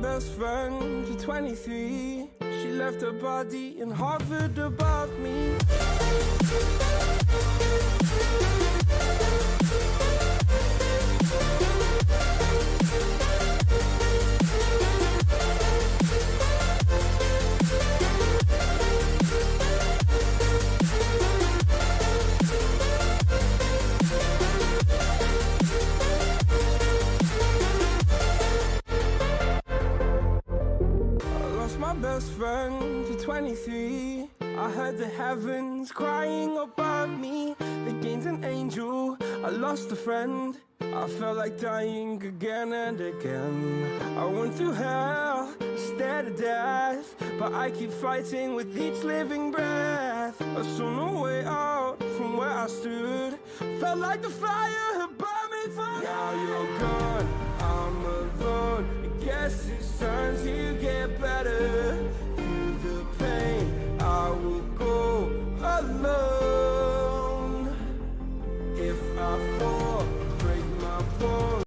best friend for 23. She left her body in Harvard above me. My best friend for 23. I heard the heavens crying above me. They gained an angel, I lost a friend. I felt like dying again and again. I went through hell, stared at death, but I keep fighting with each living breath. I saw no way out from where I stood. Felt like the fire had burned me for. Now you're gone, I'm alone. I guess it's time to get better. Through the pain, I will go alone. If I fall, break my bones.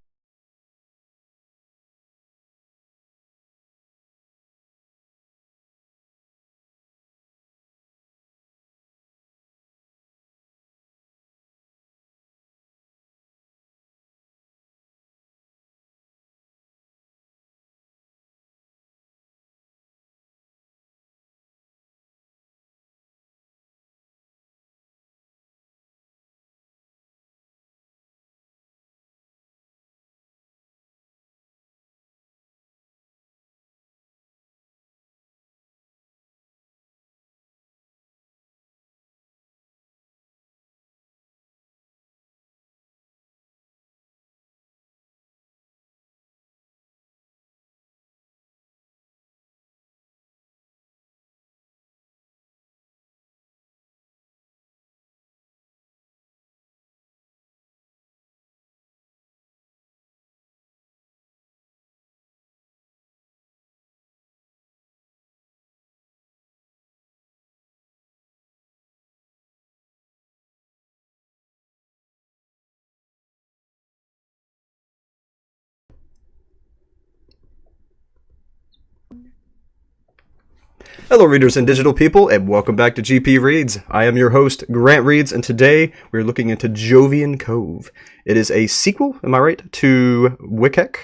Hello readers and digital people, and welcome back to GP Reads. I am your host, Grant Reads, and today we're looking into Jovian Cove. It is a sequel, am I right, to Wickek?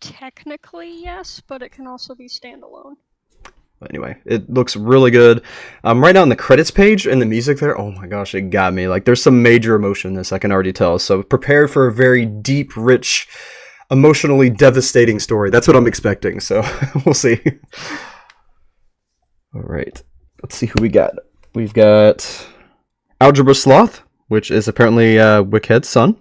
Technically, yes, but it can also be standalone. Anyway, it looks really good. Right now on the credits page and the music there, oh my gosh, it got me. Like, there's some major emotion in this, I can already tell. So prepare for a very deep, rich, emotionally devastating story. That's what I'm expecting, so we'll see. All right, let's see who we got. We've got Algebra Sloth, which is apparently Wickhead's son.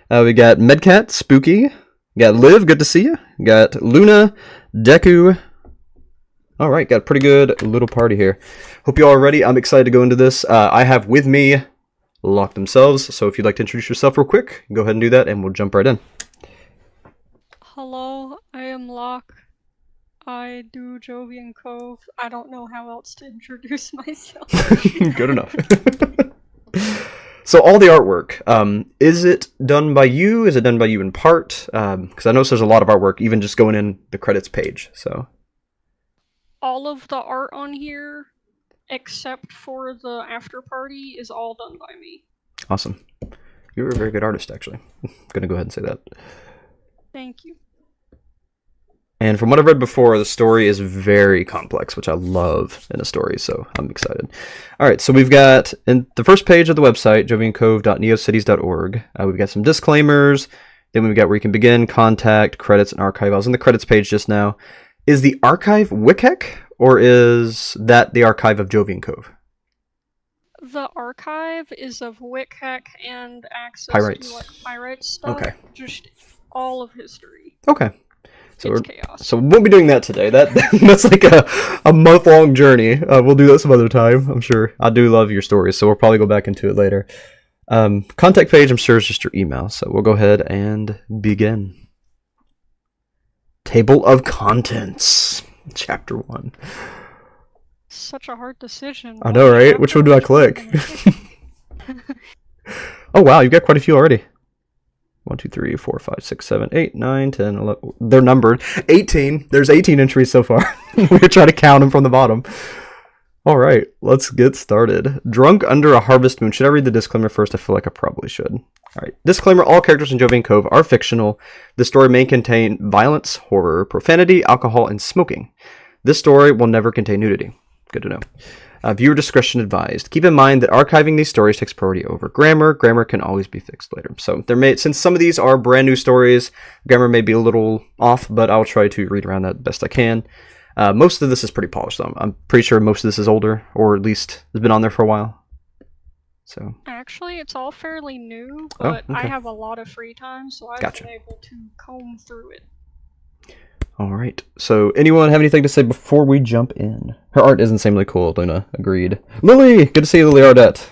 We got Medcat, Spooky. We got Liv, good to see you. We got Luna, Deku. All right, got a pretty good little party here. Hope you all are ready. I'm excited to go into this. I have with me Lock themselves, so if you'd like to introduce yourself real quick, go ahead and do that, and we'll jump right in. Hello, I am Locke. I do Jovian Cove. I don't know how else to introduce myself. Good enough. So all the artwork, is it done by you? Is it done by you in part? Because I notice there's a lot of artwork, even just going in the credits page. So All of the art on here, except for the after party, is all done by me. Awesome. You're a very good artist, actually. I'm going to go ahead and say that. Thank you. And from what I've read before, the story is very complex, which I love in a story, so I'm excited. All right, so we've got, in the first page of the website, joviancove.neocities.org, we've got some disclaimers, then we've got where you can begin, contact, credits, and archive. I was on the credits page just now. Is the archive Wickek, or is that the archive of Jovian Cove? The archive is of Wickek and access Pirates. to like Pirates stuff. Okay. Just all of history. Okay. So it's chaos. So we won't be doing that today. That's like a month-long journey. We'll do that some other time, I'm sure. I do love your stories, so we'll probably go back into it later. Contact page, I'm sure, is just your email. So we'll go ahead and begin. Table of Contents, Chapter 1. Such a hard decision. I know, right? Which one do I click? Oh, wow, you've got quite a few already. 1, 2, 3, 4, 5, 6, 7, 8, 9, 10, 11. They're numbered. 18. There's 18 entries so far. We're trying to count them from the bottom. All right, let's get started. Drunk under a harvest moon. Should I read the disclaimer first? I feel like I probably should. All right. Disclaimer, all characters in Jovian Cove are fictional. The story may contain violence, horror, profanity, alcohol, and smoking. This story will never contain nudity. Good to know. Viewer discretion advised. Keep in mind that archiving these stories takes priority over grammar. Grammar can always be fixed later. So since some of these are brand new stories, grammar may be a little off, but I'll try to read around that best I can. Most of this is pretty polished, though. I'm pretty sure most of this is older, or at least has been on there for a while. So actually, it's all fairly new, but okay. I have a lot of free time, so I've been able to comb through it. All right. So, anyone have anything to say before we jump in? Her art is insanely cool, Luna. Agreed. Lily! Good to see you, Lily Ardette.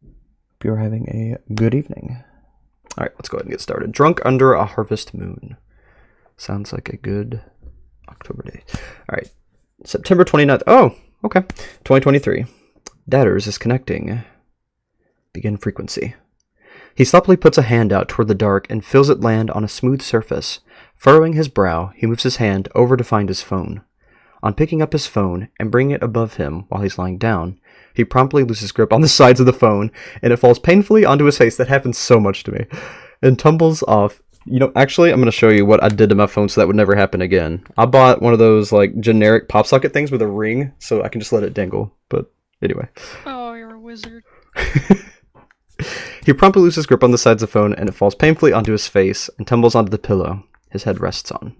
Hope you're having a good evening. All right, let's go ahead and get started. Drunk under a harvest moon. Sounds like a good October day. All right. September 29th. Oh, okay. 2023. Datters is connecting. Begin frequency. He sloppily puts a hand out toward the dark and feels it land on a smooth surface. Furrowing his brow, he moves his hand over to find his phone. On picking up his phone and bringing it above him while he's lying down, he promptly loses grip on the sides of the phone, and it falls painfully onto his face. That happens so much to me. And tumbles off. You know, actually, I'm going to show you what I did to my phone so that would never happen again. I bought one of those, like, generic pop socket things with a ring, so I can just let it dangle. But anyway. Oh, you're a wizard. He promptly loses grip on the sides of the phone, and it falls painfully onto his face and tumbles onto the pillow his head rests on.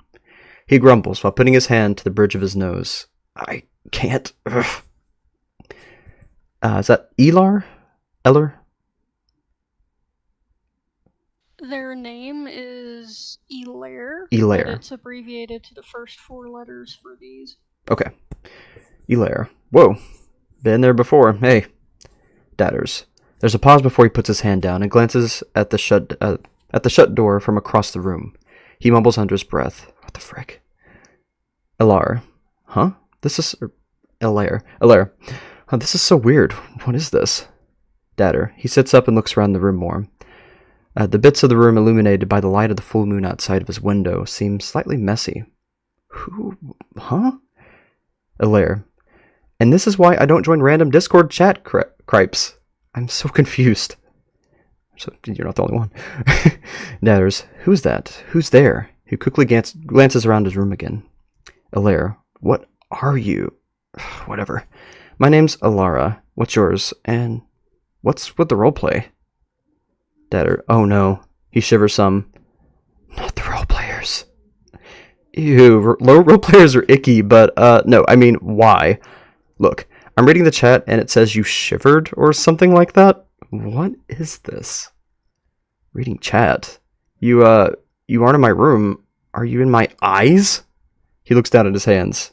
He grumbles while putting his hand to the bridge of his nose. I can't. Is that Elar? Eller? Their name is Elair. Elair. But it's abbreviated to the first 4 letters for these. Okay. Elair. Whoa. Been there before. Hey. Datters. There's a pause before he puts his hand down and glances at the shut door from across the room. He mumbles under his breath. What the frick? Elar. Huh? This is... Elair. Oh, this is so weird. What is this? Datter. He sits up and looks around the room more. The bits of the room illuminated by the light of the full moon outside of his window seem slightly messy. Who? Huh? Elair. And this is why I don't join random Discord chat cripes. I'm so confused. So you're not the only one. Datters. Who's that? Who's there? He quickly glances around his room again. Elair. What are you? Whatever. My name's Alara. What's yours? And what's with the roleplay? Datter. Oh no. He shivers some. Not the roleplayers. Ew. Roleplayers are icky, but no, I mean, why? Look, I'm reading the chat and it says you shivered or something like that. What is this? Reading chat. You aren't in my room. Are you in my eyes? He looks down at his hands.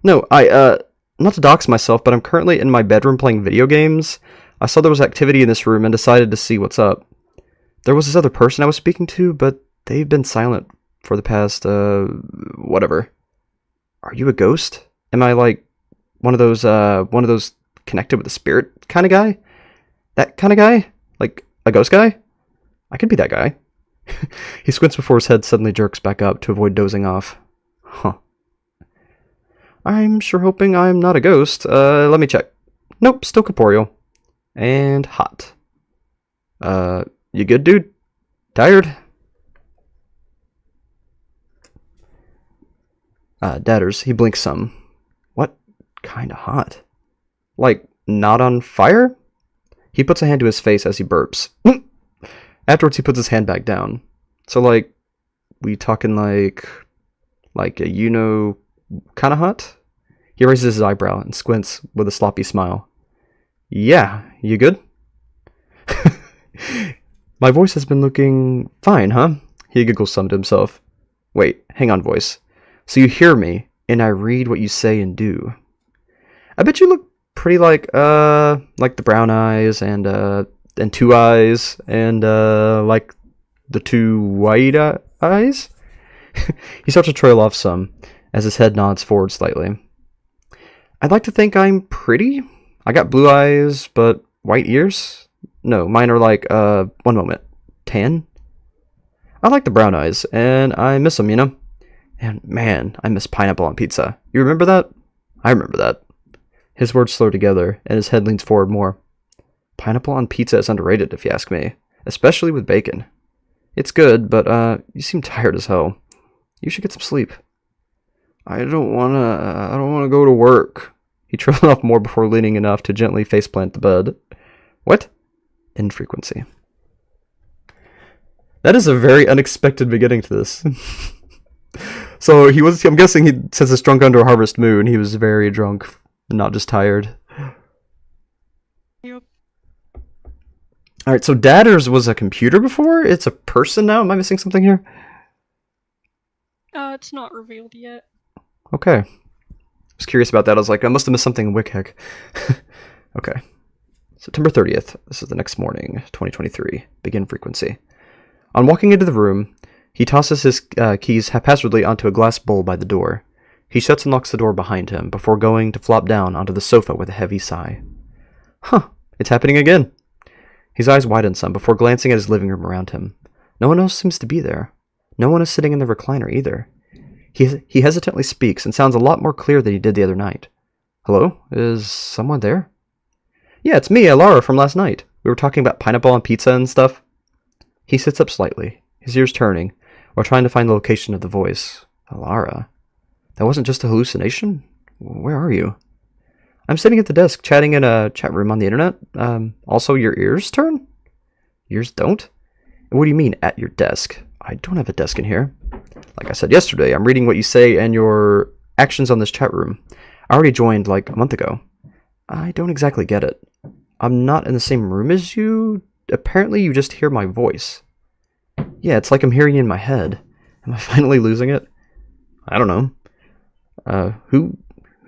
No, not to dox myself, but I'm currently in my bedroom playing video games. I saw there was activity in this room and decided to see what's up. There was this other person I was speaking to, but they've been silent for the past, whatever. Are you a ghost? Am I like one of those connected with a spirit kind of guy? That kind of guy? Like a ghost guy? I could be that guy. He squints before his head suddenly jerks back up to avoid dozing off. Huh. I'm sure hoping I'm not a ghost. Let me check. Nope, still corporeal. And hot. You good, dude? Tired? Datters, he blinks some. What kind of hot? Like, not on fire? He puts a hand to his face as he burps. Afterwards, he puts his hand back down. So, like, we talking like a kind of hot? He raises his eyebrow and squints with a sloppy smile. Yeah, you good? My voice has been looking fine, huh? He giggles some to himself. Wait, hang on, voice. So you hear me, and I read what you say and do. I bet you look pretty like the brown eyes and 2 eyes and like the 2 white eyes. He starts to trail off some as his head nods forward slightly. I'd like to think I'm pretty. I got blue eyes, but white ears? No, mine are like, one moment. tan? I like the brown eyes, and I miss them, you know? And man, I miss pineapple on pizza. You remember that? I remember that. His words slow together, and his head leans forward more. Pineapple on pizza is underrated, if you ask me. Especially with bacon. It's good, but, you seem tired as hell. You should get some sleep. I don't wanna go to work. He trailed off more before leaning enough to gently faceplant the bed. What? Infrequency. That is a very unexpected beginning to this. So I'm guessing since it's drunk under a harvest moon, he was very drunk, not just tired. Yep. Alright, so Dadders was a computer before? It's a person now? Am I missing something here? It's not revealed yet. Okay. I was curious about that. I was like, I must have missed something in Wickheck. Okay. September 30th. This is the next morning, 2023. Begin frequency. On walking into the room, he tosses his keys haphazardly onto a glass bowl by the door. He shuts and locks the door behind him before going to flop down onto the sofa with a heavy sigh. Huh, it's happening again. His eyes widen some before glancing at his living room around him. No one else seems to be there. No one is sitting in the recliner either. He hesitantly speaks and sounds a lot more clear than he did the other night. Hello? Is someone there? Yeah, it's me, Laura, from last night. We were talking about pineapple on pizza and stuff. He sits up slightly, his ears turning, while trying to find the location of the voice. Alara? That wasn't just a hallucination? Where are you? I'm sitting at the desk, chatting in a chat room on the internet. Also, your ears turn? Yours don't? What do you mean, at your desk? I don't have a desk in here. Like I said yesterday, I'm reading what you say and your actions on this chat room. I already joined like a month ago. I don't exactly get it. I'm not in the same room as you. Apparently you just hear my voice. Yeah, it's like I'm hearing you in my head. Am I finally losing it? I don't know. Who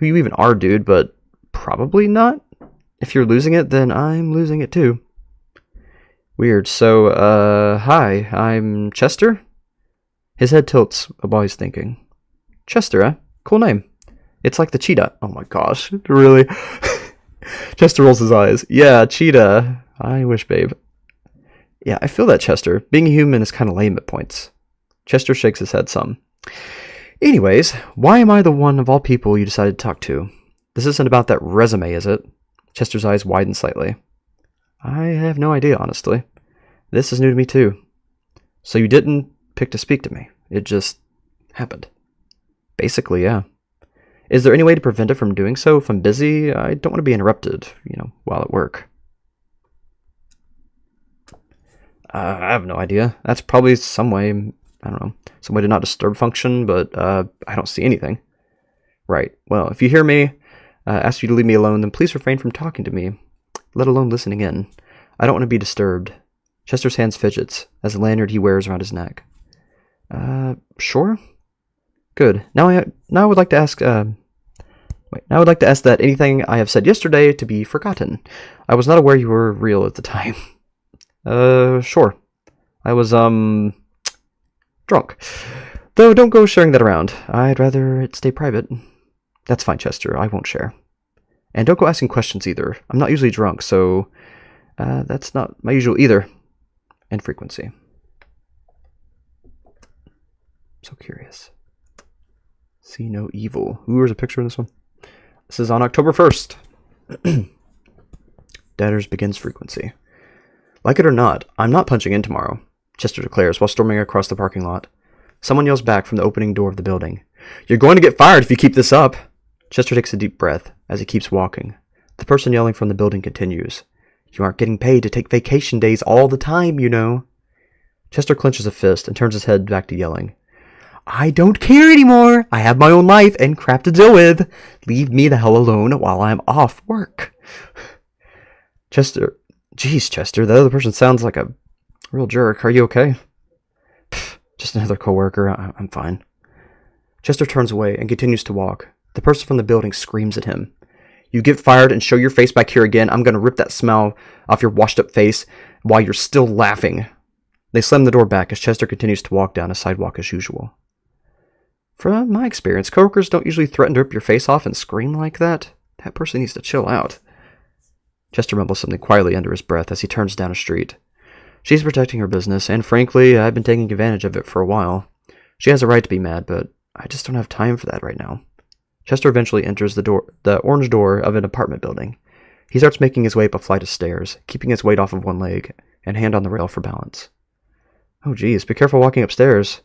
you even are, dude, but probably not. If you're losing it, then I'm losing it too. Weird. So, hi, I'm Chester? His head tilts while he's thinking. Chester, eh? Cool name. It's like the cheetah. Oh my gosh, really? Chester rolls his eyes. Yeah, cheetah. I wish, babe. Yeah, I feel that, Chester. Being a human is kind of lame at points. Chester shakes his head some. Anyways, why am I the one of all people you decided to talk to? This isn't about that resume, is it? Chester's eyes widen slightly. I have no idea, honestly. This is new to me, too. So you didn't pick to speak to me. It just happened. Basically, yeah. Is there any way to prevent it from doing so if I'm busy? I don't want to be interrupted, while at work. I have no idea. That's probably some way, I don't know, some way to not disturb function, but I don't see anything. Right. Well, if you hear me ask you to leave me alone, then please refrain from talking to me, let alone listening in. I don't want to be disturbed. Chester's hands fidgets as the lanyard he wears around his neck. Sure? Good. Now I would like to ask, now I would like to ask that anything I have said yesterday to be forgotten. I was not aware you were real at the time. Sure. I was, drunk. Though don't go sharing that around. I'd rather it stay private. That's fine, Chester. I won't share. And don't go asking questions either. I'm not usually drunk, so that's not my usual either. And frequency. So curious. See no evil. Ooh, there's a picture in this one. This is on October 1st. Dadders begins frequency. Like it or not, I'm not punching in tomorrow, Chester declares while storming across the parking lot. Someone yells back from the opening door of the building. You're going to get fired if you keep this up. Chester takes a deep breath as he keeps walking. The person yelling from the building continues. You aren't getting paid to take vacation days all the time, you know. Chester clenches a fist and turns his head back to yelling. I don't care anymore. I have my own life and crap to deal with. Leave me the hell alone while I'm off work. Chester, jeez, Chester, the other person sounds like a real jerk. Are you okay? Pfft, just another coworker. I'm fine. Chester turns away and continues to walk. The person from the building screams at him. You get fired and show your face back here again, I'm going to rip that smile off your washed-up face while you're still laughing. They slam the door back as Chester continues to walk down a sidewalk as usual. From my experience, coworkers don't usually threaten to rip your face off and scream like that. That person needs to chill out. Chester mumbles something quietly under his breath as he turns down a street. She's protecting her business, and frankly, I've been taking advantage of it for a while. She has a right to be mad, but I just don't have time for that right now. Chester eventually enters the orange door of an apartment building. He starts making his way up a flight of stairs, keeping his weight off of one leg and hand on the rail for balance. Oh geez, be careful walking upstairs.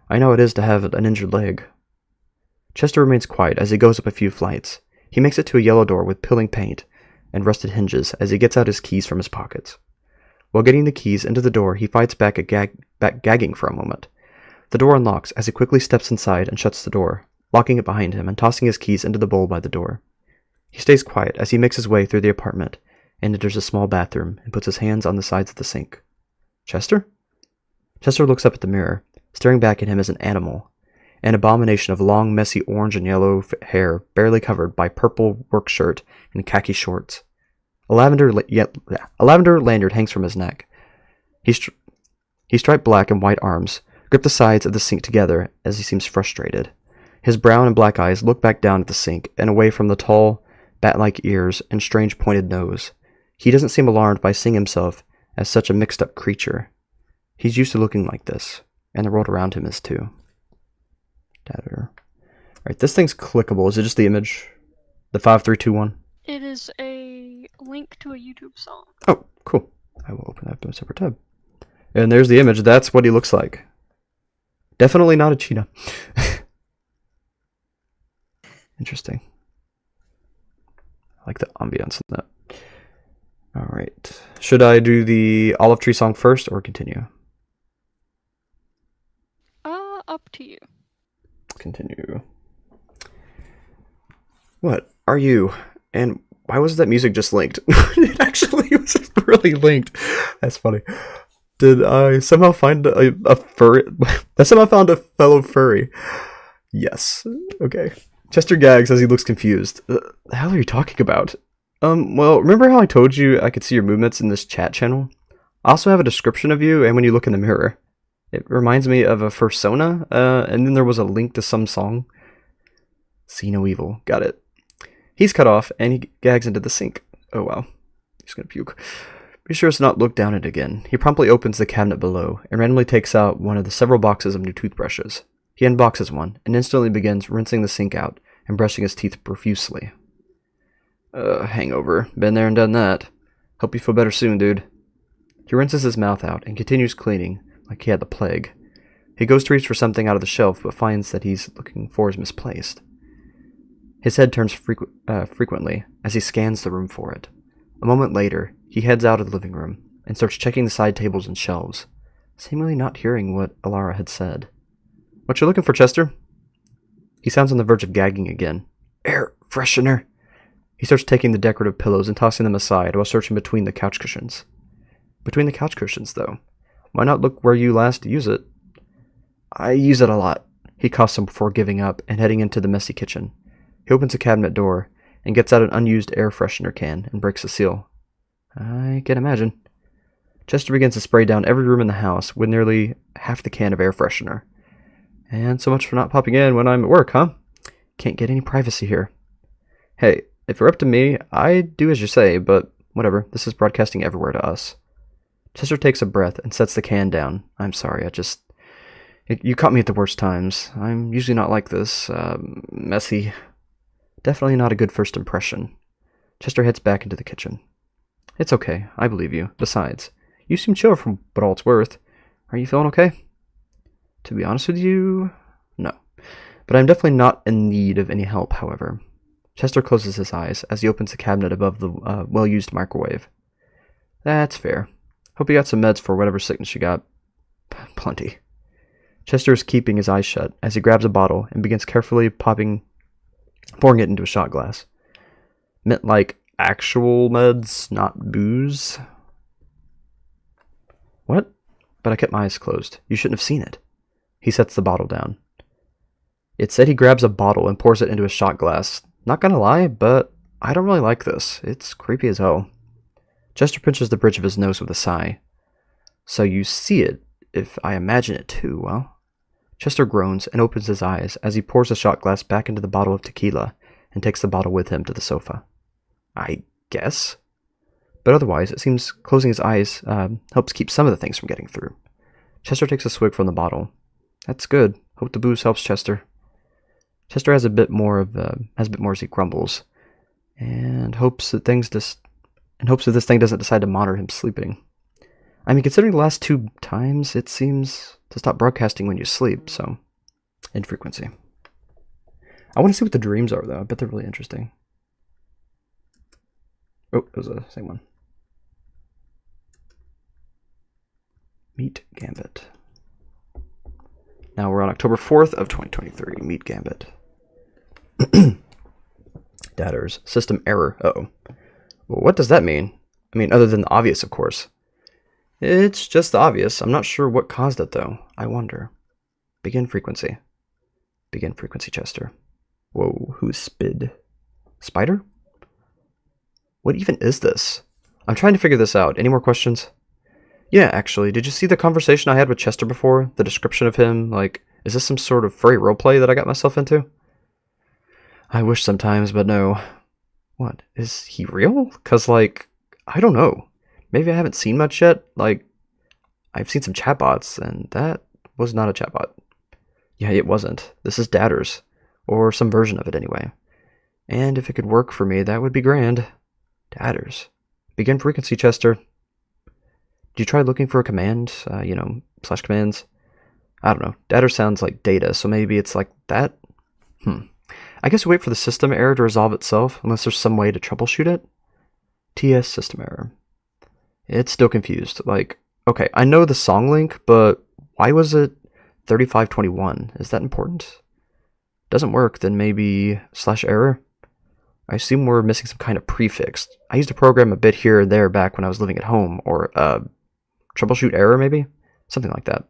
I know it is to have an injured leg. Chester remains quiet as he goes up a few flights. He makes it to a yellow door with peeling paint and rusted hinges as he gets out his keys from his pockets. While getting the keys into the door, he fights back gagging for a moment. The door unlocks as he quickly steps inside and shuts the door, locking it behind him and tossing his keys into the bowl by the door. He stays quiet as he makes his way through the apartment and enters a small bathroom and puts his hands on the sides of the sink. Chester? Chester looks up at the mirror. Staring back at him is an animal, an abomination of long, messy orange and yellow hair barely covered by purple work shirt and khaki shorts. A lavender lanyard hangs from his neck. His striped black and white arms grip the sides of the sink together as he seems frustrated. His brown and black eyes look back down at the sink and away from the tall, bat-like ears and strange pointed nose. He doesn't seem alarmed by seeing himself as such a mixed-up creature. He's used to looking like this, and the world around him is too. Alright, this thing's clickable. Is it just the image? The 5321? It is a link to a YouTube song. Oh, cool. I will open that in a separate tab. And there's the image. That's what he looks like. Definitely not a cheetah. Interesting. I like the ambiance in that. Alright. Should I do the olive tree song first or continue? Up to you. Continue. What are you? And why was that music just linked? It actually was really linked. That's funny. Did I somehow find a furry? I somehow found a fellow furry. Yes. Okay. Chester gags as he looks confused. The hell are you talking about? Well, remember how I told you I could see your movements in this chat channel? I also have a description of you and when you look in the mirror. It reminds me of a fursona, and then there was a link to some song. See no evil. Got it. He's cut off, and he gags into the sink. Oh wow. He's gonna puke. Be sure to not look down it again. He promptly opens the cabinet below, and randomly takes out one of the several boxes of new toothbrushes. He unboxes one, and instantly begins rinsing the sink out, and brushing his teeth profusely. Hangover. Been there and done that. Hope you feel better soon, dude. He rinses his mouth out, and continues cleaning, like he had the plague. He goes to reach for something out of the shelf, but finds that he's looking for is misplaced. His head turns frequently as he scans the room for it. A moment later, he heads out of the living room and starts checking the side tables and shelves, seemingly not hearing what Alara had said. What you looking for, Chester? He sounds on the verge of gagging again. Air freshener. He starts taking the decorative pillows and tossing them aside while searching between the couch cushions. Between the couch cushions, though. Why not look where you last use it? I use it a lot. He coughs him before giving up and heading into the messy kitchen. He opens a cabinet door and gets out an unused air freshener can and breaks the seal. I can imagine. Chester begins to spray down every room in the house with nearly half the can of air freshener. And so much for not popping in when I'm at work, huh? Can't get any privacy here. Hey, if you're up to me, I'd do as you say, but whatever, this is broadcasting everywhere to us. Chester takes a breath and sets the can down. I'm sorry, you caught me at the worst times. I'm usually not like this, messy. Definitely not a good first impression. Chester heads back into the kitchen. It's okay, I believe you. Besides, you seem chill from what all it's worth. Are you feeling okay? To be honest with you, no. But I'm definitely not in need of any help, however. Chester closes his eyes as he opens the cabinet above the well-used microwave. That's fair. Hope you got some meds for whatever sickness you got. Plenty. Chester is keeping his eyes shut as he grabs a bottle and begins carefully pouring it into a shot glass. Meant like actual meds, not booze. What? But I kept my eyes closed. You shouldn't have seen it. He sets the bottle down. It said he grabs a bottle and pours it into a shot glass. Not gonna lie, but I don't really like this. It's creepy as hell. Chester pinches the bridge of his nose with a sigh. So you see it, if I imagine it too, well. Chester groans and opens his eyes as he pours the shot glass back into the bottle of tequila and takes the bottle with him to the sofa. I guess? but otherwise, it seems closing his eyes helps keep some of the things from getting through. Chester takes a swig from the bottle. That's good. Hope the booze helps Chester. Chester has a bit more as he grumbles, and hopes that this thing doesn't decide to monitor him sleeping. I mean, considering the last 2 times, it seems to stop broadcasting when you sleep, so infrequency. I want to see what the dreams are, though. I bet they're really interesting. Oh, it was the same one. Meet Gambit. Now we're on October 4th of 2023. Meet Gambit. Datters. System error. Uh-oh. Well, what does that mean? I mean, other than the obvious, of course. It's just the obvious. I'm not sure what caused it, though. I wonder. Begin frequency. Begin frequency, Chester. Whoa, who's Spid? Spider? What even is this? I'm trying to figure this out. Any more questions? Yeah, actually, did you see the conversation I had with Chester before? The description of him? Like, is this some sort of furry roleplay that I got myself into? I wish sometimes, but no. What? Is he real? Because, like, I don't know. Maybe I haven't seen much yet. Like, I've seen some chatbots, and that was not a chatbot. Yeah, it wasn't. This is Datters. Or some version of it, anyway. And if it could work for me, that would be grand. Datters. Begin frequency, Chester. Did you try looking for a command? Slash commands? I don't know. Datters sounds like data, so maybe it's like that? I guess we wait for the system error to resolve itself, unless there's some way to troubleshoot it. TS system error. It's still confused. Like, okay, I know the song link, but why was it 3521? Is that important? Doesn't work, then maybe slash error? I assume we're missing some kind of prefix. I used to program a bit here and there back when I was living at home, or troubleshoot error maybe? Something like that.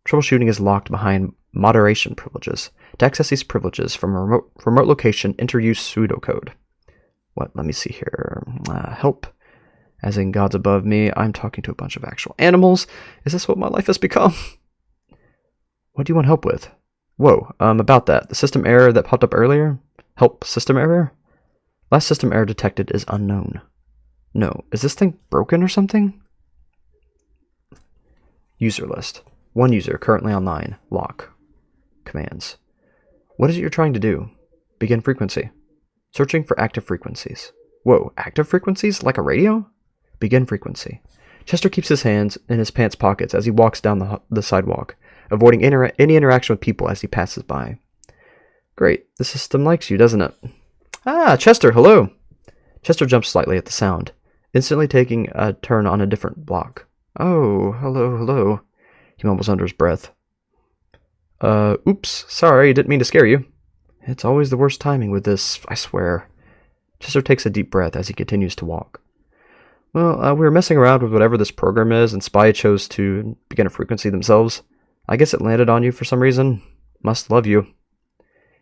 Troubleshooting is locked behind moderation privileges. To access these privileges from a remote location, enter use pseudocode. What? Let me see here. Help. As in God's above me, I'm talking to a bunch of actual animals. Is this what my life has become? What do you want help with? Whoa, about that. The system error that popped up earlier? Help system error? Last system error detected is unknown. No, is this thing broken or something? User list. 1 user currently online. Lock. Commands. What is it you're trying to do? Begin frequency. Searching for active frequencies. Whoa, active frequencies? Like a radio? Begin frequency. Chester keeps his hands in his pants pockets as he walks down the sidewalk, avoiding any interaction with people as he passes by. Great, the system likes you, doesn't it? Ah, Chester, hello! Chester jumps slightly at the sound, instantly taking a turn on a different block. Oh, hello. He mumbles under his breath. Oops, sorry, didn't mean to scare you. It's always the worst timing with this, I swear. Chester takes a deep breath as he continues to walk. Well, we were messing around with whatever this program is, and Spy chose to begin a frequency themselves. I guess it landed on you for some reason. Must love you.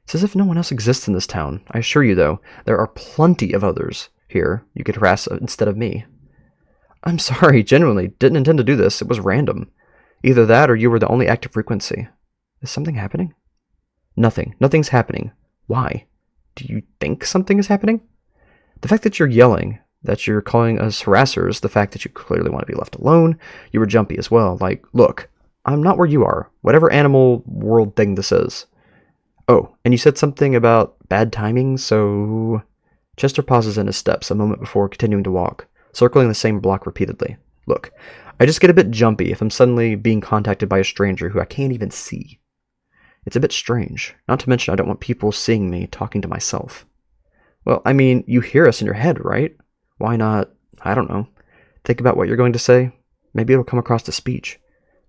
It's as if no one else exists in this town. I assure you, though, there are plenty of others here you could harass instead of me. I'm sorry, genuinely, didn't intend to do this. It was random. Either that or you were the only active frequency. Is something happening? Nothing. Nothing's happening. Why? Do you think something is happening? The fact that you're yelling, that you're calling us harassers, the fact that you clearly want to be left alone, you were jumpy as well. Like, look, I'm not where you are. Whatever animal world thing this is. Oh, and you said something about bad timing, so... Chester pauses in his steps a moment before continuing to walk, circling the same block repeatedly. Look, I just get a bit jumpy if I'm suddenly being contacted by a stranger who I can't even see. It's a bit strange, not to mention I don't want people seeing me talking to myself. Well, I mean, you hear us in your head, right? Why not, I don't know, think about what you're going to say? Maybe it'll come across as speech.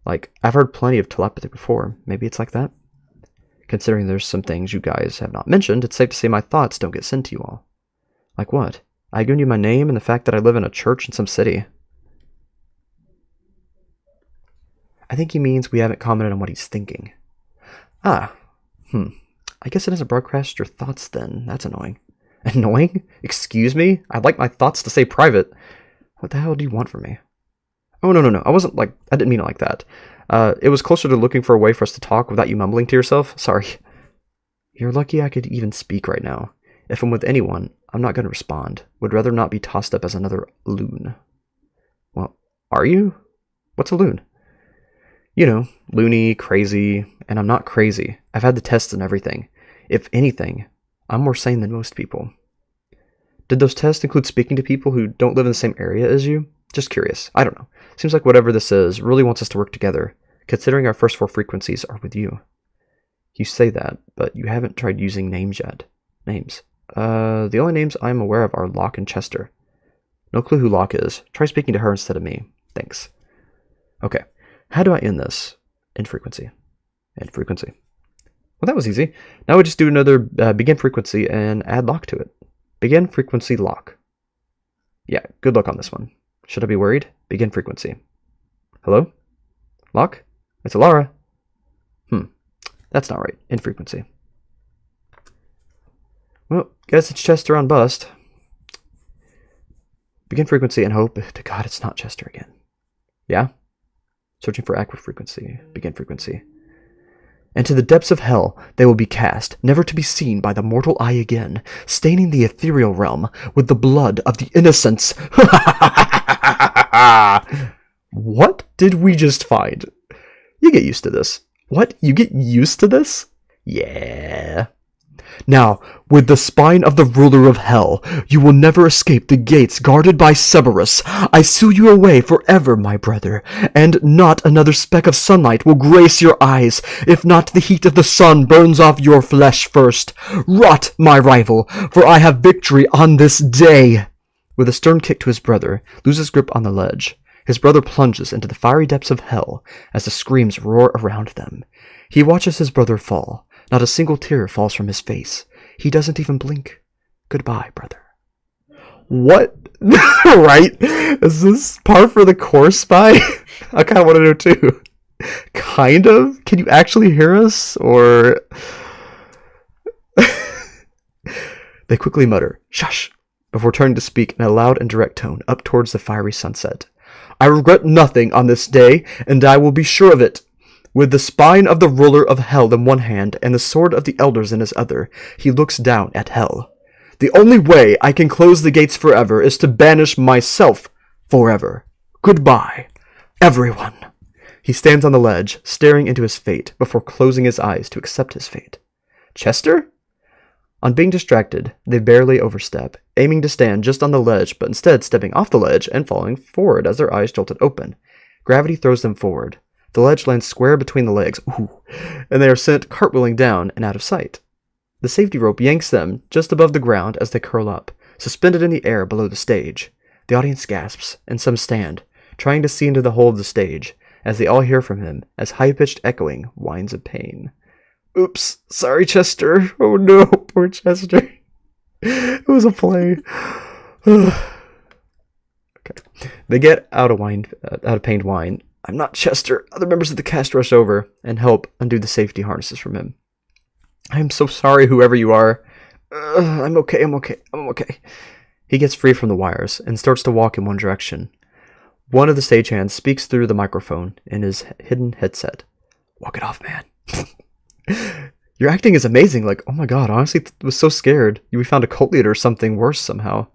Like, I've heard plenty of telepathy before. Maybe it's like that? Considering there's some things you guys have not mentioned, it's safe to say my thoughts don't get sent to you all. Like what? I've given you my name and the fact that I live in a church in some city. I think he means we haven't commented on what he's thinking. I guess it doesn't broadcast your thoughts then. That's annoying. Annoying? Excuse me? I'd like my thoughts to stay private. What the hell do you want from me? Oh, no. I didn't mean it like that. It was closer to looking for a way for us to talk without you mumbling to yourself. Sorry. You're lucky I could even speak right now. If I'm with anyone, I'm not going to respond. Would rather not be tossed up as another loon. Well, are you? What's a loon? You know, loony, crazy, and I'm not crazy. I've had the tests and everything. If anything, I'm more sane than most people. Did those tests include speaking to people who don't live in the same area as you? Just curious. I don't know. Seems like whatever this is really wants us to work together, considering our first 4 frequencies are with you. You say that, but you haven't tried using names yet. Names. The only names I'm aware of are Locke and Chester. No clue who Locke is. Try speaking to her instead of me. Thanks. Okay. How do I end this? End frequency. End frequency. Well, that was easy. Now we just do another begin frequency and add Locke to it. Begin frequency Locke. Yeah, good luck on this one. Should I be worried? Begin frequency. Hello? Locke? It's Alara. That's not right. End frequency. Well, guess it's Chester on bust. Begin frequency and hope to God it's not Chester again. Yeah? Searching for aqua frequency. Begin frequency. And to the depths of hell they will be cast, never to be seen by the mortal eye again, staining the ethereal realm with the blood of the innocents. What did we just find? You get used to this. What? You get used to this? Yeah. Now, with the spine of the ruler of hell, you will never escape the gates guarded by Cerberus. I seal you away forever, my brother, and not another speck of sunlight will grace your eyes, if not the heat of the sun burns off your flesh first. Rot, my rival, for I have victory on this day. With a stern kick to his brother, loses grip on the ledge. His brother plunges into the fiery depths of hell as the screams roar around them. He watches his brother fall. Not a single tear falls from his face. He doesn't even blink. Goodbye, brother. What? Right? Is this par for the course, Spy? I kind of want to know too. Kind of? Can you actually hear us? Or... They quickly mutter, "Shush," before turning to speak in a loud and direct tone up towards the fiery sunset. I regret nothing on this day, and I will be sure of it. With the spine of the ruler of hell in one hand and the sword of the elders in his other, he looks down at hell. The only way I can close the gates forever is to banish myself forever. Goodbye, everyone. He stands on the ledge, staring into his fate, before closing his eyes to accept his fate. Chester? On being distracted, they barely overstep, aiming to stand just on the ledge, but instead stepping off the ledge and falling forward as their eyes jolted open. Gravity throws them forward. The ledge lands square between the legs, and they are sent cartwheeling down and out of sight. The safety rope yanks them just above the ground as they curl up, suspended in the air below the stage. The audience gasps, and some stand, trying to see into the hole of the stage, as they all hear from him as high-pitched echoing whines of pain. Oops, sorry, Chester. Oh no, poor Chester. It was a play. Okay. They get out of pained whine. I'm not Chester. Other members of the cast rush over and help undo the safety harnesses from him. I am so sorry, whoever you are. I'm okay. He gets free from the wires and starts to walk in one direction. One of the stagehands speaks through the microphone in his hidden headset. Walk it off, man. Your acting is amazing. Like, oh my god, honestly, I was so scared. We found a cult leader or something worse somehow.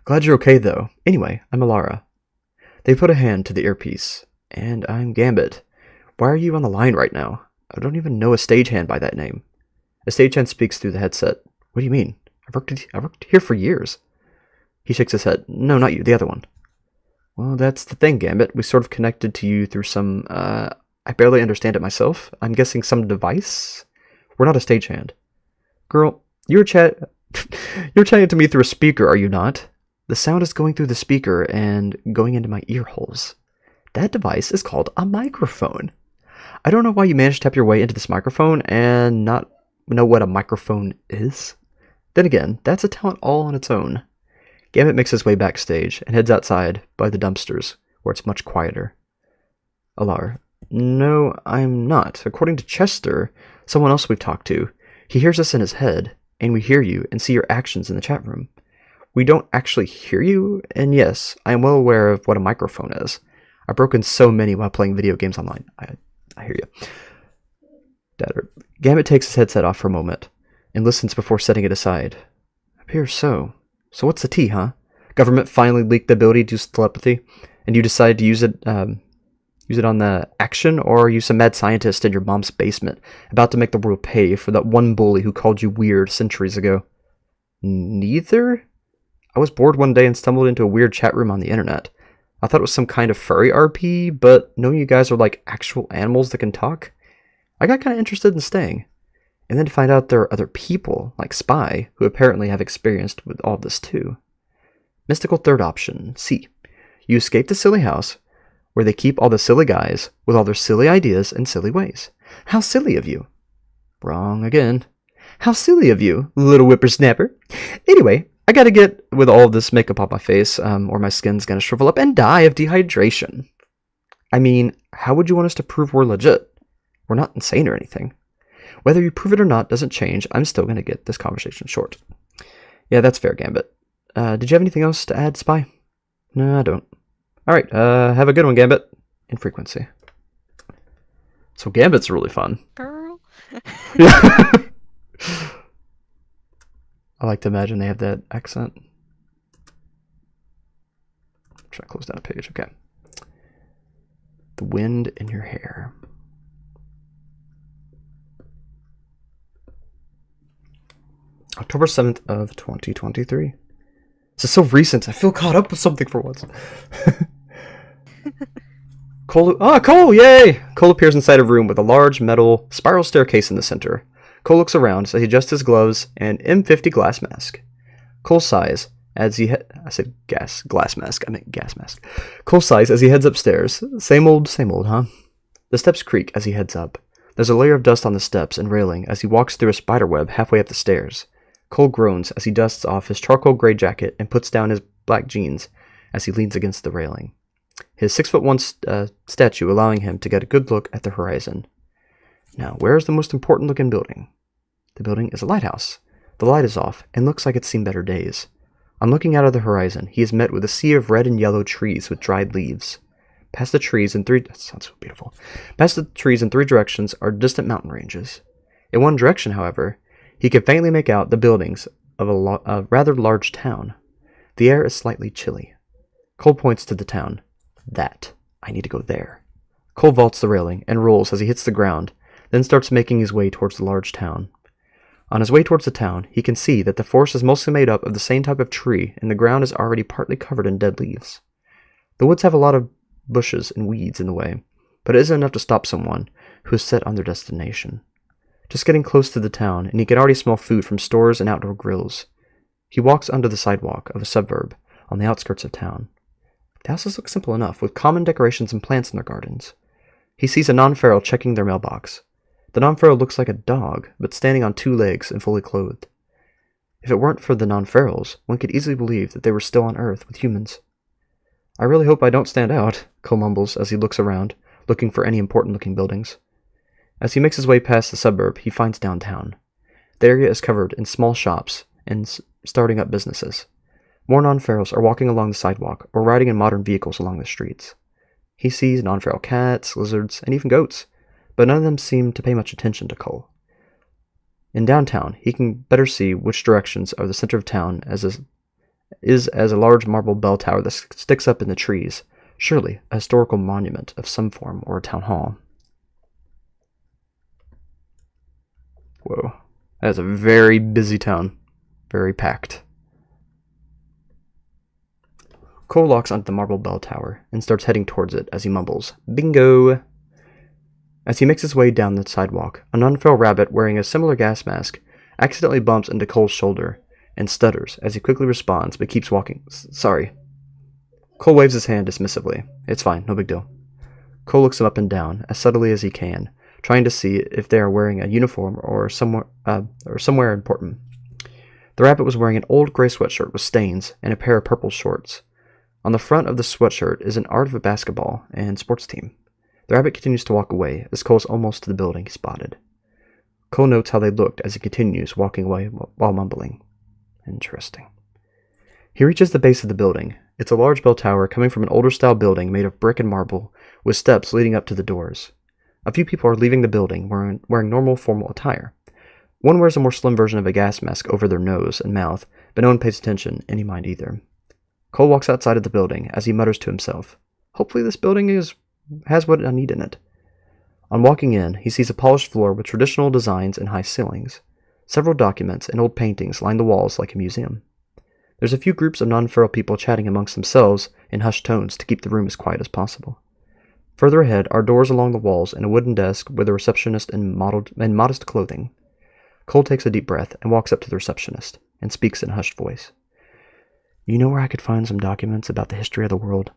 Glad you're okay, though. Anyway, I'm Alara. They put a hand to the earpiece. And I'm Gambit. Why are you on the line right now? I don't even know a stagehand by that name. A stagehand speaks through the headset. What do you mean? I've worked here for years. He shakes his head. No, not you, the other one. Well, that's the thing, Gambit. We sort of connected to you through some, I barely understand it myself. I'm guessing some device? We're not a stagehand. Girl, you're chatting to me through a speaker, are you not? The sound is going through the speaker and going into my ear holes. That device is called a microphone. I don't know why you managed to tap your way into this microphone and not know what a microphone is. Then again, that's a talent all on its own. Gambit makes his way backstage and heads outside by the dumpsters, where it's much quieter. Alara. No, I'm not. According to Chester, someone else we've talked to, he hears us in his head, and we hear you and see your actions in the chat room. We don't actually hear you, and yes, I am well aware of what a microphone is. I've broken so many while playing video games online. I hear you. Dadder. Gambit takes his headset off for a moment and listens before setting it aside. Appears so. So what's the tea, huh? Government finally leaked the ability to use telepathy, and you decided to use it on the action, or are you some mad scientist in your mom's basement, about to make the world pay for that one bully who called you weird centuries ago? Neither? I was bored one day and stumbled into a weird chat room on the internet. I thought it was some kind of furry RP, but knowing you guys are like actual animals that can talk, I got kind of interested in staying. And then to find out there are other people, like Spy, who apparently have experienced with all this too. Mystical third option, C. You escape the silly house, where they keep all the silly guys with all their silly ideas and silly ways. How silly of you. Wrong again. How silly of you, little whippersnapper. Anyway, I gotta get with all of this makeup on my face, or my skin's gonna shrivel up and die of dehydration. I mean, how would you want us to prove we're legit? We're not insane or anything. Whether you prove it or not doesn't change. I'm still gonna get this conversation short. Yeah, that's fair, Gambit. Did you have anything else to add, Spy? No, I don't. Alright, have a good one, Gambit. Infrequency. So Gambit's really fun. Girl. Yeah. I like to imagine they have that accent. Should I close down a page? Okay. The wind in your hair. October 7th of 2023. This is so recent. I feel caught up with something for once. Cole, yay! Cole appears inside a room with a large metal spiral staircase in the center. Cole looks around as he adjusts his gloves and M50 glass mask. Cole sighs as he glass mask. I meant gas mask. Cole sighs as he heads upstairs. Same old, huh? The steps creak as he heads up. There's a layer of dust on the steps and railing as he walks through a spider web halfway up the stairs. Cole groans as he dusts off his charcoal gray jacket and puts down his black jeans as he leans against the railing. His 6'1" statue allowing him to get a good look at the horizon. Now, where is the most important looking building? The building is a lighthouse. The light is off and looks like it's seen better days. On looking out of the horizon, he is met with a sea of red and yellow trees with dried leaves. Past the trees in three directions are distant mountain ranges. In one direction, however, he can faintly make out the buildings of a rather large town. The air is slightly chilly. Cole points to the town. I need to go there. Cole vaults the railing and rolls as he hits the ground, then starts making his way towards the large town. On his way towards the town, he can see that the forest is mostly made up of the same type of tree, and the ground is already partly covered in dead leaves. The woods have a lot of bushes and weeds in the way, but it isn't enough to stop someone who is set on their destination. Just getting close to the town, and he can already smell food from stores and outdoor grills. He walks onto the sidewalk of a suburb on the outskirts of town. The houses look simple enough, with common decorations and plants in their gardens. He sees a non-feral checking their mailbox. The non-feral looks like a dog, but standing on two legs and fully clothed. If it weren't for the non-ferals, one could easily believe that they were still on Earth with humans. I really hope I don't stand out, Cole mumbles as he looks around, looking for any important-looking buildings. As he makes his way past the suburb, he finds downtown. The area is covered in small shops and starting up businesses. More non-ferals are walking along the sidewalk or riding in modern vehicles along the streets. He sees non-feral cats, lizards, and even goats, but none of them seem to pay much attention to Cole. In downtown, he can better see which directions are the center of town as a large marble bell tower that sticks up in the trees, surely a historical monument of some form or a town hall. Whoa, that is a very busy town, very packed. Cole locks onto the marble bell tower and starts heading towards it as he mumbles, "Bingo!" As he makes his way down the sidewalk, a non-feral rabbit wearing a similar gas mask accidentally bumps into Cole's shoulder and stutters as he quickly responds but keeps walking. Sorry. Cole waves his hand dismissively. It's fine, no big deal. Cole looks him up and down as subtly as he can, trying to see if they are wearing a uniform or somewhere important. The rabbit was wearing an old gray sweatshirt with stains and a pair of purple shorts. On the front of the sweatshirt is an art of a basketball and sports team. The rabbit continues to walk away as Cole's almost to the building he spotted. Cole notes how they looked as he continues walking away while mumbling. Interesting. He reaches the base of the building. It's a large bell tower coming from an older style building made of brick and marble, with steps leading up to the doors. A few people are leaving the building wearing normal formal attire. One wears a more slim version of a gas mask over their nose and mouth, but no one pays attention any mind either. Cole walks outside of the building as he mutters to himself, "Hopefully this building has what I need in it." On walking in, he sees a polished floor with traditional designs and high ceilings. Several documents and old paintings line the walls like a museum. There's a few groups of non-feral people chatting amongst themselves in hushed tones to keep the room as quiet as possible. Further ahead are doors along the walls and a wooden desk with a receptionist in modest clothing. Cole takes a deep breath and walks up to the receptionist and speaks in a hushed voice. "You know where I could find some documents about the history of the world?"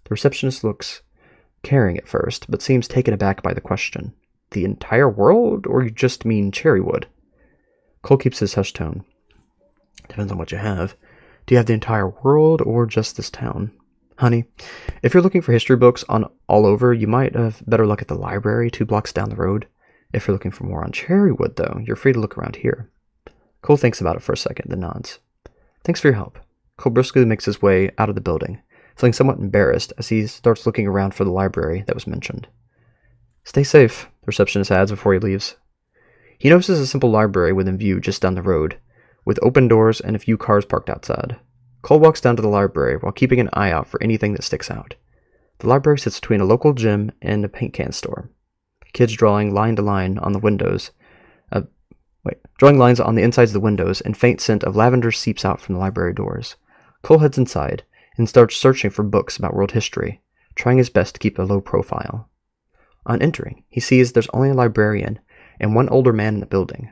The receptionist looks caring at first, but seems taken aback by the question. "The entire world, or you just mean Cherrywood?" Cole keeps his hushed tone. "Depends on what you have. Do you have the entire world, or just this town?" "Honey, if you're looking for history books on all over, you might have better look at the library 2 blocks down the road. If you're looking for more on Cherrywood, though, you're free to look around here." Cole thinks about it for a second, then nods. "Thanks for your help." Cole briskly makes his way out of the building, feeling somewhat embarrassed as he starts looking around for the library that was mentioned. "Stay safe," the receptionist adds before he leaves. He notices a simple library within view just down the road, with open doors and a few cars parked outside. Cole walks down to the library while keeping an eye out for anything that sticks out. The library sits between a local gym and a paint can store. Kids drawing line to line on the windows. Drawing lines on the insides of the windows, and faint scent of lavender seeps out from the library doors. Cole heads inside and starts searching for books about world history, trying his best to keep a low profile. On entering, he sees there's only a librarian and one older man in the building.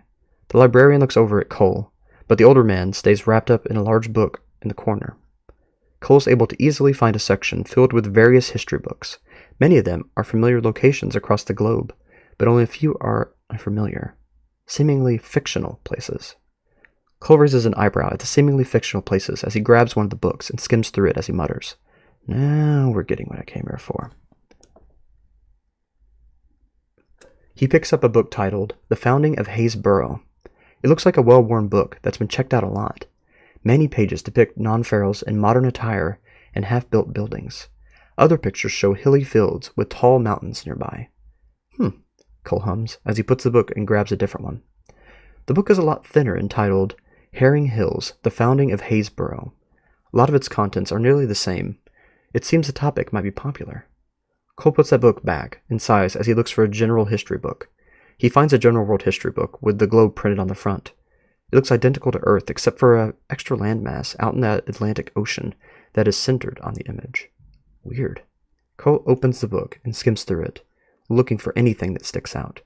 The librarian looks over at Cole, but the older man stays wrapped up in a large book in the corner. Cole is able to easily find a section filled with various history books. Many of them are familiar locations across the globe, but only a few are unfamiliar, seemingly fictional places. Cole raises an eyebrow at the seemingly fictional places as he grabs one of the books and skims through it as he mutters, "Now we're getting what I came here for." He picks up a book titled The Founding of Haysboro. It looks like a well-worn book that's been checked out a lot. Many pages depict non-ferals in modern attire and half-built buildings. Other pictures show hilly fields with tall mountains nearby. Cole hums as he puts the book and grabs a different one. The book is a lot thinner, entitled Herring Hills, The Founding of Haysboro. A lot of its contents are nearly the same. It seems the topic might be popular. Cole puts that book back and sighs as he looks for a general history book. He finds a general world history book with the globe printed on the front. It looks identical to Earth except for an extra landmass out in that Atlantic Ocean that is centered on the image. Weird. Cole opens the book and skims through it, looking for anything that sticks out.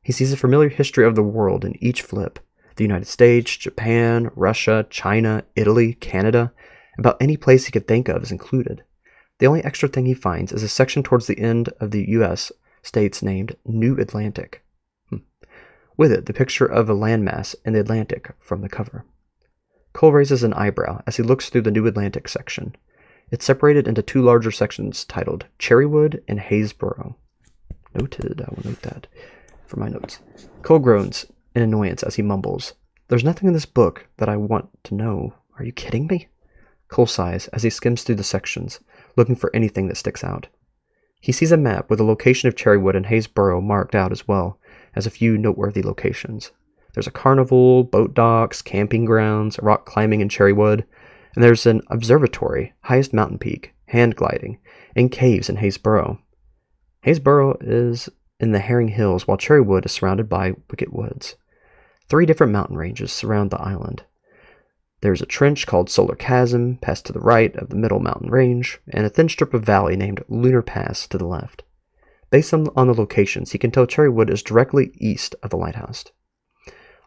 He sees a familiar history of the world in each flip. The United States, Japan, Russia, China, Italy, Canada. About any place he could think of is included. The only extra thing he finds is a section towards the end of the U.S. states named New Atlantic. With it, the picture of a landmass in the Atlantic from the cover. Cole raises an eyebrow as he looks through the New Atlantic section. It's separated into 2 larger sections titled Cherrywood and Haysboro. Noted, I will note that for my notes. Cole groans in annoyance as he mumbles, "There's nothing in this book that I want to know. Are you kidding me?" Cole sighs as he skims through the sections, looking for anything that sticks out. He sees a map with the location of Cherrywood and Haysboro marked out, as well as a few noteworthy locations. There's a carnival, boat docks, camping grounds, rock climbing in Cherrywood, and there's an observatory, highest mountain peak, hand gliding, and caves in Haysboro. Haysboro is in the Herring Hills, while Cherrywood is surrounded by Wicket Woods. 3 different mountain ranges surround the island. There's a trench called Solar Chasm, passed to the right of the middle mountain range, and a thin strip of valley named Lunar Pass to the left. Based on the locations, he can tell Cherrywood is directly east of the lighthouse.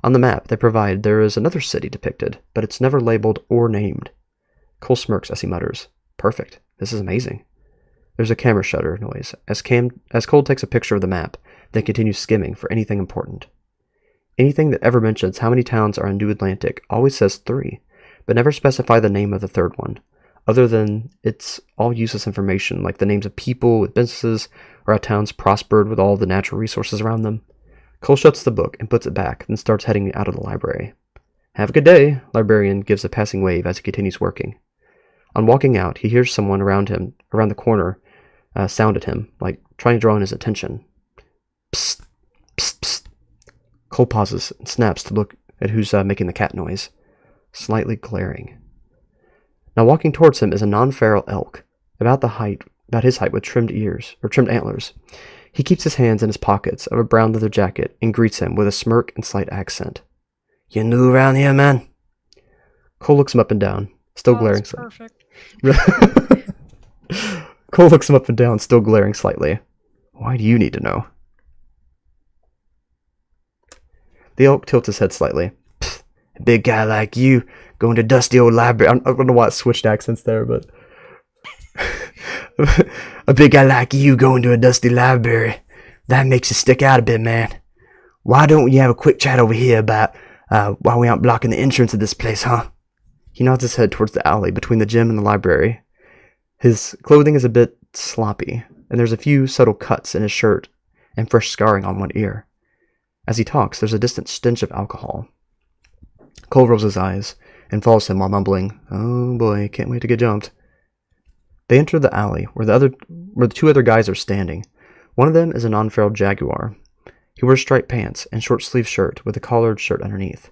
On the map they provide, there is another city depicted, but it's never labeled or named. Cole smirks as he mutters, "Perfect, this is amazing." There's a camera shutter noise as Cole takes a picture of the map, then continues skimming for anything important. Anything that ever mentions how many towns are in New Atlantic always says 3, but never specify the name of the third one, other than it's all useless information like the names of people with businesses or how towns prospered with all the natural resources around them. Cole shuts the book and puts it back, then starts heading out of the library. "Have a good day," librarian gives a passing wave as he continues working. On walking out, he hears someone around the corner, sound at him, like trying to draw in his attention. Psst, psst, psst. Cole pauses and snaps to look at who's making the cat noise. slightly glaring. Now walking towards him is a non-feral elk, about his height with trimmed antlers. He keeps his hands in his pockets of a brown leather jacket and greets him with a smirk and slight accent. "You new around here, man?" Cole looks him up and down, still glaring slightly. Perfect. Cole looks him up and down, still glaring slightly. "Why do you need to know?" The elk tilts his head slightly. "A big guy like you going to dusty old library." I don't know why it switched accents there, but a big guy like you going to a dusty library. That makes you stick out a bit, man. Why don't you have a quick chat over here about why we aren't blocking the entrance of this place, huh? He nods his head towards the alley between the gym and the library. His clothing is a bit sloppy, and there's a few subtle cuts in his shirt and fresh scarring on one ear. As he talks, there's a distant stench of alcohol. Cole rolls his eyes and follows him while mumbling, "Oh boy, can't wait to get jumped." They enter the alley where the two other guys are standing. One of them is a non-feral jaguar. He wears striped pants and short-sleeved shirt with a collared shirt underneath.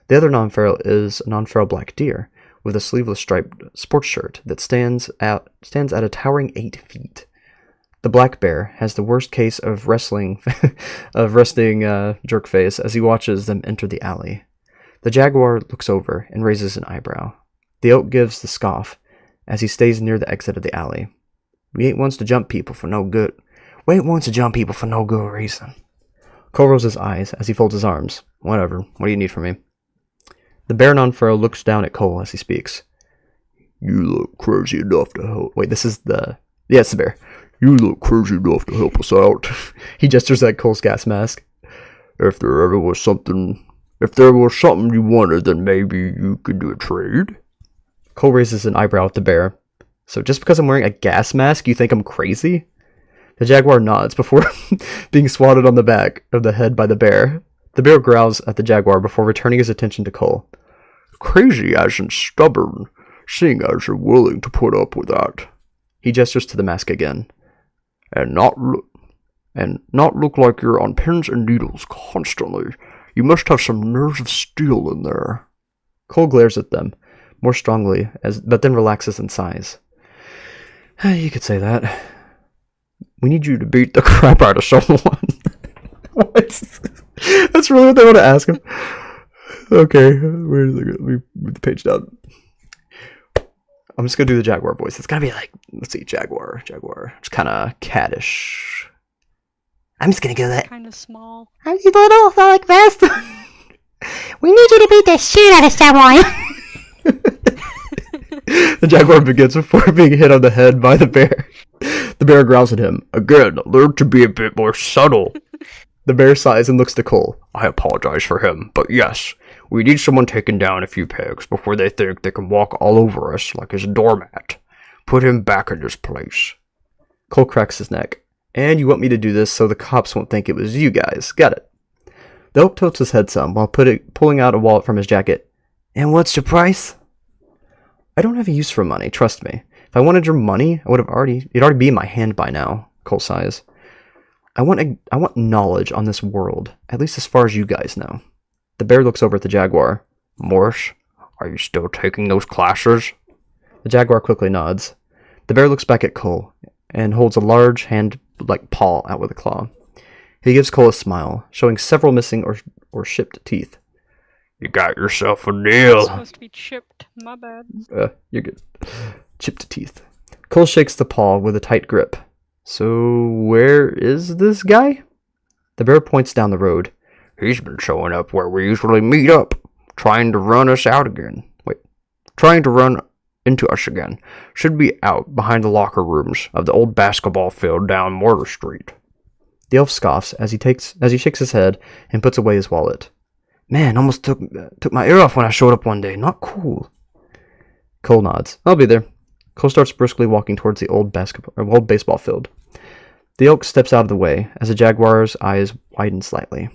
The other non-feral is a non-feral black deer with a sleeveless striped sports shirt that stands at a towering 8 feet. The black bear has the worst case of resting jerk face as he watches them enter the alley. The jaguar looks over and raises an eyebrow. The elk gives the scoff as he stays near the exit of the alley. "We ain't ones to jump people for no good. We ain't ones to jump people for no good reason." Cole rolls his eyes as he folds his arms. "Whatever. What do you need from me?" The bear non-feral looks down at Cole as he speaks. "You look crazy enough to help." Wait, this is the... Yeah, it's the bear. "You look crazy enough to help us out." He gestures at Cole's gas mask. If there was something you wanted, then maybe you could do a trade." Cole raises an eyebrow at the bear. "So just because I'm wearing a gas mask, you think I'm crazy?" The jaguar nods before being swatted on the back of the head by the bear. The bear growls at the jaguar before returning his attention to Cole. "Crazy as in stubborn, seeing as you're willing to put up with that." He gestures to the mask again. And not look like you're on pins and needles constantly. You must have some nerves of steel in there." Cole glares at them more strongly, but then relaxes and sighs. "You could say that." "We need you to beat the crap out of someone." What? That's really what they want to ask him. Okay, where is it? Let me move the page down. I'm just gonna do the jaguar voice. It's gotta be like, let's see, jaguar. It's kind of cattish. I'm just gonna go that. Kind of small. I'm you little, so like this. We need you to beat the shit out of someone. The jaguar begins before being hit on the head by the bear. The bear growls at him. "Again, learn to be a bit more subtle." The bear sighs and looks to Cole. "I apologize for him, but yes, we need someone taking down a few pegs before they think they can walk all over us like his doormat. Put him back in his place." Cole cracks his neck. "And you want me to do this so the cops won't think it was you guys. Got it." The elk tilts his head some while pulling out a wallet from his jacket. "And what's your price?" "I don't have a use for money, trust me. If I wanted your money, it'd already be in my hand by now," Cole sighs. I want knowledge on this world, at least as far as you guys know." The bear looks over at the jaguar. "Morse, are you still taking those classes?" The jaguar quickly nods. The bear looks back at Cole and holds a large hand-like paw out with a claw. He gives Cole a smile, showing several missing or chipped teeth. "You got yourself a deal." It's supposed to be chipped. My bad. You're good. Chipped teeth. Cole shakes the paw with a tight grip. "So, where is this guy?" The bear points down the road. "He's been showing up where we usually meet up, trying to run into us again. Should be out behind the locker rooms of the old basketball field down Mortar Street." The elf scoffs as he shakes his head and puts away his wallet. "Man, almost took my ear off when I showed up one day. Not cool." Cole nods. "I'll be there." Cole starts briskly walking towards the old baseball field. The elk steps out of the way as the jaguar's eyes widen slightly.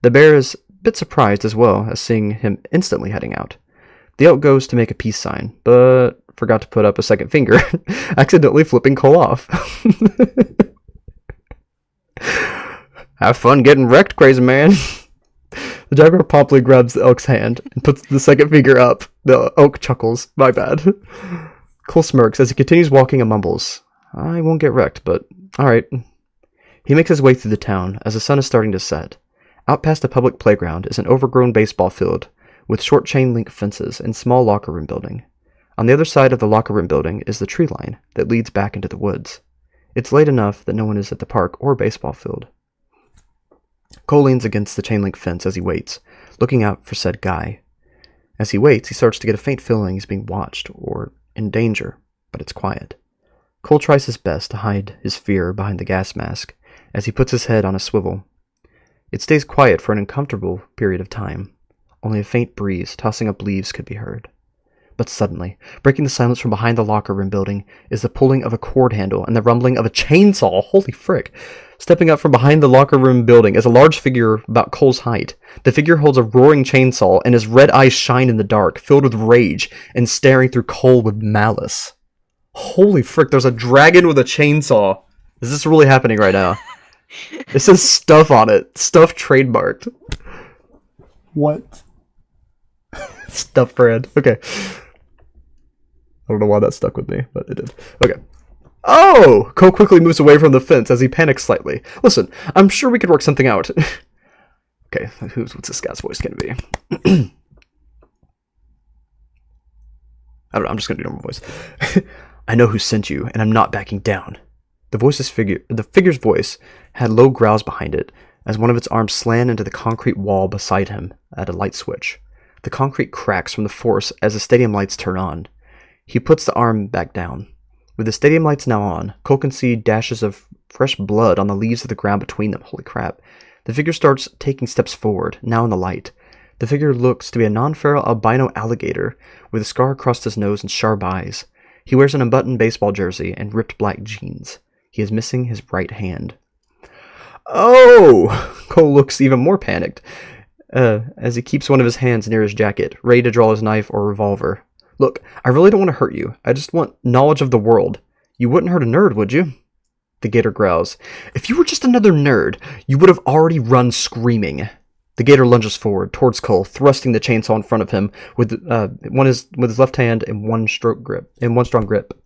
The bear is a bit surprised as well as seeing him instantly heading out. The elk goes to make a peace sign, but forgot to put up a second finger, accidentally flipping Cole off. "Have fun getting wrecked, crazy man." The jaguar promptly grabs the elk's hand and puts the second finger up. The elk chuckles. My bad. Cole smirks as he continues walking and mumbles. I won't get wrecked, but alright. He makes his way through the town as the sun is starting to set. Out past the public playground is an overgrown baseball field with short chain link fences and small locker room building. On the other side of the locker room building is the tree line that leads back into the woods. It's late enough that no one is at the park or baseball field. Cole leans against the chain link fence as he waits, looking out for said guy. As he waits, he starts to get a faint feeling he's being watched or in danger, but it's quiet. Cole tries his best to hide his fear behind the gas mask as he puts his head on a swivel. It stays quiet for an uncomfortable period of time. Only a faint breeze tossing up leaves could be heard. But suddenly, breaking the silence from behind the locker room building is the pulling of a cord handle and the rumbling of a chainsaw. Holy frick. Stepping up from behind the locker room building is a large figure about Cole's height. The figure holds a roaring chainsaw and his red eyes shine in the dark, filled with rage and staring through Cole with malice. Holy frick, there's a dragon with a chainsaw. Is this really happening right now? It says stuff on it. Stuff trademarked. What? Stuff brand. Okay. I don't know why that stuck with me, but it did. Okay. Oh! Cole quickly moves away from the fence as he panics slightly. Listen, I'm sure we could work something out. Okay, what's this guy's voice gonna be? I don't know, I'm just gonna do normal voice. I know who sent you, and I'm not backing down. The figure's voice had low growls behind it, as one of its arms slammed into the concrete wall beside him at a light switch. The concrete cracks from the force as the stadium lights turn on. He puts the arm back down. With the stadium lights now on, Cole can see dashes of fresh blood on the leaves of the ground between them. Holy crap. The figure starts taking steps forward, now in the light. The figure looks to be a non-feral albino alligator with a scar across his nose and sharp eyes. He wears an unbuttoned baseball jersey and ripped black jeans. He is missing his right hand. Oh! Cole looks even more panicked as he keeps one of his hands near his jacket, ready to draw his knife or revolver. Look, I really don't want to hurt you. I just want knowledge of the world. You wouldn't hurt a nerd, would you? The gator growls. If you were just another nerd, you would have already run screaming. The gator lunges forward towards Cole, thrusting the chainsaw in front of him with his left hand in one strong grip.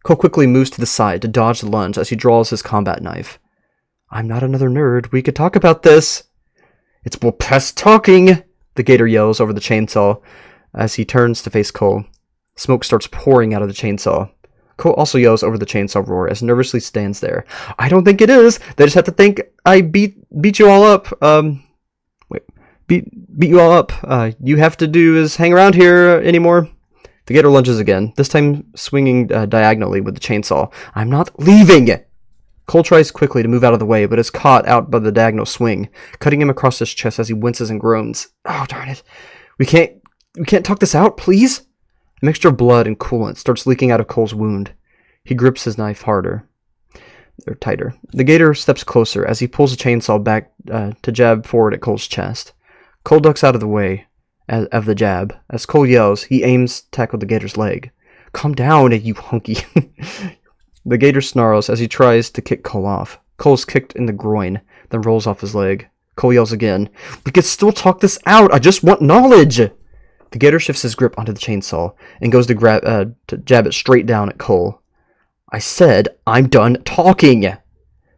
Cole quickly moves to the side to dodge the lunge as he draws his combat knife. I'm not another nerd. We could talk about this. It's well past talking, the gator yells over the chainsaw as he turns to face Cole. Smoke starts pouring out of the chainsaw. Cole also yells over the chainsaw roar as nervously stands there. I don't think it is. They just have to think I beat you all up. Beat you all up. You have to do is hang around here anymore. The gator lunges again, this time swinging diagonally with the chainsaw. I'm not leaving! Cole tries quickly to move out of the way, but is caught out by the diagonal swing, cutting him across his chest as he winces and groans. Oh, darn it. We can't talk this out, please? A mixture of blood and coolant starts leaking out of Cole's wound. He grips his knife tighter. The gator steps closer as he pulls the chainsaw back to jab forward at Cole's chest. Cole ducks out of the way of the jab. As Cole yells, he aims to tackle the gator's leg. Calm down, you hunky. The gator snarls as he tries to kick Cole off. Cole's kicked in the groin, then rolls off his leg. Cole yells again. We can still talk this out. I just want knowledge. The gator shifts his grip onto the chainsaw and goes to jab it straight down at Cole. I said, I'm done talking.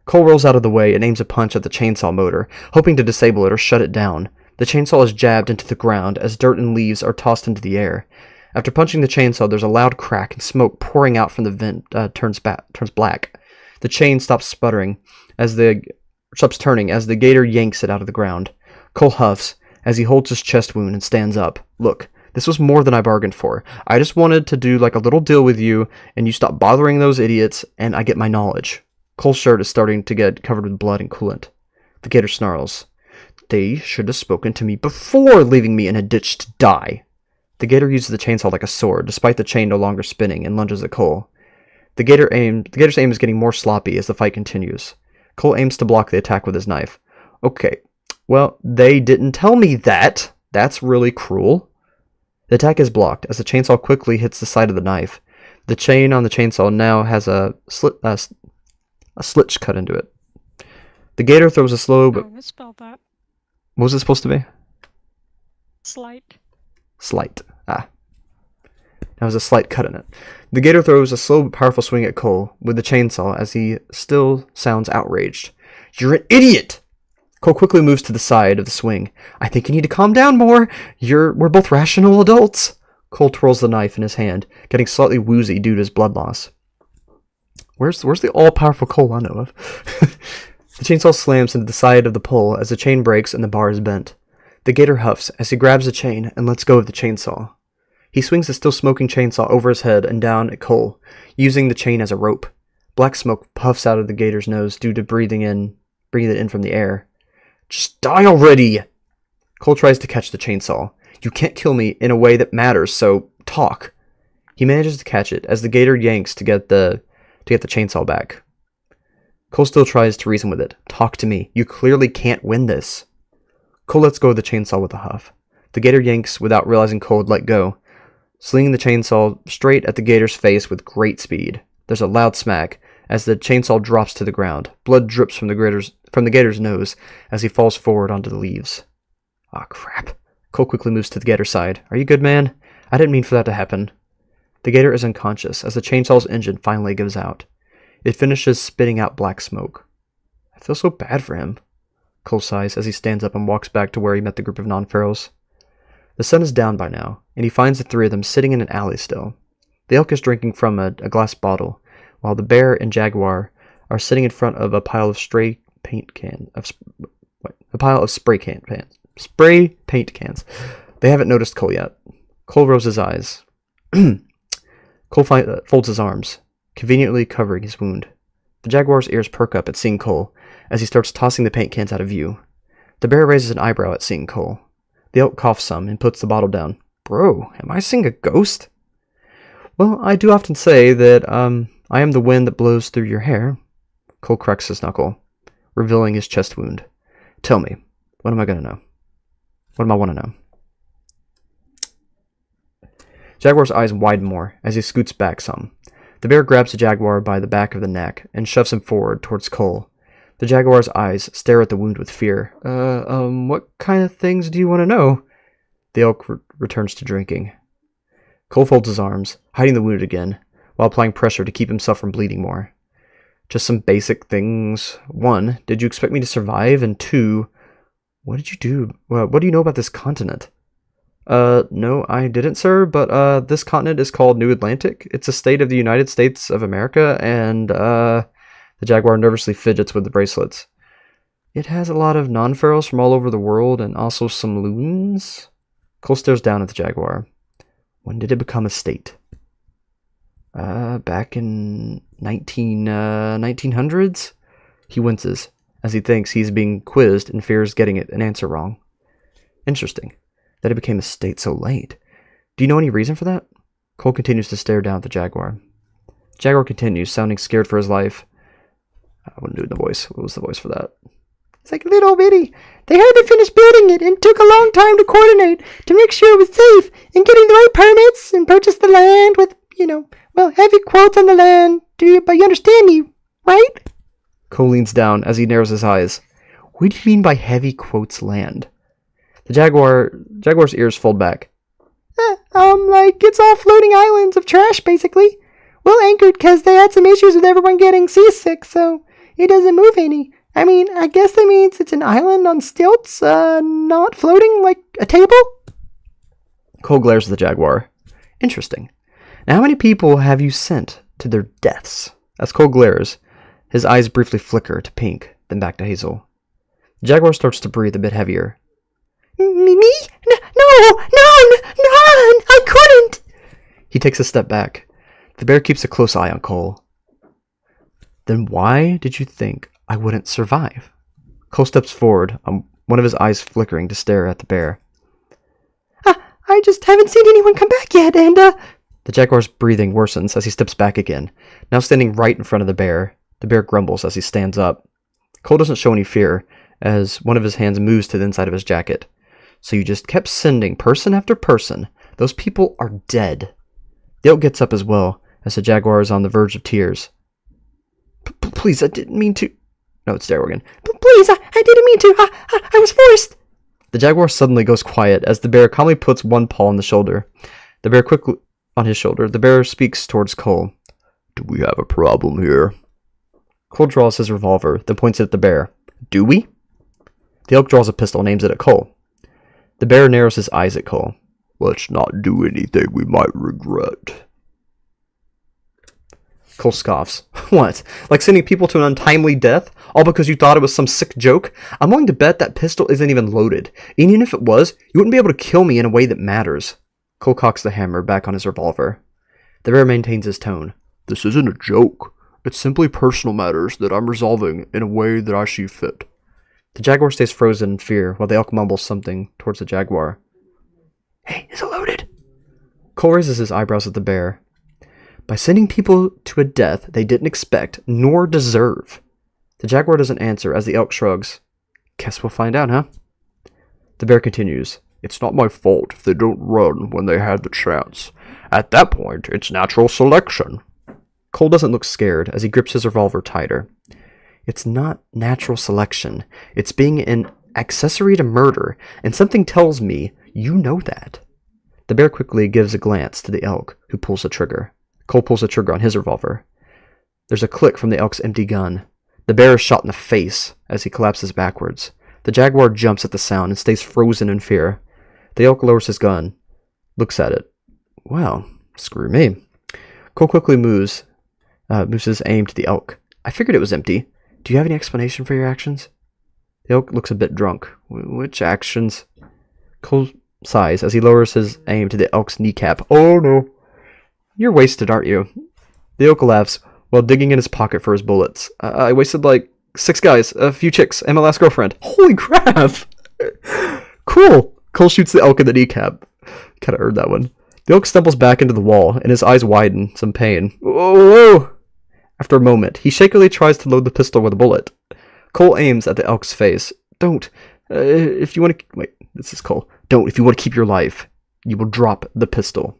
Cole rolls out of the way and aims a punch at the chainsaw motor, hoping to disable it or shut it down. The chainsaw is jabbed into the ground as dirt and leaves are tossed into the air. After punching the chainsaw, there's a loud crack and smoke pouring out from the vent turns black. The chain stops turning as the gator yanks it out of the ground. Cole huffs as he holds his chest wound and stands up. Look, this was more than I bargained for. I just wanted to do like a little deal with you, and you stop bothering those idiots, and I get my knowledge. Cole's shirt is starting to get covered with blood and coolant. The gator snarls. They should have spoken to me before leaving me in a ditch to die. The gator uses the chainsaw like a sword, despite the chain no longer spinning, and lunges at Cole. The gator's aim is getting more sloppy as the fight continues. Cole aims to block the attack with his knife. Okay, well, they didn't tell me that. That's really cruel. The attack is blocked as the chainsaw quickly hits the side of the knife. The chain on the chainsaw now has a slit cut into it. The gator throws a slow but... Oh, misspelled that. What was it supposed to be? Slight. Slight. Ah. That was a slight cut in it. The gator throws a slow but powerful swing at Cole with the chainsaw as he still sounds outraged. You're an idiot! Cole quickly moves to the side of the swing. I think you need to calm down more. We're both rational adults. Cole twirls the knife in his hand, getting slightly woozy due to his blood loss. Where's the all-powerful Cole I know of? The chainsaw slams into the side of the pole as the chain breaks and the bar is bent. The gator huffs as he grabs the chain and lets go of the chainsaw. He swings the still smoking chainsaw over his head and down at Cole, using the chain as a rope. Black smoke puffs out of the gator's nose due to breathing it in from the air. Just die already! Cole tries to catch the chainsaw. You can't kill me in a way that matters, so talk. He manages to catch it as the gator yanks to get the chainsaw back. Cole still tries to reason with it. Talk to me. You clearly can't win this. Cole lets go of the chainsaw with a huff. The gator yanks without realizing Cole would let go, slinging the chainsaw straight at the gator's face with great speed. There's a loud smack as the chainsaw drops to the ground. Blood drips from the gator's nose as he falls forward onto the leaves. Ah, crap. Cole quickly moves to the gator's side. Are you good, man? I didn't mean for that to happen. The gator is unconscious as the chainsaw's engine finally gives out. It finishes spitting out black smoke. I feel so bad for him. Cole sighs as he stands up and walks back to where he met the group of non-ferals. The sun is down by now, and he finds the three of them sitting in an alley still. The elk is drinking from a glass bottle, while the bear and jaguar are sitting in front of a pile of spray paint cans. Spray paint cans. They haven't noticed Cole yet. Cole rolls his eyes. Cole folds his arms, conveniently covering his wound. The jaguar's ears perk up at seeing Cole as he starts tossing the paint cans out of view. The bear raises an eyebrow at seeing Cole. The elk coughs some and puts the bottle down. Bro, am I seeing a ghost? Well, I do often say that I am the wind that blows through your hair. Cole cracks his knuckle, revealing his chest wound. Tell me, what am I going to know? What do I want to know? Jaguar's eyes widen more as he scoots back some. The bear grabs the jaguar by the back of the neck and shoves him forward towards Cole. The jaguar's eyes stare at the wound with fear. What kind of things do you want to know? The elk returns to drinking. Cole folds his arms, hiding the wound again, while applying pressure to keep himself from bleeding more. Just some basic things. 1, did you expect me to survive? And 2, what did you do? What do you know about this continent? No, I didn't, sir, but this continent is called New Atlantic. It's a state of the United States of America, and the jaguar nervously fidgets with the bracelets. It has a lot of non-ferals from all over the world, and also some loons. Cole stares down at the jaguar. When did it become a state? Back in 1900s? He winces, as he thinks he's being quizzed and fears getting an answer wrong. Interesting, that it became a state so late. Do you know any reason for that? Cole continues to stare down at the jaguar. Jaguar continues, sounding scared for his life. I wouldn't do the voice. What was the voice for that? It's like little bitty. They had to finish building it and took a long time to coordinate to make sure it was safe and getting the right permits and purchase the land with, heavy quotes on the land. But you understand me, right? Cole leans down as he narrows his eyes. What do you mean by heavy quotes land? The jaguar's ears fold back. It's all floating islands of trash, basically. Well anchored because they had some issues with everyone getting seasick, so it doesn't move any. I guess that means it's an island on stilts, not floating like a table? Cole glares at the jaguar. Interesting. Now, how many people have you sent to their deaths? As Cole glares, his eyes briefly flicker to pink, then back to hazel. The jaguar starts to breathe a bit heavier. Me? No, I couldn't! He takes a step back. The bear keeps a close eye on Cole. Then why did you think I wouldn't survive? Cole steps forward, one of his eyes flickering to stare at the bear. I just haven't seen anyone come back yet, and The jaguar's breathing worsens as he steps back again, now standing right in front of the bear. The bear grumbles as he stands up. Cole doesn't show any fear, as one of his hands moves to the inside of his jacket. So you just kept sending person after person. Those people are dead. The elk gets up as well, as the jaguar is on the verge of tears. Please, I didn't mean to... No, it's Daryl again. Please, I didn't mean to. I was forced. The jaguar suddenly goes quiet as the bear calmly puts one paw on the shoulder. The bear quickly on his shoulder. The bear speaks towards Cole. Do we have a problem here? Cole draws his revolver, then points it at the bear. Do we? The elk draws a pistol and aims it at Cole. The bear narrows his eyes at Cole. Let's not do anything we might regret. Cole scoffs. What? Like sending people to an untimely death? All because you thought it was some sick joke? I'm willing to bet that pistol isn't even loaded. And even if it was, you wouldn't be able to kill me in a way that matters. Cole cocks the hammer back on his revolver. The bear maintains his tone. This isn't a joke. It's simply personal matters that I'm resolving in a way that I see fit. The jaguar stays frozen in fear while the elk mumbles something towards the jaguar. Hey, is it loaded? Cole raises his eyebrows at the bear. By sending people to a death they didn't expect nor deserve. The jaguar doesn't answer as the elk shrugs. Guess we'll find out, huh? The bear continues. It's not my fault if they don't run when they had the chance. At that point, it's natural selection. Cole doesn't look scared as he grips his revolver tighter. It's not natural selection. It's being an accessory to murder, and something tells me you know that. The bear quickly gives a glance to the elk, who pulls the trigger. Cole pulls the trigger on his revolver. There's a click from the elk's empty gun. The bear is shot in the face as he collapses backwards. The jaguar jumps at the sound and stays frozen in fear. The elk lowers his gun, looks at it. Well, screw me. Cole quickly moves his aim to the elk. I figured it was empty. Do you have any explanation for your actions? The elk looks a bit drunk. Which actions? Cole sighs as he lowers his aim to the elk's kneecap. Oh no. You're wasted, aren't you? The elk laughs while digging in his pocket for his bullets. I wasted like 6 guys, a few chicks, and my last girlfriend. Holy crap! Cool! Cole shoots the elk in the kneecap. Kinda earned that one. The elk stumbles back into the wall, and his eyes widen, some pain. Whoa! After a moment, he shakily tries to load the pistol with a bullet. Cole aims at the elk's face. Don't. If you want to... Wait, this is Cole. Don't, if you want to keep your life. You will drop the pistol.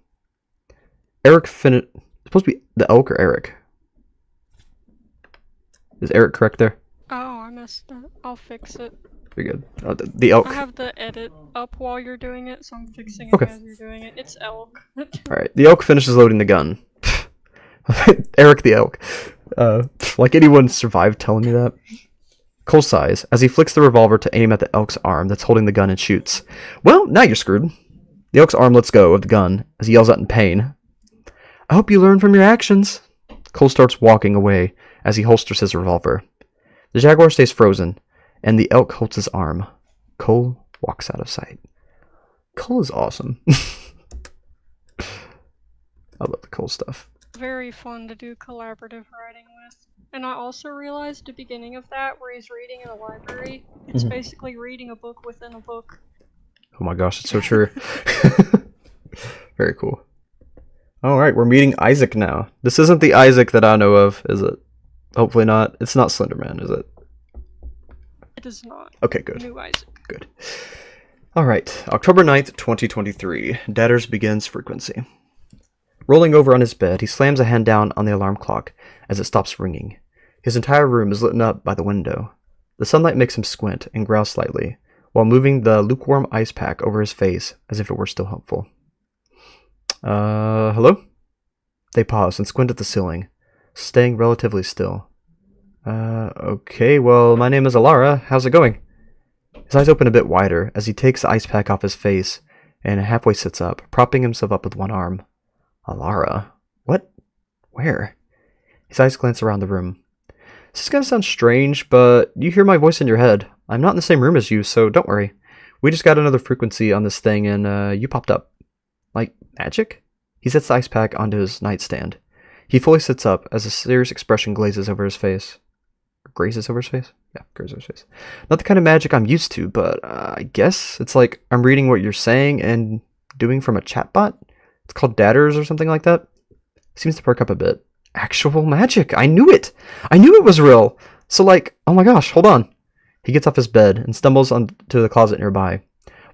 Eric It's supposed to be the elk or Eric? Is Eric correct there? Oh, I messed up. I'll fix it. Very good. The elk. I have the edit up while you're doing it, so I'm fixing it Okay. as you're doing it. It's elk. Alright, the elk finishes loading the gun. Eric the elk. Like anyone survived telling me that. Cole sighs as he flicks the revolver to aim at the elk's arm that's holding the gun and shoots. Well, now you're screwed. The elk's arm lets go of the gun as he yells out in pain. I hope you learn from your actions. Cole starts walking away as he holsters his revolver. The jaguar stays frozen, and the elk holds his arm. Cole walks out of sight. Cole is awesome. I love the Cole stuff. Very fun to do collaborative writing with. And I also realized the beginning of that, where he's reading in a library, it's basically reading a book within a book. Oh my gosh, it's so true. Very cool. Alright, we're meeting Isaac now. This isn't the Isaac that I know of, is it? Hopefully not. It's not Slenderman, is it? It is not. Okay, good. New Isaac. Good. Alright, October 9th, 2023. Dadders begins frequency. Rolling over on his bed, he slams a hand down on the alarm clock as it stops ringing. His entire room is lit up by the window. The sunlight makes him squint and growl slightly, while moving the lukewarm ice pack over his face as if it were still helpful. Hello? They pause and squint at the ceiling, staying relatively still. Okay, well, my name is Alara. How's it going? His eyes open a bit wider as he takes the ice pack off his face and halfway sits up, propping himself up with one arm. Alara? What? Where? His eyes glance around the room. This is gonna sound strange, but you hear my voice in your head. I'm not in the same room as you, so don't worry. We just got another frequency on this thing and, you popped up. Like, magic? He sets the ice pack onto his nightstand. He fully sits up as a serious expression glazes over his face. Grazes over his face? Yeah, grazes over his face. Not the kind of magic I'm used to, but I guess it's like I'm reading what you're saying and doing from a chatbot? It's called Dadders or something like that. Seems to perk up a bit. Actual magic! I knew it! I knew it was real! So like, oh my gosh, hold on. He gets off his bed and stumbles onto the closet nearby.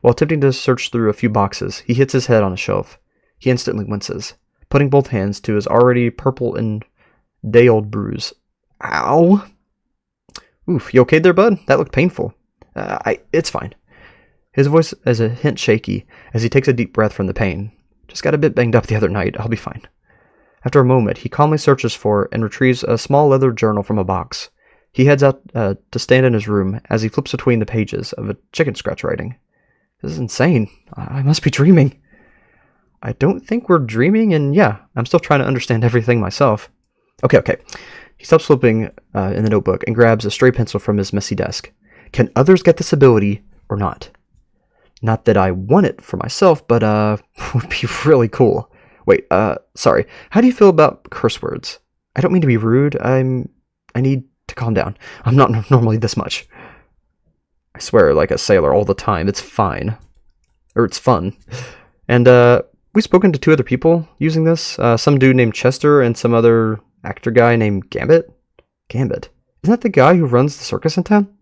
While attempting to search through a few boxes, he hits his head on a shelf. He instantly winces, putting both hands to his already purple and day-old bruise. Ow! Oof, you okay there, bud? That looked painful. It's fine. His voice is a hint shaky as he takes a deep breath from the pain. Just got a bit banged up the other night. I'll be fine. After a moment, he calmly searches for and retrieves a small leather journal from a box. He heads out to stand in his room as he flips between the pages of a chicken scratch writing. This is insane. I must be dreaming. I don't think we're dreaming, and yeah, I'm still trying to understand everything myself. Okay. He stops flipping in the notebook and grabs a stray pencil from his messy desk. Can others get this ability or not? Not that I want it for myself, but would be really cool. Wait, sorry. How do you feel about curse words? I don't mean to be rude. I need to calm down. I'm not normally this much. I swear like a sailor all the time. It's fine. Or it's fun. And we've spoken to 2 other people using this. Some dude named Chester and some other actor guy named Gambit. Gambit? Isn't that the guy who runs the circus in town?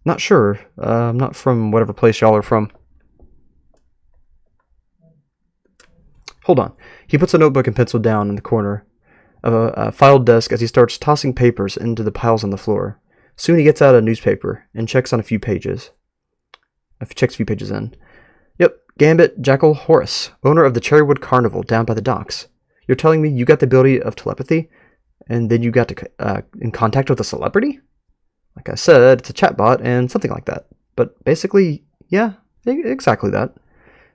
Not sure. I'm not from whatever place y'all are from. Hold on. He puts a notebook and pencil down in the corner of a filed desk as he starts tossing papers into the piles on the floor. Soon he gets out a newspaper and checks a few pages in. Yep, Gambit Jackal Horace, owner of the Cherrywood Carnival down by the docks. You're telling me you got the ability of telepathy, and then you got in contact with a celebrity? Like I said, it's a chatbot and something like that. But basically, yeah, exactly that.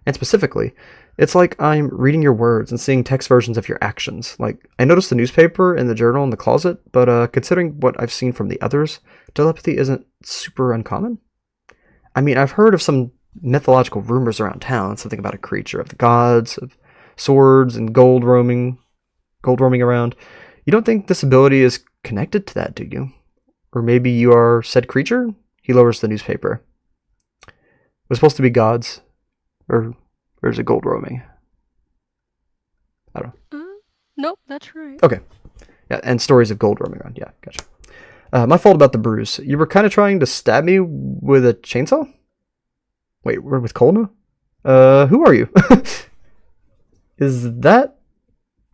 And specifically, it's like I'm reading your words and seeing text versions of your actions. Like, I noticed the newspaper and the journal in the closet, but considering what I've seen from the others, telepathy isn't super uncommon. I mean, I've heard of some mythological rumors around town, something about a creature of the gods, of swords and gold roaming around. You don't think this ability is connected to that, do you? Or maybe you are said creature? He lowers the newspaper. It was supposed to be gods. Or is it gold roaming? I don't know. Nope, that's right. Okay. Yeah, and stories of gold roaming around. Yeah, gotcha. My fault about the bruise. You were kind of trying to stab me with a chainsaw? Wait, we're with Cole now? Who are you?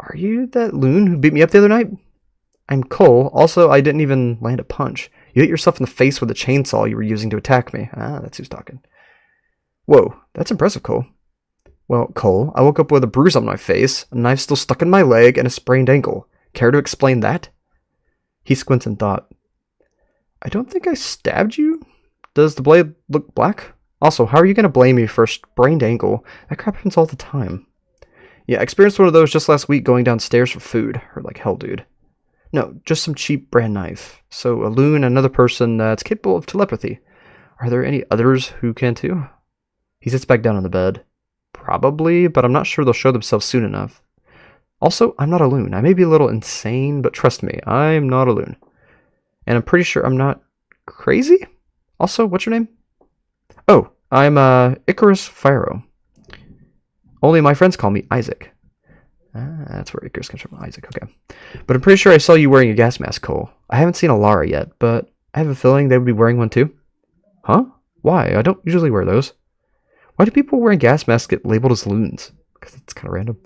Are you that loon who beat me up the other night? I'm Cole. Also, I didn't even land a punch. You hit yourself in the face with a chainsaw you were using to attack me. Ah, that's who's talking. Whoa, that's impressive, Cole. Well, Cole, I woke up with a bruise on my face, a knife still stuck in my leg, and a sprained ankle. Care to explain that? He squints in thought. I don't think I stabbed you. Does the blade look black? Also, how are you going to blame me for a sprained ankle? That crap happens all the time. Yeah, I experienced one of those just last week going downstairs for food. Hurt like hell, dude. No, just some cheap brand knife. So, a loon, another person that's capable of telepathy. Are there any others who can too? He sits back down on the bed. Probably, but I'm not sure they'll show themselves soon enough. Also, I'm not a loon. I may be a little insane, but trust me, I'm not a loon. And I'm pretty sure I'm not crazy? Also, what's your name? Oh, I'm Icarus Pharaoh. Only my friends call me Isaac. That's where Icarus comes from, Isaac, okay. But I'm pretty sure I saw you wearing a gas mask, Cole. I haven't seen Alara yet, but I have a feeling they would be wearing one too. Huh? Why? I don't usually wear those. Why do people wearing gas masks get labeled as loons? Because it's kind of random.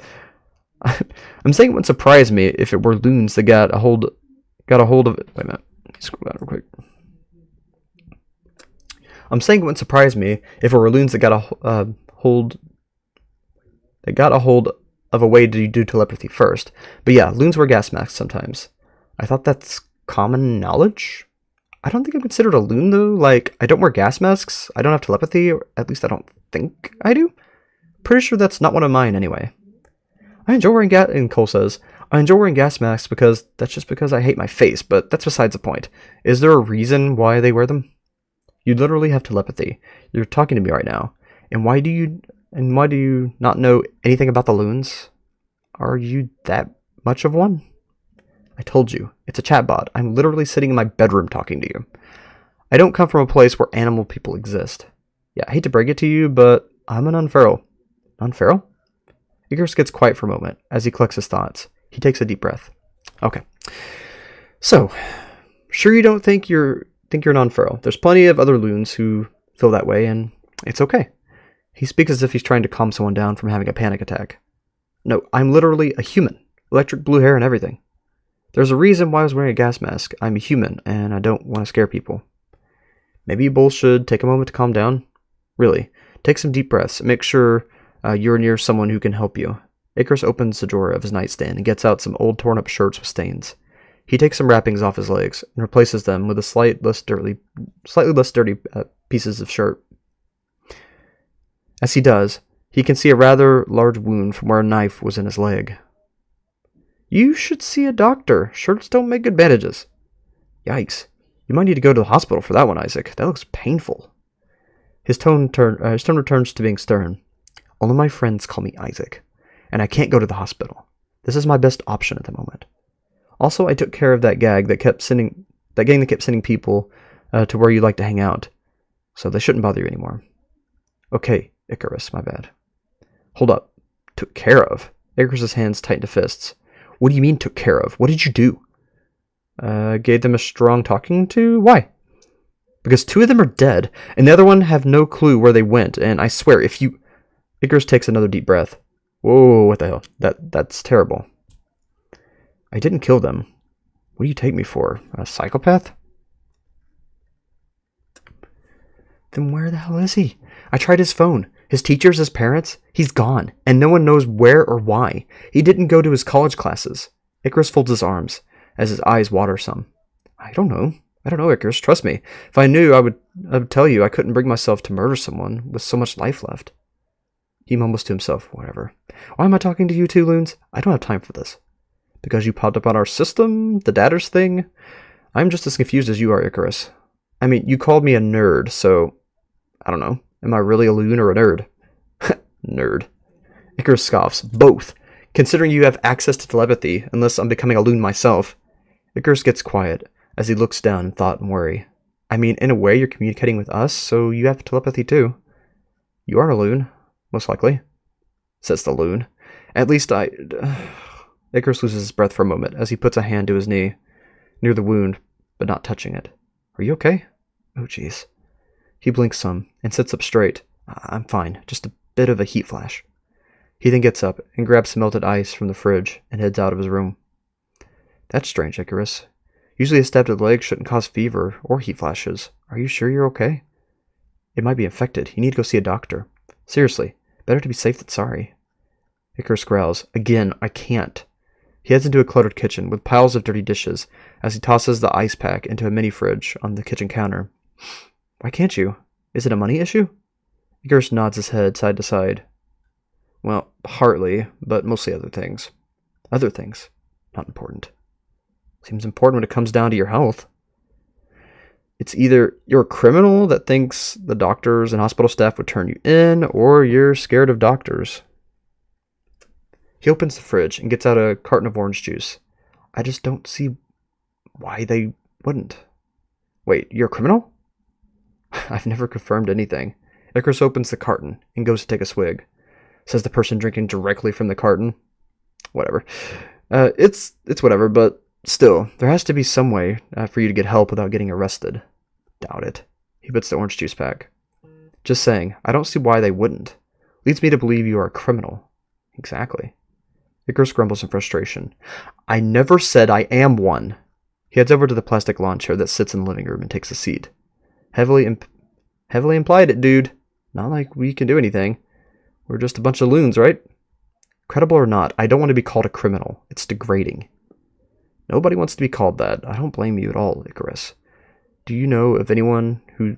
I'm saying it wouldn't surprise me if it were loons that got a hold of it. Wait a minute. Let me scroll down real quick. I'm saying it wouldn't surprise me if it were loons that got a hold of a way to do telepathy first. But yeah, loons wear gas masks sometimes. I thought that's common knowledge. I don't think I'm considered a loon though. Like, I don't wear gas masks. I don't have telepathy, or at least I don't think I do. Pretty sure that's not one of mine anyway. I enjoy wearing and Cole says, I enjoy wearing gas masks because that's just because I hate my face, but that's besides the point. Is there a reason why they wear them? You literally have telepathy. You're talking to me right now. And why do you not know anything about the loons? Are you that much of one? I told you, it's a chatbot. I'm literally sitting in my bedroom talking to you. I don't come from a place where animal people exist. Yeah, I hate to break it to you, but I'm an unferal. Unferal? Icarus gets quiet for a moment as he collects his thoughts. He takes a deep breath. Okay. So, sure you don't think you're an unferal. There's plenty of other loons who feel that way, and it's okay. He speaks as if he's trying to calm someone down from having a panic attack. No, I'm literally a human. Electric blue hair and everything. There's a reason why I was wearing a gas mask. I'm a human, and I don't want to scare people. Maybe you both should take a moment to calm down. Really, Take some deep breaths and make sure you're near someone who can help you. Icarus opens the drawer of his nightstand and gets out some old torn-up shirts with stains. He takes some wrappings off his legs and replaces them with a slightly less dirty pieces of shirt. As he does, he can see a rather large wound from where a knife was in his leg. You should see a doctor. Shirts don't make good bandages. Yikes. You might need to go to the hospital for that one, Isaac. That looks painful. His tone returns to being stern. Only my friends call me Isaac, and I can't go to the hospital. This is my best option at the moment. Also, I took care of that gang that kept sending people to where you like to hang out, so they shouldn't bother you anymore. Okay, Icarus, my bad. Hold up. Took care of? Icarus's hands tightened to fists. What do you mean took care of? What did you do? Gave them a strong talking to? Why? Because 2 of them are dead, and the other one have no clue where they went, and I swear if you... Icarus takes another deep breath. Whoa, what the hell? That's terrible. I didn't kill them. What do you take me for? A psychopath? Then where the hell is he? I tried his phone. His teachers, his parents. He's gone, and no one knows where or why. He didn't go to his college classes. Icarus folds his arms, as his eyes water some. I don't know, Icarus. Trust me. If I knew, I would tell you I couldn't bring myself to murder someone with so much life left. He mumbles to himself, whatever. Why am I talking to you two loons? I don't have time for this. Because you popped up on our system? The datters thing? I'm just as confused as you are, Icarus. I mean, you called me a nerd, so... I don't know. Am I really a loon or a nerd? Nerd. Icarus scoffs. Both. Considering you have access to telepathy, unless I'm becoming a loon myself. Icarus gets quiet, as he looks down in thought and worry. I mean, in a way, you're communicating with us, so you have telepathy too. You are a loon, most likely, says the loon. At least Icarus loses his breath for a moment, as he puts a hand to his knee, near the wound, but not touching it. Are you okay? Oh, jeez. He blinks some, and sits up straight. I'm fine, just a bit of a heat flash. He then gets up, and grabs some melted ice from the fridge, and heads out of his room. That's strange, Icarus. Usually a stab to the leg shouldn't cause fever, or heat flashes. Are you sure you're okay? It might be infected. You need to go see a doctor. Seriously, better to be safe than sorry. Icarus growls. Again, I can't. He heads into a cluttered kitchen, with piles of dirty dishes, as he tosses the ice pack into a mini-fridge on the kitchen counter. Why can't you? Is it a money issue? Icarus nods his head side to side. Well, partly, but mostly other things. Other things. Not important. Seems important when it comes down to your health. It's either you're a criminal that thinks the doctors and hospital staff would turn you in, or you're scared of doctors. He opens the fridge and gets out a carton of orange juice. I just don't see why they wouldn't. Wait, you're a criminal? I've never confirmed anything. Icarus opens the carton and goes to take a swig. Says the person drinking directly from the carton. Whatever. It's whatever, but still, there has to be some way for you to get help without getting arrested. Doubt it. He puts the orange juice back. Just saying, I don't see why they wouldn't. Leads me to believe you are a criminal. Exactly. Icarus grumbles in frustration. I never said I am one. He heads over to the plastic lawn chair that sits in the living room and takes a seat. Heavily implied it, dude. Not like we can do anything. We're just a bunch of loons, right? Credible or not, I don't want to be called a criminal. It's degrading. Nobody wants to be called that. I don't blame you at all, Icarus. Do you know of anyone who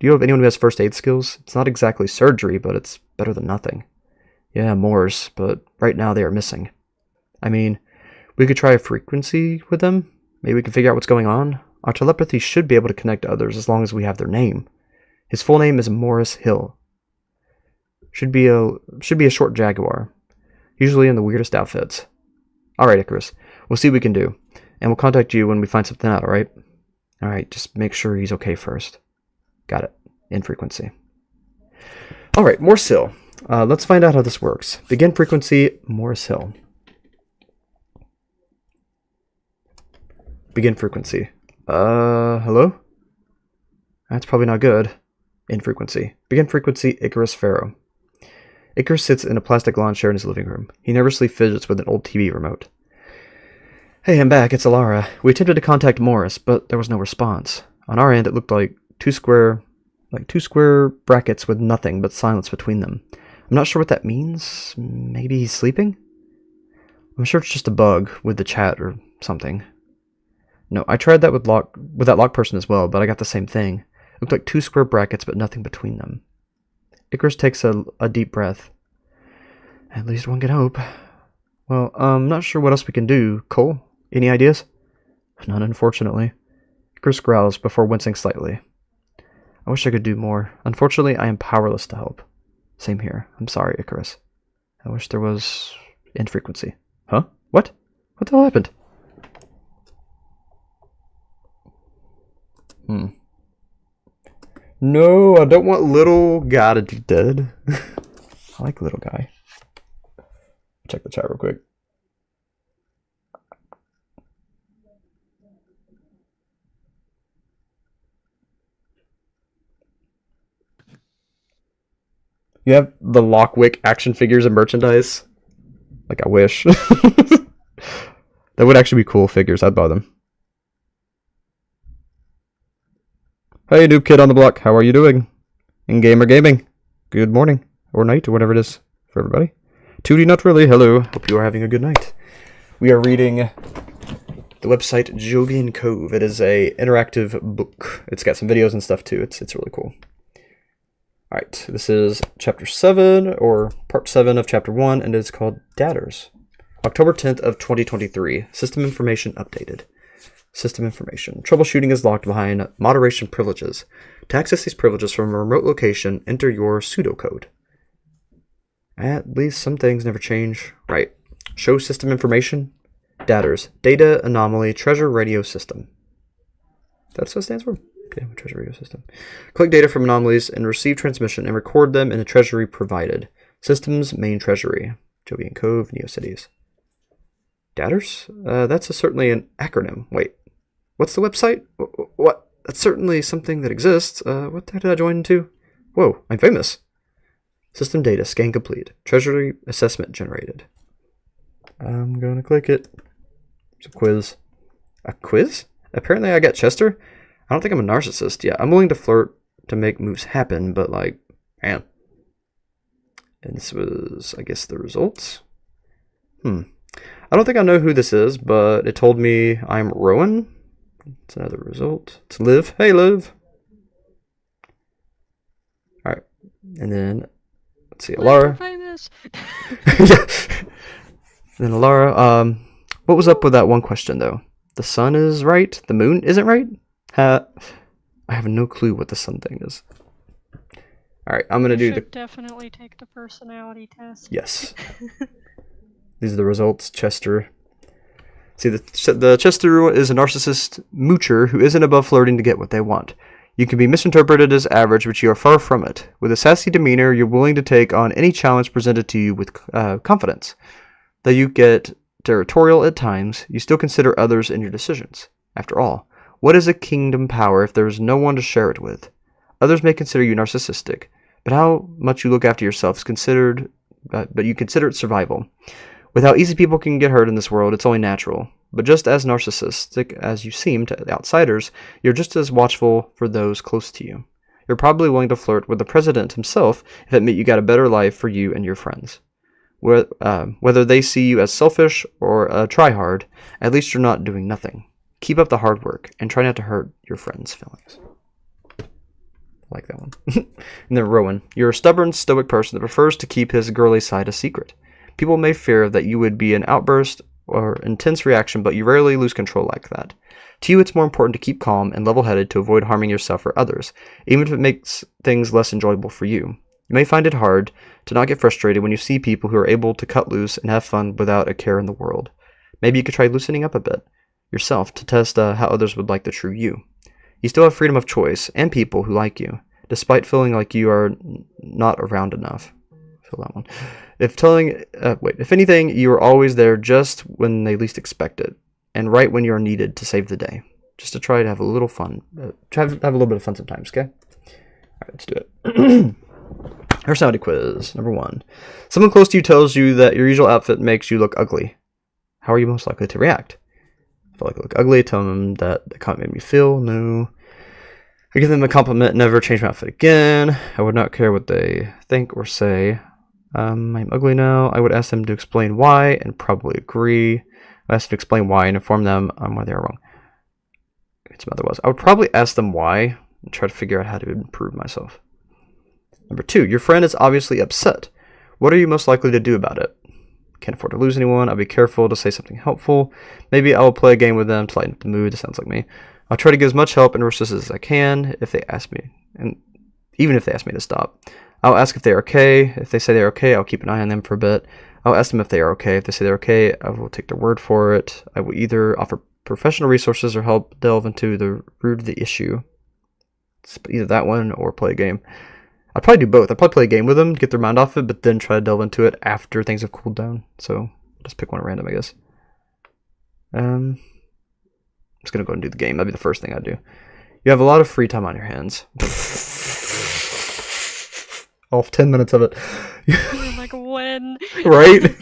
has first aid skills? It's not exactly surgery, but it's better than nothing. Yeah, Moors, but right now they are missing. I mean, we could try a frequency with them. Maybe we can figure out what's going on. Our telepathy should be able to connect to others as long as we have their name. His full name is Morris Hill. Should be a short jaguar, usually in the weirdest outfits. Alright, Icarus. We'll see what we can do, and we'll contact you when we find something out, alright? Alright, just make sure he's okay first. Got it. In frequency. Alright, Morris Hill. Let's find out how this works. Begin frequency, Morris Hill. Begin frequency. Hello? That's probably not good. In frequency. Begin frequency, Icarus Pharaoh. Icarus sits in a plastic lawn chair in his living room. He nervously fidgets with an old TV remote. Hey, I'm back. It's Alara. We attempted to contact Morris, but there was no response. On our end, it looked like two square like 2 square brackets with nothing but silence between them. I'm not sure what that means. Maybe he's sleeping? I'm sure it's just a bug with the chat or something. No, I tried that with that lock person as well, but I got the same thing. It looked like 2 square brackets but nothing between them. Icarus takes a deep breath. At least one can hope. Well, I'm not sure what else we can do. Cole, any ideas? None, unfortunately. Icarus growls before wincing slightly. I wish I could do more. Unfortunately, I am powerless to help. Same here. I'm sorry, Icarus. I wish there was infrequency. Huh? What? What the hell happened? No, I don't want little guy to be dead. I like little guy. Check the chat real quick. You have the Lockwick action figures and merchandise? Like, I wish. That would actually be cool figures. I'd buy them. Hey, noob kid on the block. How are you doing? In game or gaming? Good morning. Or night, or whatever it is for everybody. 2D not really. Hello. Hope you are having a good night. We are reading the website Jovian Cove. It is a interactive book. It's got some videos and stuff too. It's really cool. Alright, this is chapter 7, or part 7 of chapter 1, and it's called Datters. October 10th of 2023. System information updated. System information. Troubleshooting is locked behind moderation privileges. To access these privileges from a remote location, enter your pseudocode. At least some things never change. Right. Show system information. Datters. Data Anomaly Treasure Radio System. That's what it stands for? Okay, Treasure Radio System. Collect data from anomalies and receive transmission and record them in the treasury provided. Systems Main Treasury. Jovian Cove, Neocities. Datters? That's certainly an acronym. Wait. What's the website? What? That's certainly something that exists. What the heck did I join into? Whoa, I'm famous. System data, scan complete. Treasury assessment generated. I'm going to click it. It's a quiz. A quiz? Apparently I got Chester. I don't think I'm a narcissist. Yeah, I'm willing to flirt to make moves happen, but like, man. And this was, I guess, the results. I don't think I know who this is, but it told me I'm Rowan. It's another result. It's Liv. Hey, Liv. All right, and then let's see, Alara. Famous. Yeah. And then Alara. What was up with that one question though? The sun is right. The moon isn't right. I have no clue what the sun thing is. All right, I'm gonna do the. Definitely take the personality test. Yes. These are the results. Chester. See, the Chester is a narcissist moocher who isn't above flirting to get what they want. You can be misinterpreted as average, but you are far from it. With a sassy demeanor, you're willing to take on any challenge presented to you with confidence. Though you get territorial at times, you still consider others in your decisions. After all, what is a kingdom power if there is no one to share it with? Others may consider you narcissistic, but how much you look after yourself is considered, but you consider it survival. With how easy people can get hurt in this world, it's only natural. But just as narcissistic as you seem to outsiders, you're just as watchful for those close to you. You're probably willing to flirt with the president himself if it meant you got a better life for you and your friends. Whether they see you as selfish or a tryhard, at least you're not doing nothing. Keep up the hard work and try not to hurt your friends' feelings. I like that one. And then Rowan, you're a stubborn, stoic person that prefers to keep his girly side a secret. People may fear that you would be an outburst or intense reaction, but you rarely lose control like that. To you, it's more important to keep calm and level-headed to avoid harming yourself or others, even if it makes things less enjoyable for you. You may find it hard to not get frustrated when you see people who are able to cut loose and have fun without a care in the world. Maybe you could try loosening up a bit yourself to test how others would like the true you. You still have freedom of choice and people who like you, despite feeling like you are not around enough. Feel that one. If anything, you are always there just when they least expect it, and right when you are needed to save the day. Just to try to have a little fun. Try to have a little bit of fun sometimes, okay? Alright, let's do it. Personality quiz, number 1. Someone close to you tells you that your usual outfit makes you look ugly. How are you most likely to react? I feel like I look ugly, tell them that the comment made me feel, no. I give them a compliment, never change my outfit again. I would not care what they think or say. I'm ugly now. I would ask them to explain why and probably agree. I ask them to explain why and inform them on why they are wrong. Some other was. I would probably ask them why and try to figure out how to improve myself. Number 2, your friend is obviously upset. What are you most likely to do about it? Can't afford to lose anyone. I'll be careful to say something helpful. Maybe I will play a game with them to lighten up the mood. That sounds like me. I'll try to give as much help and resources as I can if they ask me, and even if they ask me to stop. I'll ask if they're okay. If they say they're okay, I'll keep an eye on them for a bit. I'll ask them if they are okay. If they say they're okay, I will take their word for it. I will either offer professional resources or help delve into the root of the issue. It's either that one or play a game. I'd probably do both. I'd probably play a game with them to get their mind off it, but then try to delve into it after things have cooled down. So just pick one at random, I guess. I'm just going to go and do the game. That'd be the first thing I'd do. You have a lot of free time on your hands. Off 10 minutes of it. Like when? Right?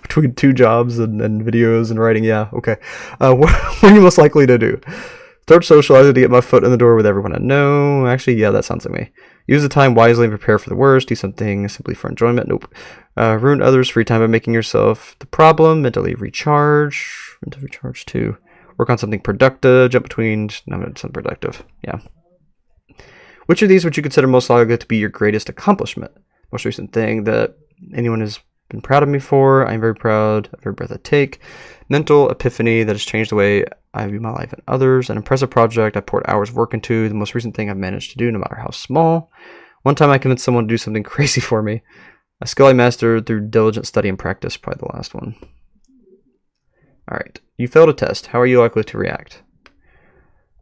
Between 2 jobs and videos and writing. Yeah, okay. What are you most likely to do? Start socializing to get my foot in the door with everyone I know. Actually, yeah, that sounds like me. Use the time wisely and prepare for the worst. Do something simply for enjoyment. Nope. Ruin others' free time by making yourself the problem. Mentally recharge. Mentally recharge too. Work on something productive. Jump between. No, something productive. Yeah. Which of these would you consider most likely to be your greatest accomplishment? Most recent thing that anyone has been proud of me for. I'm very proud of every breath I take. Mental epiphany that has changed the way I view my life and others. An impressive project I poured hours of work into. The most recent thing I've managed to do, no matter how small. One time I convinced someone to do something crazy for me. A skill I mastered through diligent study and practice. Probably the last one. Alright. You failed a test. How are you likely to react?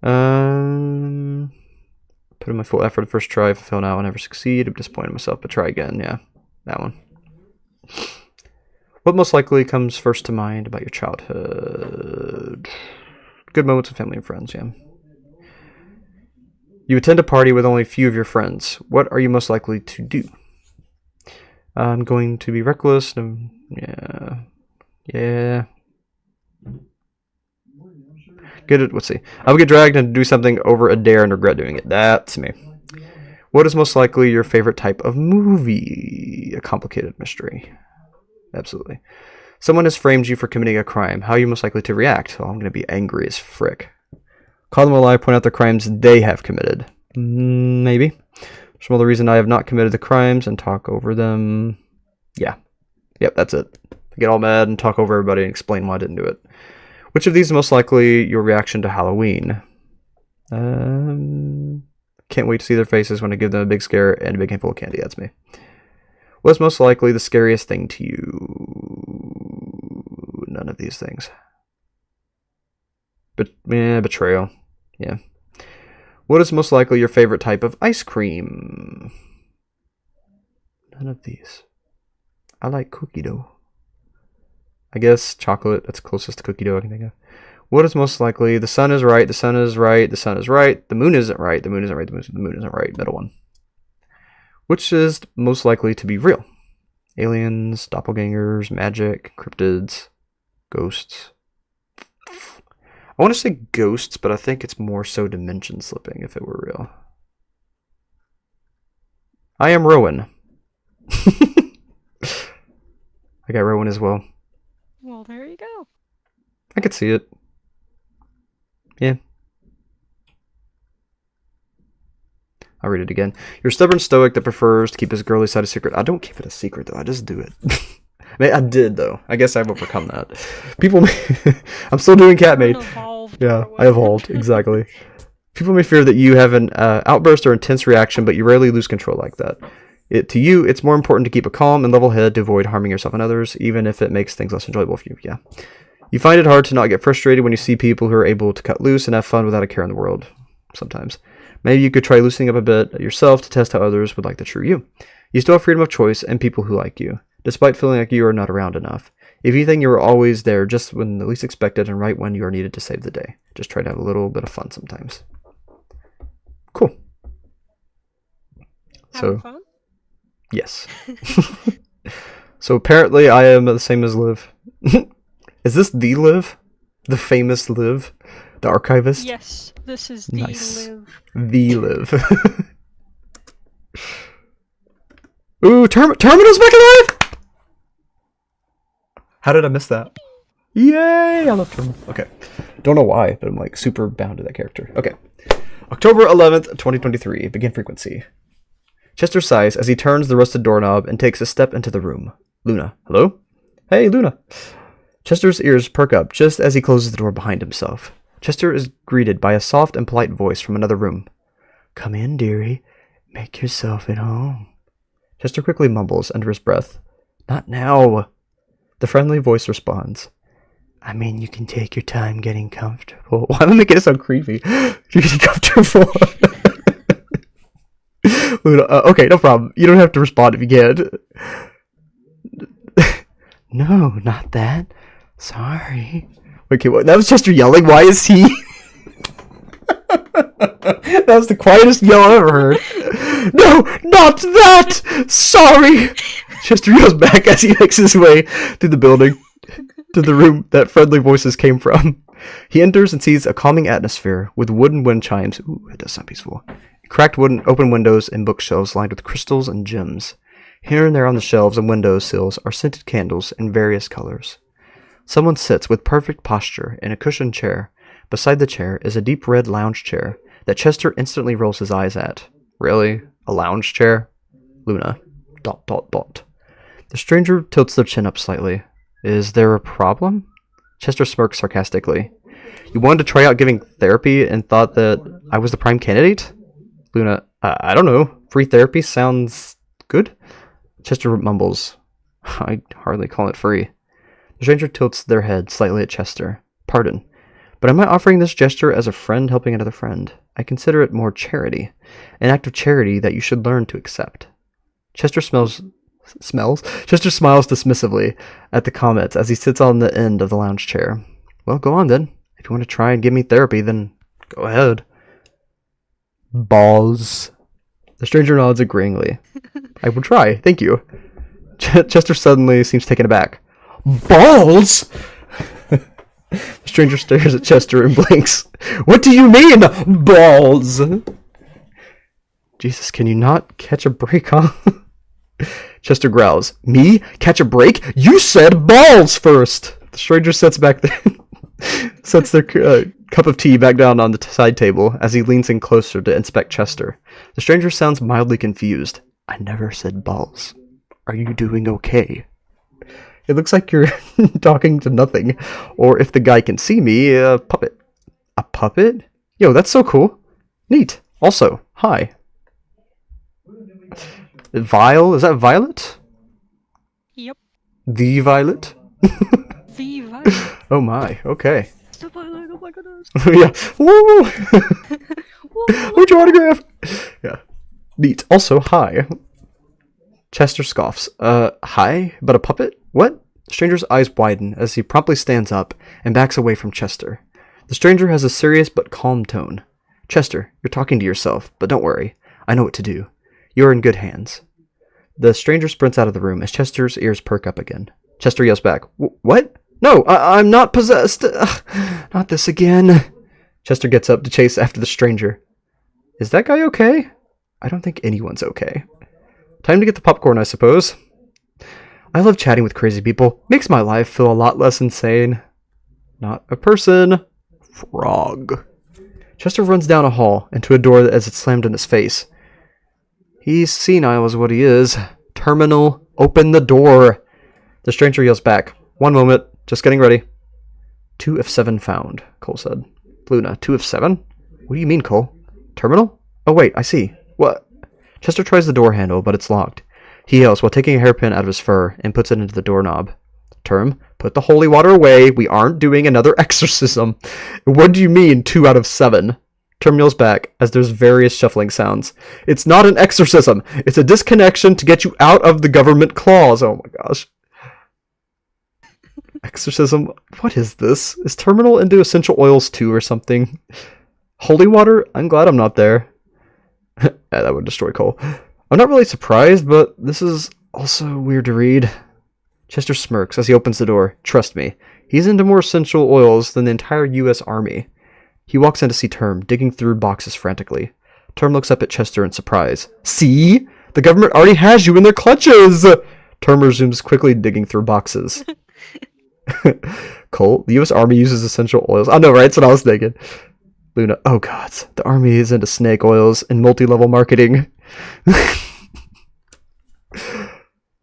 Put in my full effort the first try. If I fail now, I'll never succeed. I'm disappointed in myself, but try again. Yeah, that one. What most likely comes first to mind about your childhood? Good moments with family and friends, yeah. You attend a party with only a few of your friends. What are you most likely to do? I'm going to be reckless. Yeah. Let's see. I will get dragged and do something over a dare and regret doing it. That's me. What is most likely your favorite type of movie? A complicated mystery. Absolutely. Someone has framed you for committing a crime. How are you most likely to react? Oh, I'm going to be angry as frick. Call them a lie, point out the crimes they have committed. Maybe. Some other reason I have not committed the crimes and talk over them. Yeah. Yep, that's it. Get all mad and talk over everybody and explain why I didn't do it. Which of these is most likely your reaction to Halloween? Can't wait to see their faces when I give them a big scare and a big handful of candy. That's me. What's most likely the scariest thing to you? None of these things. Betrayal. Yeah. What is most likely your favorite type of ice cream? None of these. I like cookie dough. I guess chocolate. That's closest to cookie dough I can think of. What is most likely? The sun is right. The sun is right. The sun is right. The moon isn't right. The moon isn't right. The moon isn't right. Middle one. Which is most likely to be real? Aliens, doppelgangers, magic, cryptids, ghosts. I want to say ghosts, but I think it's more so dimension slipping if it were real. I am Rowan. I got Rowan as well. Well, there you go. I could see it. Yeah. I'll read it again. You're a stubborn stoic that prefers to keep his girly side a secret. I don't keep it a secret, though. I just do it. I did, though. I guess I've overcome that. People may... I'm still doing Catmate. Yeah, I evolved. Exactly. People may fear that you have an outburst or intense reaction, but you rarely lose control like that. To you, it's more important to keep a calm and level head to avoid harming yourself and others, even if it makes things less enjoyable for you. Yeah. You find it hard to not get frustrated when you see people who are able to cut loose and have fun without a care in the world. Sometimes. Maybe you could try loosening up a bit yourself to test how others would like the true you. You still have freedom of choice and people who like you, despite feeling like you are not around enough. If you think you are always there just when the least expected and right when you are needed to save the day. Just try to have a little bit of fun sometimes. Cool. Having fun? Yes. So apparently I am the same as Liv. Is this the Liv? The famous Liv, the archivist. Yes, this is the Nice. Liv. The Liv. Ooh, Terminal's back alive! How did I miss that? Yay! I love Terminal. Okay. Don't know why, but I'm like super bound to that character. Okay. October 11th, 2023. Begin frequency. Chester sighs as he turns the rusted doorknob and takes a step into the room. Luna. Hello? Hey, Luna. Chester's ears perk up just as he closes the door behind himself. Chester is greeted by a soft and polite voice from another room. Come in, dearie. Make yourself at home. Chester quickly mumbles under his breath. Not now. The friendly voice responds. I mean, you can take your time getting comfortable. Why am I making it sound creepy? You're getting comfortable. Luna, okay, no problem. You don't have to respond if you can't. No, not that. Sorry. Okay, what? That was Chester yelling. Why is he? That was the quietest yell I've ever heard. No, not that! Sorry! Chester yells back as he makes his way through the building to the room that friendly voices came from. He enters and sees a calming atmosphere with wooden wind chimes. Ooh, it does sound peaceful. Cracked wooden open windows and bookshelves lined with crystals and gems. Here and there on the shelves and window sills are scented candles in various colors. Someone sits with perfect posture in a cushioned chair. Beside the chair is a deep red lounge chair that Chester instantly rolls his eyes at. Really? A lounge chair? Luna. ... The stranger tilts their chin up slightly. Is there a problem? Chester smirks sarcastically. You wanted to try out giving therapy and thought that I was the prime candidate? Luna. I don't know. Free therapy sounds good? Chester mumbles. I'd hardly call it free. The stranger tilts their head slightly at Chester. Pardon, but am I offering this gesture as a friend helping another friend? I consider it more charity. An act of charity that you should learn to accept. Chester smiles dismissively at the comments as he sits on the end of the lounge chair. Well, go on then. If you want to try and give me therapy, then go ahead. Balls. The stranger nods agreeingly. I will try, thank you. Chester suddenly seems taken aback. Balls? The stranger stares at Chester and blinks. What do you mean, balls? Jesus, can you not catch a break, huh? Chester growls. Me? Catch a break? You said balls first! The stranger sets their cup of tea back down on the side table as he leans in closer to inspect Chester. The stranger sounds mildly confused. I never said balls. Are you doing okay? It looks like you're talking to nothing. Or if the guy can see me, a puppet. A puppet? Yo, that's so cool. Neat. Also, hi. Vile? Is that Violet? Yep. The Violet? The Violet. Oh my, okay. It's the Violet, oh my goodness. Yeah. Woo! Whoa. Where'd your autograph? Yeah. Neat. Also, hi. Chester scoffs. Hi? But a puppet? What? The stranger's eyes widen as he promptly stands up and backs away from Chester. The stranger has a serious but calm tone. Chester, you're talking to yourself, but don't worry. I know what to do. You're in good hands. The stranger sprints out of the room as Chester's ears perk up again. Chester yells back, What? No, I'm not possessed. Not this again. Chester gets up to chase after the stranger. Is that guy okay? I don't think anyone's okay. Time to get the popcorn, I suppose. I love chatting with crazy people. Makes my life feel a lot less insane. Not a person. Frog. Chester runs down a hall into a door as it's slammed in his face. He's senile is what he is. Terminal, open the door. The stranger yells back. One moment, just getting ready. 2 of 7 found, Cole said. Luna, 2 of 7? What do you mean, Cole? Terminal? Oh wait, I see. What? Chester tries the door handle, but it's locked. He yells while taking a hairpin out of his fur and puts it into the doorknob. Term, put the holy water away. We aren't doing another exorcism. What do you mean, 2 out of 7? Term yells back as there's various shuffling sounds. It's not an exorcism. It's a disconnection to get you out of the government claws. Oh my gosh. Exorcism? What is this? Is Terminal into essential oils too or something? Holy water? I'm glad I'm not there. Yeah, that would destroy Cole. I'm not really surprised, but this is also weird to read. Chester smirks as he opens the door. Trust me, He's into more essential oils than the entire U.S. Army. He walks in to see Term, digging through boxes frantically. Term looks up at Chester in surprise. See? The government already has you in their clutches! Term resumes quickly digging through boxes. Cole, the U.S. Army uses essential oils. I know, right? That's what I was thinking. Luna, oh god, the Army is into snake oils and multi-level marketing.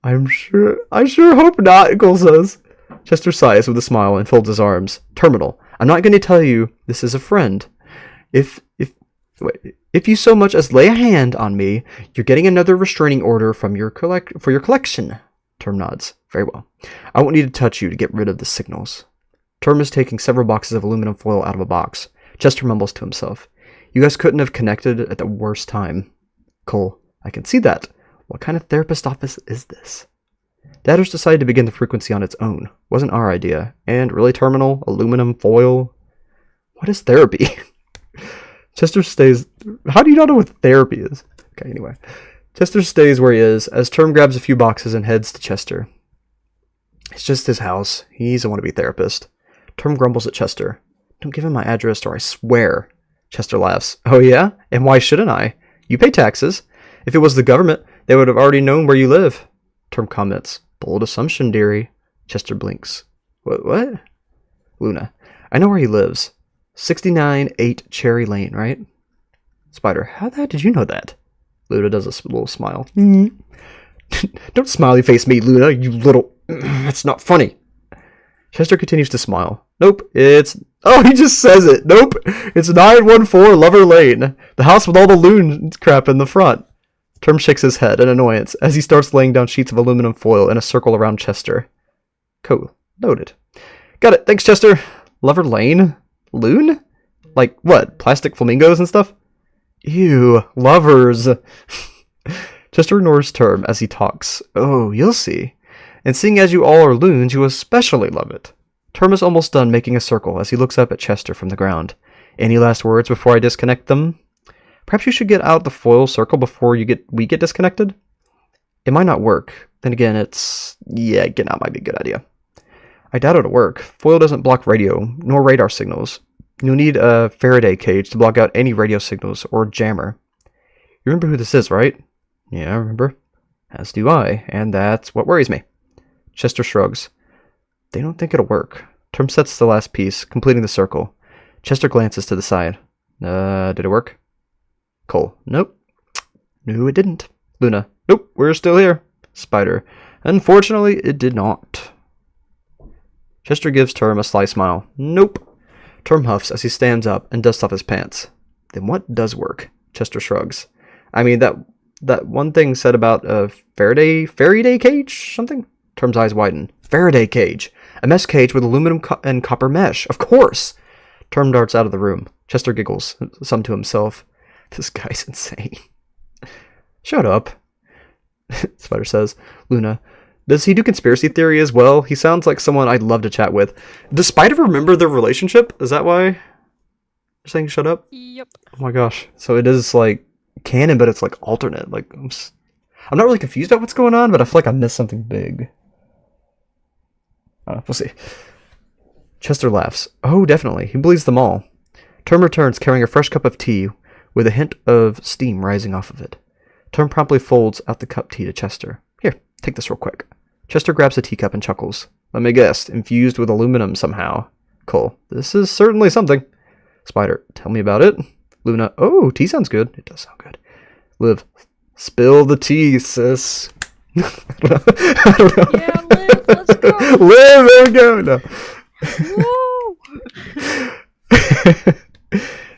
I sure hope not, Cole says. Chester sighs with a smile and folds his arms. Terminal, I'm not going to tell you this is a friend. If you so much as lay a hand on me, you're getting another restraining order from your collection. Term nods. Very well. I won't need to touch you to get rid of the signals. Term is taking several boxes of aluminum foil out of a box. Chester mumbles to himself. You guys couldn't have connected at the worst time. Cole, I can see that. What kind of therapist office is this? Dadders decided to begin the frequency on its own. Wasn't our idea. And really, Terminal? Aluminum foil? What is therapy? Chester stays... How do you not know what therapy is? Okay, anyway. Chester stays where he is, as Term grabs a few boxes and heads to Chester. It's just his house. He's a wannabe therapist. Term grumbles at Chester. Don't give him my address or I swear. Chester laughs. Oh yeah? And why shouldn't I? You pay taxes. If it was the government, they would have already known where you live. Term comments. Bold assumption, dearie. Chester blinks. What? Luna. I know where he lives. 69-8 Cherry Lane, right? Spider. How the heck did you know that? Luna does a little smile. Don't smiley face me, Luna, you little... That's not funny. Chester continues to smile. Nope, it's... Oh, he just says it. Nope, it's 914 Lover Lane. The house with all the loon crap in the front. Term shakes his head in annoyance as he starts laying down sheets of aluminum foil in a circle around Chester. Cool. Noted. Got it. Thanks, Chester. Lover Lane? Loon? Like, what? Plastic flamingos and stuff? Ew. Lovers. Chester ignores Term as he talks. Oh, you'll see. And seeing as you all are loons, you especially love it. Term is almost done making a circle as he looks up at Chester from the ground. Any last words before I disconnect them? Perhaps you should get out the foil circle before we get disconnected? It might not work. Then again, getting out might be a good idea. I doubt it'll work. Foil doesn't block radio, nor radar signals. You'll need a Faraday cage to block out any radio signals or jammer. You remember who this is, right? Yeah, I remember. As do I, and that's what worries me. Chester shrugs. They don't think it'll work. Term sets the last piece, completing the circle. Chester glances to the side. Did it work? Cole. Nope. No, it didn't. Luna. Nope, we're still here. Spider. Unfortunately, it did not. Chester gives Term a sly smile. Nope. Term huffs as he stands up and dusts off his pants. Then what does work? Chester shrugs. I mean, that one thing said about a Faraday cage? Something? Term's eyes widen. Faraday cage. A mesh cage with aluminum and copper mesh. Of course. Term darts out of the room. Chester giggles, some to himself. This guy's insane. Shut up. Spider says. Luna. Does he do conspiracy theory as well? He sounds like someone I'd love to chat with. Does Spider remember their relationship? Is that why you're saying shut up? Yep. Oh my gosh. So it is like canon, but it's like alternate. Like I'm not really confused about what's going on, but I feel like I missed something big. We'll see. Chester laughs. Oh, definitely. He believes them all. Term returns carrying a fresh cup of tea with a hint of steam rising off of it. Term promptly folds out the cup tea to Chester. Here, take this real quick. Chester grabs the teacup and chuckles. Let me guess, infused with aluminum somehow. Cole, this is certainly something. Spider, tell me about it. Luna, oh, tea sounds good. It does sound good. Liv, spill the tea, sis. I don't know. Yeah, Liv, let's go. Liv, there we go. No. Woo!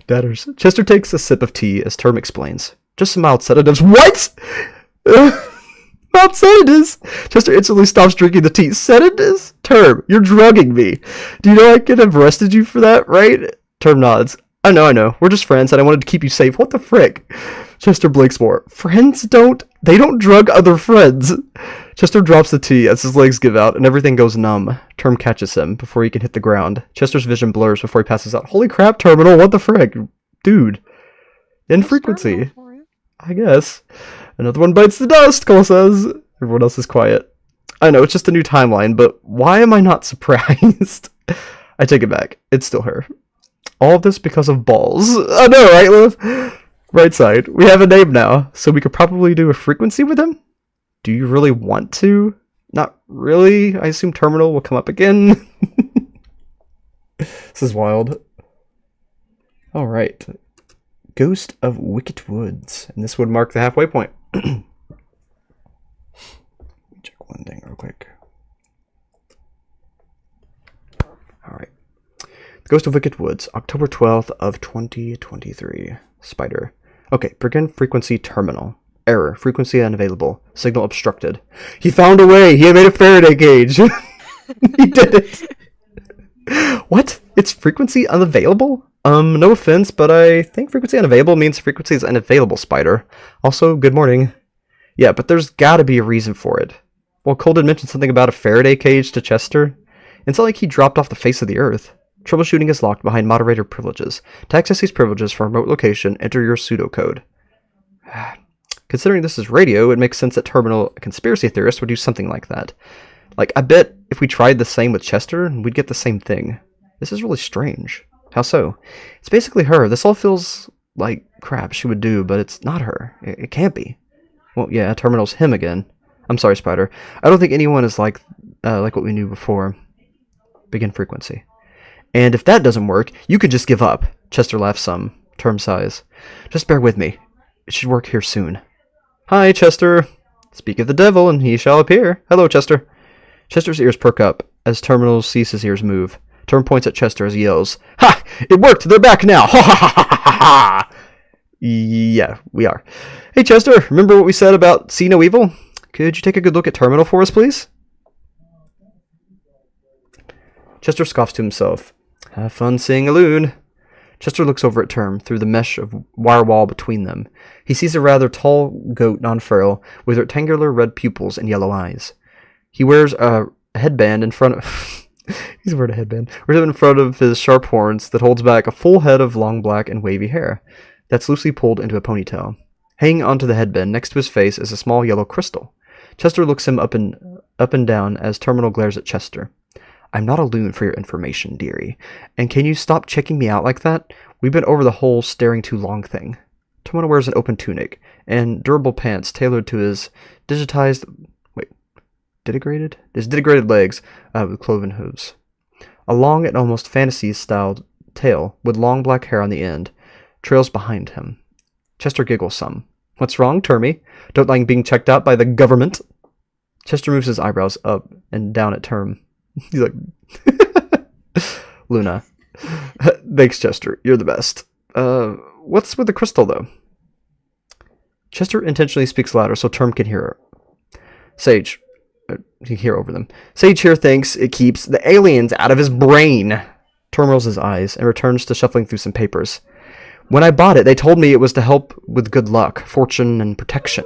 Dadders. Chester takes a sip of tea as Term explains. Just some mild sedatives. What? Mild sedatives? Chester instantly stops drinking the tea. Sedatives? Term, you're drugging me. Do you know I could have arrested you for that, right? Term nods. I know. We're just friends and I wanted to keep you safe. What the frick? Chester blinks more. Friends don't drug other friends. Chester drops the tea as his legs give out and everything goes numb. Term catches him before he can hit the ground. Chester's vision blurs before he passes out. Holy crap, Terminal, what the frick? Dude. In frequency. I guess. Another one bites the dust, Cole says. Everyone else is quiet. I know, it's just a new timeline, but why am I not surprised? I take it back. It's still her. All of this because of balls. I know, right, Liv? Right side. We have a name now, so we could probably do a frequency with him? Do you really want to? Not really. I assume terminal will come up again. This is wild. Alright. Ghost of Wicked Woods. And this would mark the halfway point. Check one thing real quick. Alright. Ghost of Wicked Woods, October 12th of 2023. Spider. Okay, begin frequency terminal. Error. Frequency unavailable. Signal obstructed. He found a way! He had made a Faraday cage! He did it! What? It's frequency unavailable? No offense, but I think frequency unavailable means frequency is unavailable, Spider. Also, good morning. Yeah, but there's gotta be a reason for it. Well, Cole did mention something about a Faraday cage to Chester. It's not like he dropped off the face of the earth. Troubleshooting is locked behind moderator privileges. To access these privileges from a remote location, enter your pseudocode. Considering this is radio, it makes sense that Terminal conspiracy theorists would do something like that. Like, I bet if we tried the same with Chester, we'd get the same thing. This is really strange. How so? It's basically her. This all feels like crap she would do, but it's not her. It can't be. Well, yeah, Terminal's him again. I'm sorry, Spider. I don't think anyone is like what we knew before. Begin frequency. And if that doesn't work, you could just give up. Chester laughs some. Term sighs. Just bear with me. It should work here soon. Hi, Chester. Speak of the devil, and he shall appear. Hello, Chester. Chester's ears perk up as Terminal sees his ears move. Term points at Chester as he yells, "Ha! It worked! They're back now! Ha ha ha ha ha ha!" Yeah, we are. Hey, Chester, remember what we said about see no evil? Could you take a good look at Terminal for us, please? Chester scoffs to himself. Have fun seeing a loon. Chester looks over at Term through the mesh of wire wall between them. He sees a rather tall goat non-feral with rectangular red pupils and yellow eyes. He wears a headband in front of... He's wearing a headband. Wears it in front of his sharp horns that holds back a full head of long black and wavy hair that's loosely pulled into a ponytail. Hanging onto the headband next to his face is a small yellow crystal. Chester looks him up and down as Terminal glares at Chester. I'm not a loon for your information, dearie. And can you stop checking me out like that? We've been over the whole staring too long thing. Terminal wears an open tunic and durable pants tailored to his denigrated legs with cloven hooves. A long and almost fantasy-styled tail with long black hair on the end trails behind him. Chester giggles some. What's wrong, Termy? Don't like being checked out by the government? Chester moves his eyebrows up and down at Term. He's like, Luna. Thanks, Chester. You're the best. What's with the crystal, though? Chester intentionally speaks louder so Term can hear her. Sage. You can hear over them. Sage here thinks it keeps the aliens out of his brain. Term rolls his eyes and returns to shuffling through some papers. When I bought it, they told me it was to help with good luck, fortune, and protection.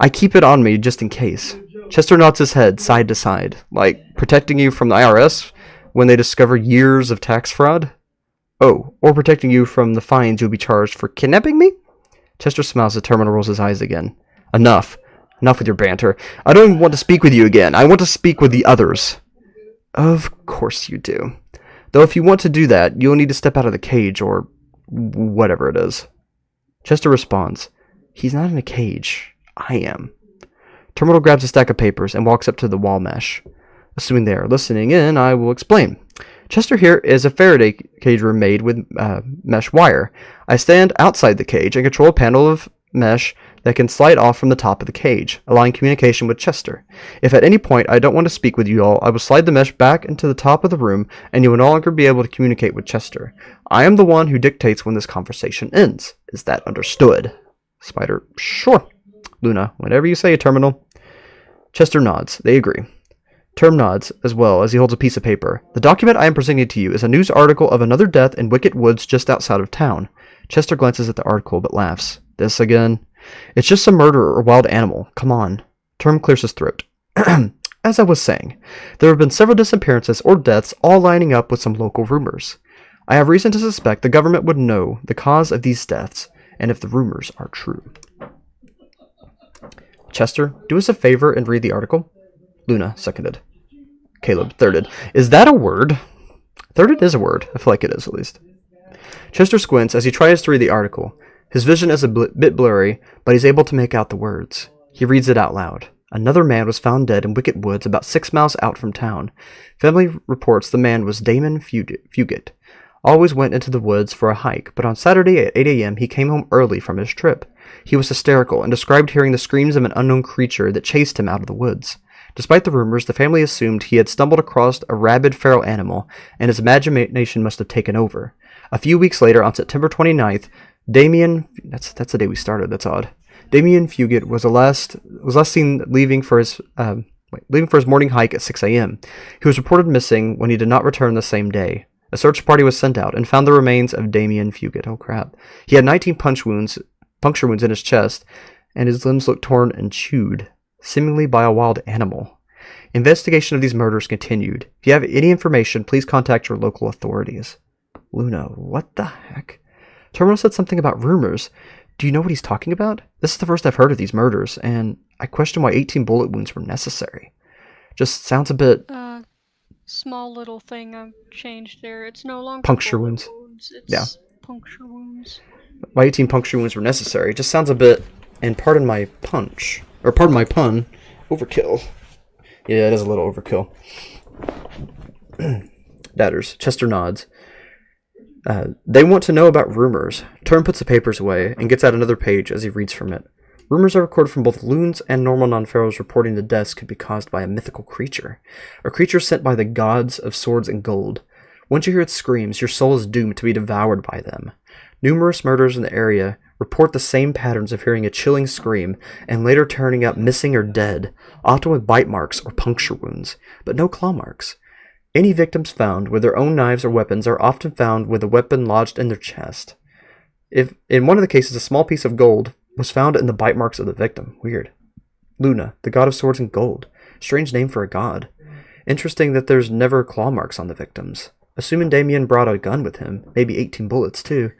I keep it on me just in case. Chester nods his head side to side, like protecting you from the IRS when they discover years of tax fraud? Oh, or protecting you from the fines you'll be charged for kidnapping me? Chester smiles as Terminal rolls his eyes again. Enough. Enough with your banter. I don't even want to speak with you again. I want to speak with the others. Of course you do. Though if you want to do that, you'll need to step out of the cage or whatever it is. Chester responds. He's not in a cage. I am. Terminal grabs a stack of papers and walks up to the wall mesh. Assuming they are listening in, I will explain. Chester here is a Faraday cage room made with mesh wire. I stand outside the cage and control a panel of mesh that can slide off from the top of the cage, allowing communication with Chester. If at any point I don't want to speak with you all, I will slide the mesh back into the top of the room, and you will no longer be able to communicate with Chester. I am the one who dictates when this conversation ends. Is that understood? Spider, sure. Luna, whatever you say, Terminal. Chester nods. They agree. Term nods as well as he holds a piece of paper. The document I am presenting to you is a news article of another death in Wicked Woods just outside of town. Chester glances at the article but laughs. This again? It's just some murder or wild animal. Come on. Term clears his throat. As I was saying, there have been several disappearances or deaths all lining up with some local rumors. I have reason to suspect the government would know the cause of these deaths and if the rumors are true. Chester, do us a favor and read the article. Luna seconded. Caleb thirded. Is that a word? Thirded is a word. I feel like it is, at least. Chester squints as he tries to read the article. His vision is a bit blurry, but he's able to make out the words. He reads it out loud. Another man was found dead in Wicket Woods about 6 miles out from town. Family reports the man was Damon Fugit. Always went into the woods for a hike, but on Saturday at 8 a.m. he came home early from his trip. He was hysterical and described hearing the screams of an unknown creature that chased him out of the woods. Despite the rumors, the family assumed he had stumbled across a rabid feral animal, and his imagination must have taken over. A few weeks later, on September 29th, that's the day we started, that's odd. Damien Fugit was last seen leaving for his morning hike at 6 a.m. He was reported missing when he did not return the same day. A search party was sent out and found the remains of Damien Fugit. Oh crap. He had 19 puncture wounds in his chest, and his limbs looked torn and chewed, seemingly by a wild animal. Investigation of these murders continued. If you have any information, please contact your local authorities. Luna, what the heck? Terminal said something about rumors. Do you know what he's talking about? This is the first I've heard of these murders, and I question why 18 bullet wounds were necessary. Just sounds a bit... Small little thing I've changed there. It's no longer puncture bullet wounds. It's yeah. Puncture wounds. Why 18 puncture wounds were necessary. Just sounds a bit, and pardon my pun, overkill. Yeah, it is a little overkill. Datters. Chester nods. They want to know about rumors. Turn puts the papers away and gets out another page as he reads from it. Rumors are recorded from both loons and normal non-pharaohs reporting the deaths could be caused by a mythical creature. A creature sent by the gods of swords and gold. Once you hear its screams, your soul is doomed to be devoured by them. Numerous murders in the area report the same patterns of hearing a chilling scream and later turning up missing or dead, often with bite marks or puncture wounds, but no claw marks. Any victims found with their own knives or weapons are often found with a weapon lodged in their chest. If in one of the cases a small piece of gold was found in the bite marks of the victim. Weird. Luna, the god of swords and gold. Strange name for a god. Interesting that there's never claw marks on the victims. Assuming Damien brought a gun with him, maybe 18 bullets too.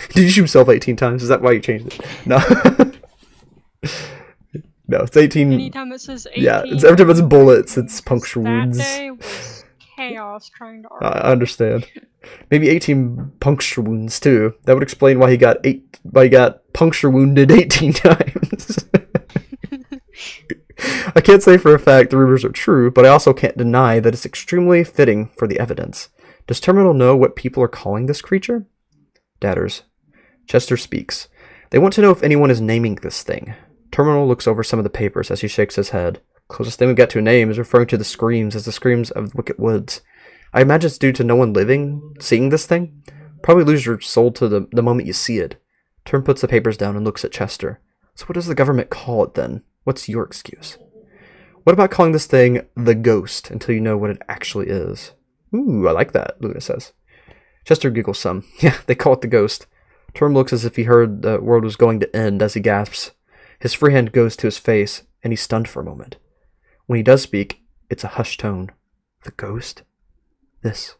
Did you shoot himself 18 times? Is that why you changed it? No. No, it's 18. Anytime it says 18. Yeah, it's every time it's bullets, it's puncture wounds. That day was chaos trying to argue. I understand. Maybe 18 puncture wounds too. That would explain why he got puncture wounded 18 times. I can't say for a fact the rumors are true, but I also can't deny that it's extremely fitting for the evidence. Does Terminal know what people are calling this creature? Datters. Chester speaks. They want to know if anyone is naming this thing. Terminal looks over some of the papers as he shakes his head. Closest thing we've got to a name is referring to the screams as the screams of Wicket Woods. I imagine it's due to no one seeing this thing. Probably lose your soul to the moment you see it. Turn puts the papers down and looks at Chester. So what does the government call it then? What's your excuse? What about calling this thing the Ghost until you know what it actually is? Ooh, I like that, Luna says. Chester giggles some. Yeah, they call it the Ghost. Term looks as if he heard the world was going to end as he gasps. His free hand goes to his face, and he's stunned for a moment. When he does speak, it's a hushed tone. The Ghost? This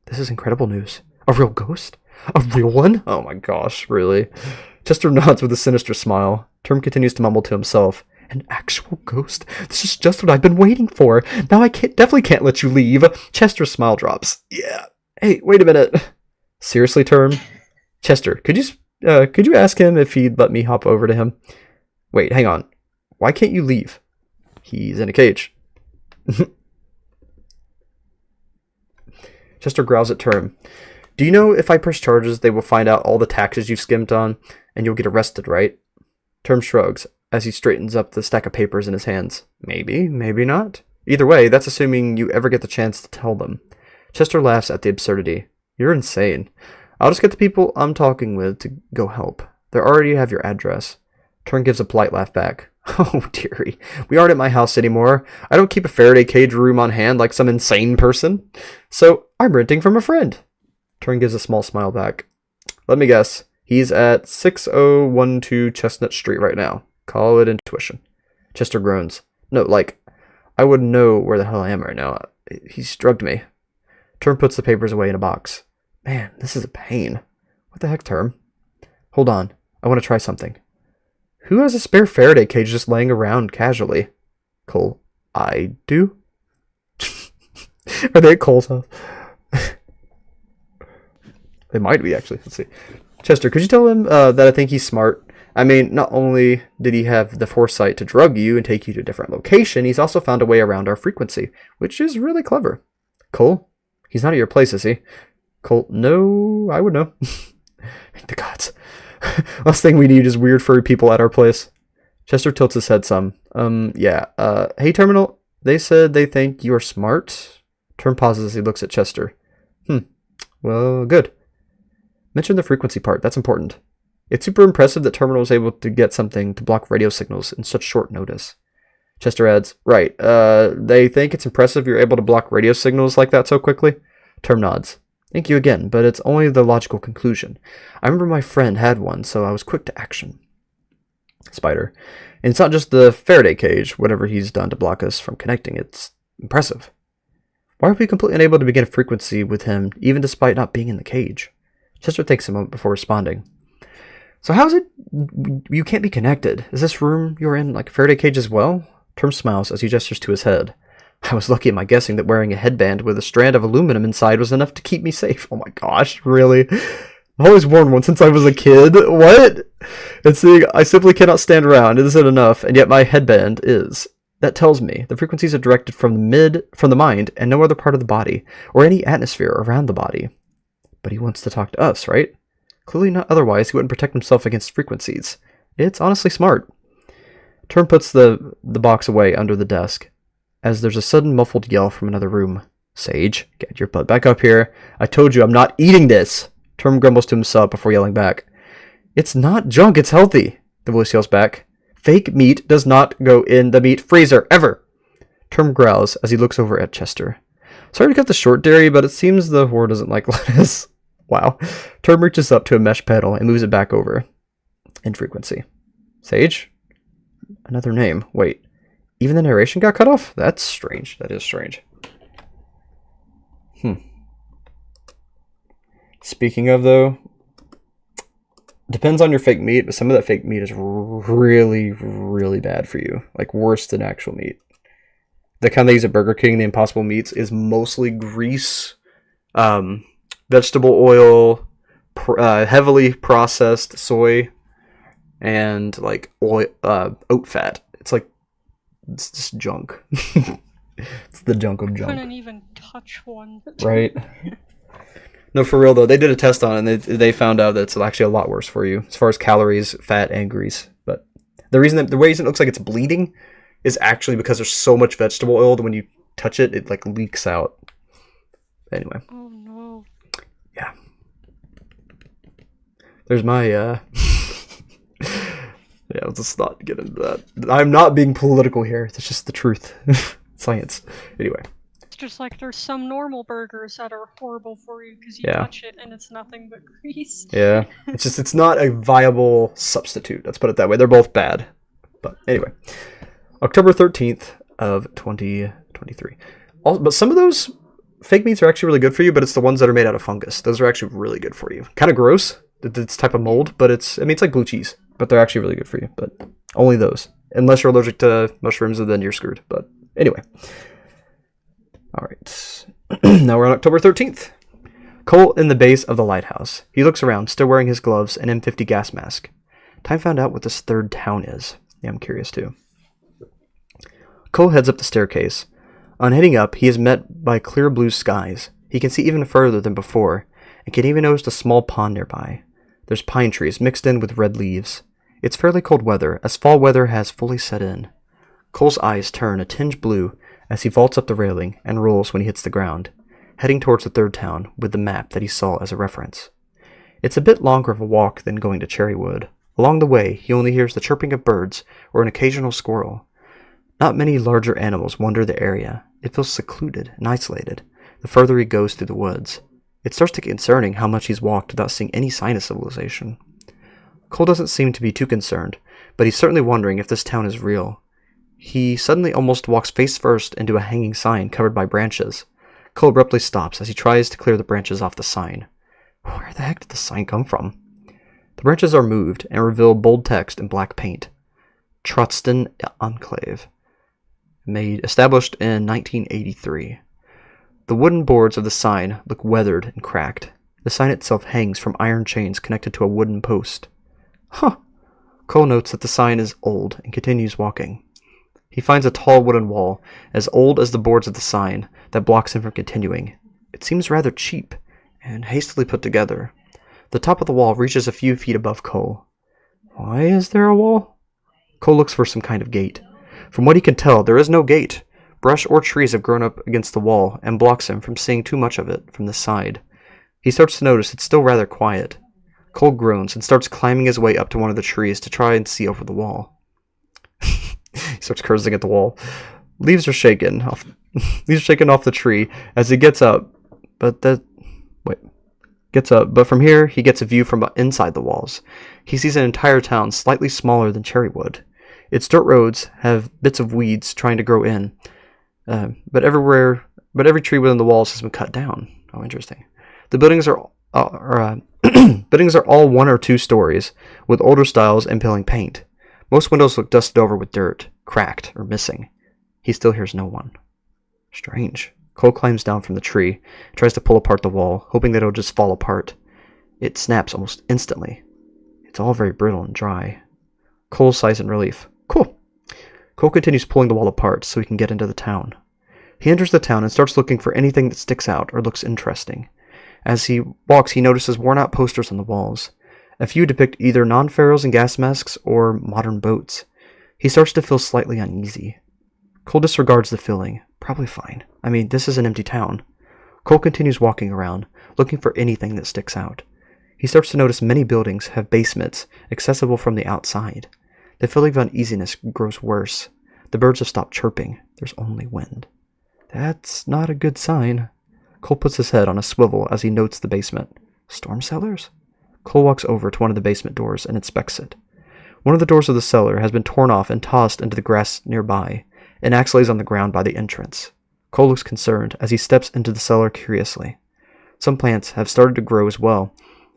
is incredible news. A real ghost? A real one? Oh my gosh, really? Chester nods with a sinister smile. Term continues to mumble to himself. An actual ghost? This is just what I've been waiting for. Now I definitely can't let you leave. Chester's smile drops. Yeah. Hey, wait a minute. Seriously, Term? Chester, could you ask him if he'd let me hop over to him? Wait, hang on. Why can't you leave? He's in a cage. Chester growls at Term. Do you know if I press charges, they will find out all the taxes you've skimmed on, and you'll get arrested, right? Term shrugs as he straightens up the stack of papers in his hands. Maybe, maybe not. Either way, that's assuming you ever get the chance to tell them. Chester laughs at the absurdity. You're insane. I'll just get the people I'm talking with to go help. They already have your address. Term gives a polite laugh back. Oh, dearie. We aren't at my house anymore. I don't keep a Faraday cage room on hand like some insane person. So, I'm renting from a friend. Turn gives a small smile back. Let me guess. He's at 6012 Chestnut Street right now. Call it intuition. Chester groans. No, like, I wouldn't know where the hell I am right now. He's drugged me. Term puts the papers away in a box. Man, this is a pain. What the heck, Term? Hold on. I want to try something. Who has a spare Faraday cage just laying around casually? Cole. I do? Are they at Cole's house? They might be, actually. Let's see. Chester, could you tell him that I think he's smart? I mean, not only did he have the foresight to drug you and take you to a different location, he's also found a way around our frequency, which is really clever. Cole? He's not at your place, is he? Cole, no, I would know. The gods. Last thing we need is weird furry people at our place. Chester tilts his head some. Yeah. Hey, Terminal, they said they think you are smart. Term pauses as he looks at Chester. Well, good. Mention the frequency part. That's important. It's super impressive that Terminal was able to get something to block radio signals in such short notice. Chester adds, right, they think it's impressive you're able to block radio signals like that so quickly? Term nods. Thank you again, but it's only the logical conclusion. I remember my friend had one, so I was quick to action. Spider. And it's not just the Faraday cage, whatever he's done to block us from connecting. It's impressive. Why are we completely unable to begin a frequency with him, even despite not being in the cage? Chester takes a moment before responding. So how is it you can't be connected? Is this room you're in like a Faraday cage as well? Term smiles as he gestures to his head. I was lucky in my guessing that wearing a headband with a strand of aluminum inside was enough to keep me safe. Oh my gosh, really? I've always worn one since I was a kid. What? And seeing I simply cannot stand around. It isn't enough, and yet my headband is. That tells me the frequencies are directed from the mind and no other part of the body, or any atmosphere around the body. But he wants to talk to us, right? Clearly not otherwise, he wouldn't protect himself against frequencies. It's honestly smart. Term puts the box away under the desk, as there's a sudden muffled yell from another room. Sage, get your butt back up here. I told you I'm not eating this. Term grumbles to himself before yelling back. It's not junk, it's healthy, the voice yells back. Fake meat does not go in the meat freezer, ever. Term growls as he looks over at Chester. Sorry to cut the short, Derry, but it seems the whore doesn't like lettuce. Wow. Term reaches up to a mesh pedal and moves it back over. In frequency. Sage? Another name. Wait. Even the narration got cut off? That's strange. That is strange. Speaking of, though, depends on your fake meat, but some of that fake meat is really, really bad for you. Like, worse than actual meat. The kind they use at Burger King, the Impossible Meats, is mostly grease, vegetable oil, heavily processed soy, and, like, oil, oat fat. It's just junk. It's the junk of junk. Couldn't even touch one. Right? No, for real though, they did a test on it and they found out that it's actually a lot worse for you as far as calories, fat, and grease. But the reason it looks like it's bleeding is actually because there's so much vegetable oil that when you touch it, it like leaks out. Anyway. Oh no. Yeah. There's my yeah, let's just not get into that. I'm not being political here. It's just the truth. Science. Anyway. It's just like there's some normal burgers that are horrible for you because you Yeah. touch it and it's nothing but grease. Yeah. It's not a viable substitute. Let's put it that way. They're both bad. But anyway. October 13th of 2023. But some of those fake meats are actually really good for you, but it's the ones that are made out of fungus. Those are actually really good for you. Kind of gross, this type of mold, but it's like blue cheese. But they're actually really good for you. But only those. Unless you're allergic to mushrooms, and then you're screwed. But anyway. Alright. Now we're on October 13th. Cole in the base of the lighthouse. He looks around, still wearing his gloves and M50 gas mask. Time found out what this third town is. Yeah, I'm curious too. Cole heads up the staircase. On heading up, he is met by clear blue skies. He can see even further than before, and can even notice a small pond nearby. There's pine trees mixed in with red leaves. It's fairly cold weather, as fall weather has fully set in. Cole's eyes turn a tinge blue as he vaults up the railing and rolls when he hits the ground, heading towards the third town with the map that he saw as a reference. It's a bit longer of a walk than going to Cherrywood. Along the way, he only hears the chirping of birds or an occasional squirrel. Not many larger animals wander the area. It feels secluded and isolated the further he goes through the woods. It starts to get concerning how much he's walked without seeing any sign of civilization. Cole doesn't seem to be too concerned, but he's certainly wondering if this town is real. He suddenly almost walks face first into a hanging sign covered by branches. Cole abruptly stops as he tries to clear the branches off the sign. Where the heck did the sign come from? The branches are moved and reveal bold text in black paint. Trotston Enclave. Established in 1983. The wooden boards of the sign look weathered and cracked. The sign itself hangs from iron chains connected to a wooden post. Huh. Cole notes that the sign is old and continues walking. He finds a tall wooden wall, as old as the boards of the sign, that blocks him from continuing. It seems rather cheap and hastily put together. The top of the wall reaches a few feet above Cole. Why is there a wall? Cole looks for some kind of gate. From what he can tell, there is no gate. Brush or trees have grown up against the wall and blocks him from seeing too much of it from the side. He starts to notice it's still rather quiet. Cole groans and starts climbing his way up to one of the trees to try and see over the wall. He starts cursing at the wall. Leaves are shaken off the tree as he gets up, but from here he gets a view from inside the walls. He sees an entire town slightly smaller than Cherrywood. Its dirt roads have bits of weeds trying to grow in, but every tree within the walls has been cut down. Oh, interesting. The buildings are all 1 or 2 stories, with older styles and peeling paint. Most windows look dusted over with dirt, cracked, or missing. He still hears no one. Strange. Cole climbs down from the tree, tries to pull apart the wall, hoping that it'll just fall apart. It snaps almost instantly. It's all very brittle and dry. Cole sighs in relief. Cool. Cole continues pulling the wall apart so he can get into the town. He enters the town and starts looking for anything that sticks out or looks interesting. As he walks, he notices worn-out posters on the walls. A few depict either non-ferals and gas masks or modern boats. He starts to feel slightly uneasy. Cole disregards the feeling. Probably fine. I mean, this is an empty town. Cole continues walking around, looking for anything that sticks out. He starts to notice many buildings have basements accessible from the outside. The feeling of uneasiness grows worse. The birds have stopped chirping. There's only wind. That's not a good sign. Cole puts his head on a swivel as he notes the basement. Storm cellars? Cole walks over to one of the basement doors and inspects it. One of the doors of the cellar has been torn off and tossed into the grass nearby. An axe lays on the ground by the entrance. Cole looks concerned as he steps into the cellar curiously. Some plants have started to grow as well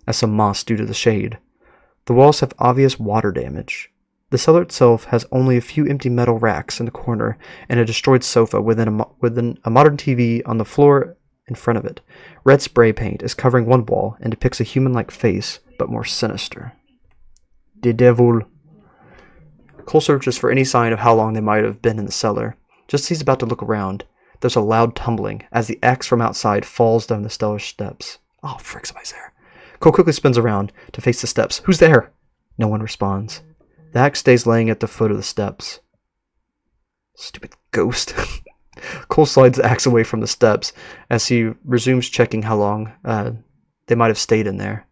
as some moss due to the shade. The walls have obvious water damage. The cellar itself has only a few empty metal racks in the corner and a destroyed sofa within a modern TV on the floor in front of it. Red spray paint is covering one wall and depicts a human-like face, but more sinister. The devil. Cole searches for any sign of how long they might have been in the cellar. Just as he's about to look around, there's a loud tumbling as the axe from outside falls down the cellar steps. Oh, frick, somebody's there. Cole quickly spins around to face the steps. Who's there? No one responds. The axe stays laying at the foot of the steps. Stupid ghost. Cole slides the axe away from the steps as he resumes checking how long they might have stayed in there.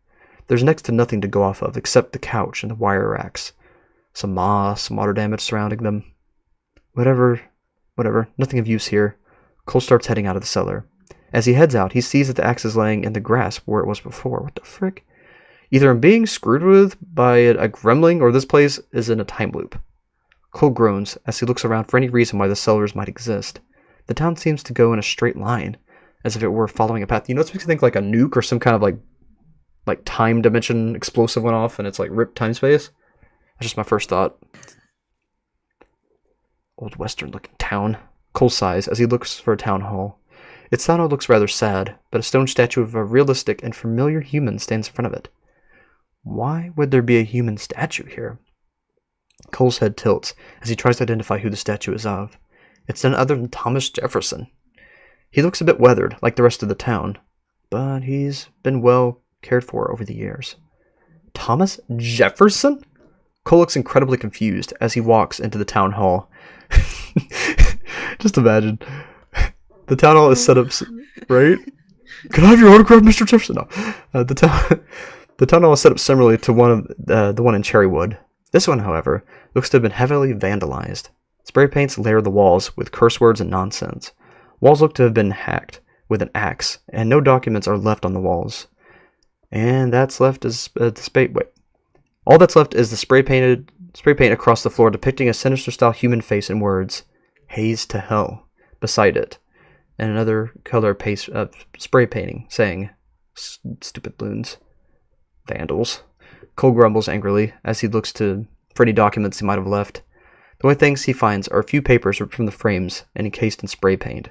There's next to nothing to go off of except the couch and the wire racks. Some moss, some water damage surrounding them. Whatever, nothing of use here. Cole starts heading out of the cellar. As he heads out, he sees that the axe is laying in the grass where it was before. What the frick? Either I'm being screwed with by a gremlin or this place is in a time loop. Cole groans as he looks around for any reason why the cellars might exist. The town seems to go in a straight line, as if it were following a path. You know, it makes me think like a nuke or some kind of like time dimension explosive went off and it's like ripped time space. That's just my first thought. Old western looking town. Cole sighs as he looks for a town hall. Its town hall looks rather sad, but a stone statue of a realistic and familiar human stands in front of it. Why would there be a human statue here? Cole's head tilts as he tries to identify who the statue is of. It's none other than Thomas Jefferson. He looks a bit weathered, like the rest of the town, but he's been well cared for over the years. Thomas Jefferson? Cole looks incredibly confused as he walks into the town hall. Just imagine. The town hall is set up, right? Can I have your autograph, Mr. Jefferson? No. The town hall is set up similarly to the one in Cherrywood. This one, however, looks to have been heavily vandalized. Spray paints layer the walls with curse words and nonsense. Walls look to have been hacked with an axe, and no documents are left on the walls. And that's left is all that's left is the spray paint across the floor depicting a sinister style human face and words, "Haze to Hell," beside it, and another color spray painting saying, "Stupid loons, vandals." Cole grumbles angrily as he looks for any documents he might have left. The only things he finds are a few papers ripped from the frames and encased in spray paint.